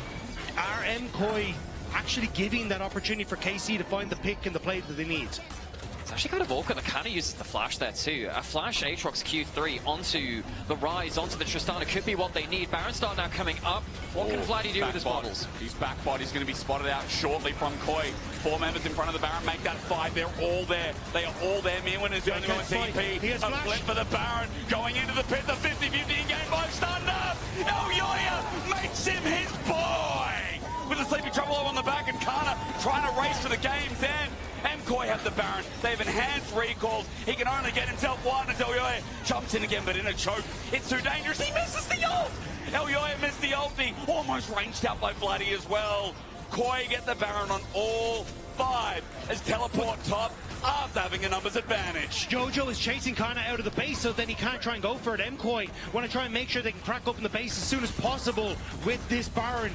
are MKOI actually giving that opportunity for KC to find the pick and the play that they need? It's actually kind of awkward. The Kana uses the flash there too. A flash Aatrox Q3 onto the Rise, onto the Tristana could be what they need. Baron Star now coming up. What can Vladdy do with his models? He's back bot. He's going to be spotted out shortly from Koi. 4 members in front of the Baron make that 5. They're all there. They are all there. Mirwin is the only one with TP. A flip for the Baron going into the pit. The 50-50 in game 5 stunned. Yoya makes him his boy. With the Sleepy Trouble on the back, and Kana trying to race to the game's end. MKOI have the Baron. They have enhanced recalls. He can only get himself one until Yoya jumps in again, but in a choke. It's too dangerous. He misses the ult. Yoya missed the ulti. Almost ranged out by Vladdy as well. Koi get the Baron on all 5 as teleport top after having a numbers advantage. Jojo is chasing Kana out of the base, so then he can't try and go for it. MKOI want to try and make sure they can crack open the base as soon as possible with this Baron.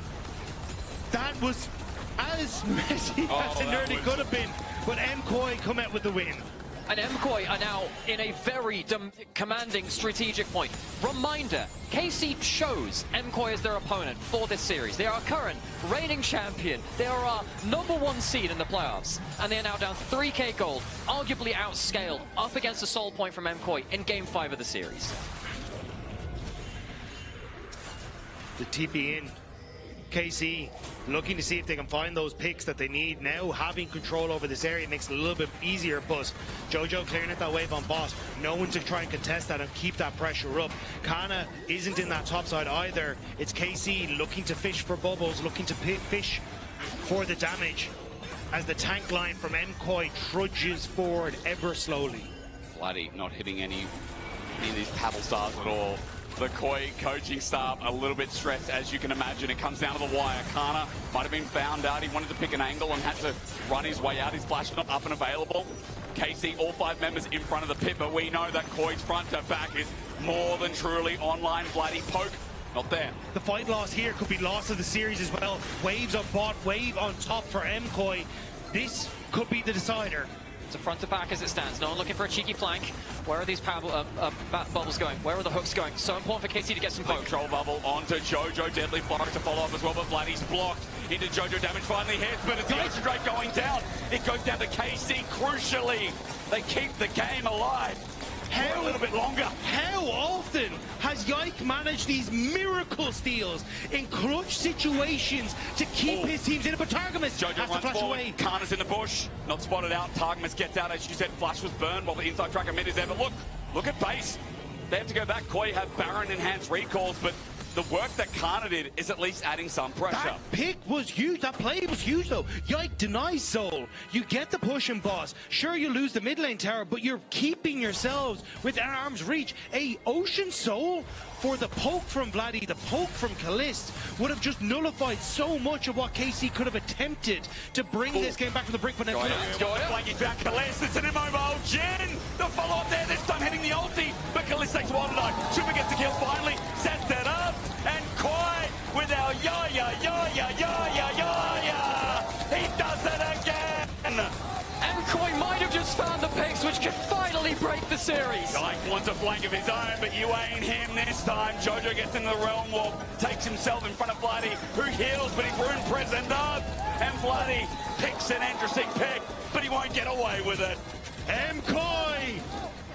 That was as messy as it nearly could have been, but MKOI come out with the win. and MKOI are now in a very commanding strategic point. Reminder, KC chose MKOI as their opponent for this series. They are current reigning champion. They are our #1 seed in the playoffs, and they are now down 3k gold, arguably outscaled, up against a soul point from MKOI in Game 5 of the series. The TP in. KC looking to see if they can find those picks that they need. Now having control over this area makes it a little bit easier, but Jojo clearing out that wave on bot. No one to try and contest that and keep that pressure up. Kana isn't in that top side either. It's KC looking to fish for bubbles, looking to fish for the damage as the tank line from MKOI trudges forward ever slowly. Bloody not hitting any of these paddle stars at all. The KOI coaching staff a little bit stressed, as you can imagine. It comes down to the wire. Kana might have been found out. He wanted to pick an angle and had to run his way out. His flash not up and available. KC, all 5 members in front of the pit, but we know that KOI's front to back is more than truly online. Bloody poke, not there. The fight loss here could be loss of the series as well. Waves on bot, wave on top for MKOI. This could be the decider. It's a front to back as it stands. No one looking for a cheeky flank. Where are these bubbles going? Where are the hooks going? So important for KC to get some poke. Control bubble onto Jojo. Deadly fire to follow up as well, but Vladdy's blocked into Jojo. Damage finally hits, but it's the Ocean Drake going down. It goes down to KC. Crucially, they keep the game alive. For a little bit longer. How often has Yike managed these miracle steals in clutch situations to keep his teams in it? But Targamas Jojo has to flash away. Kana's in the bush, not spotted out. Targamas gets out, as you said. Flash was burned while the inside tracker mid is there. But look at base. They have to go back. KOI have Baron enhanced recalls, but the work that Kana did is at least adding some pressure. That pick was huge. That play was huge, though. Yike denies Soul. You get the push and boss. Sure, you lose the mid lane tower, but you're keeping yourselves with arm's reach. A Ocean Soul for the poke from Vladdy, the poke from Kalist would have just nullified so much of what KC could have attempted to bring this game back from the brink. But now Flanking back Kalist. It's an immobile Jin. The follow up there, this time hitting the ulti, but Kalist takes one tonight. Super gets the kill finally, sets it up. And KOI with our ya. He does it again. And KOI might have just found the picks which could finally break the series. Yike wants a flank of his own, but you ain't him this time. Jojo gets in the realm walk, takes himself in front of Vladdy, who heals, but he's rune present up. And Vladdy picks an interesting pick, but he won't get away with it. MKOI,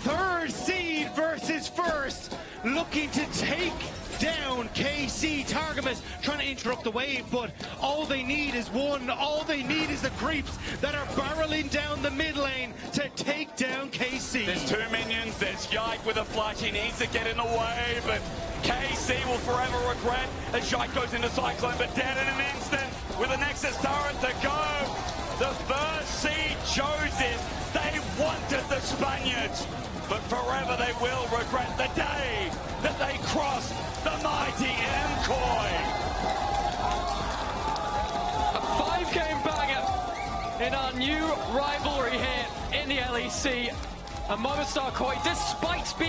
3rd seed versus 1st, looking to take down KC. Targamas trying to interrupt the wave, but all they need is one. All they need is the creeps that are barreling down the mid lane to take down KC. There's 2 minions. There's Yike with a flash. He needs to get in the way, but KC will forever regret as Yike goes into Cyclone, but dead in an instant with a Nexus turret to go. The 1st seed chose it. They wanted the Spaniards, but forever they will regret the day that they crossed the mighty MKOI. A 5-game banger in our new rivalry here in the LEC. And Movistar KOI, despite being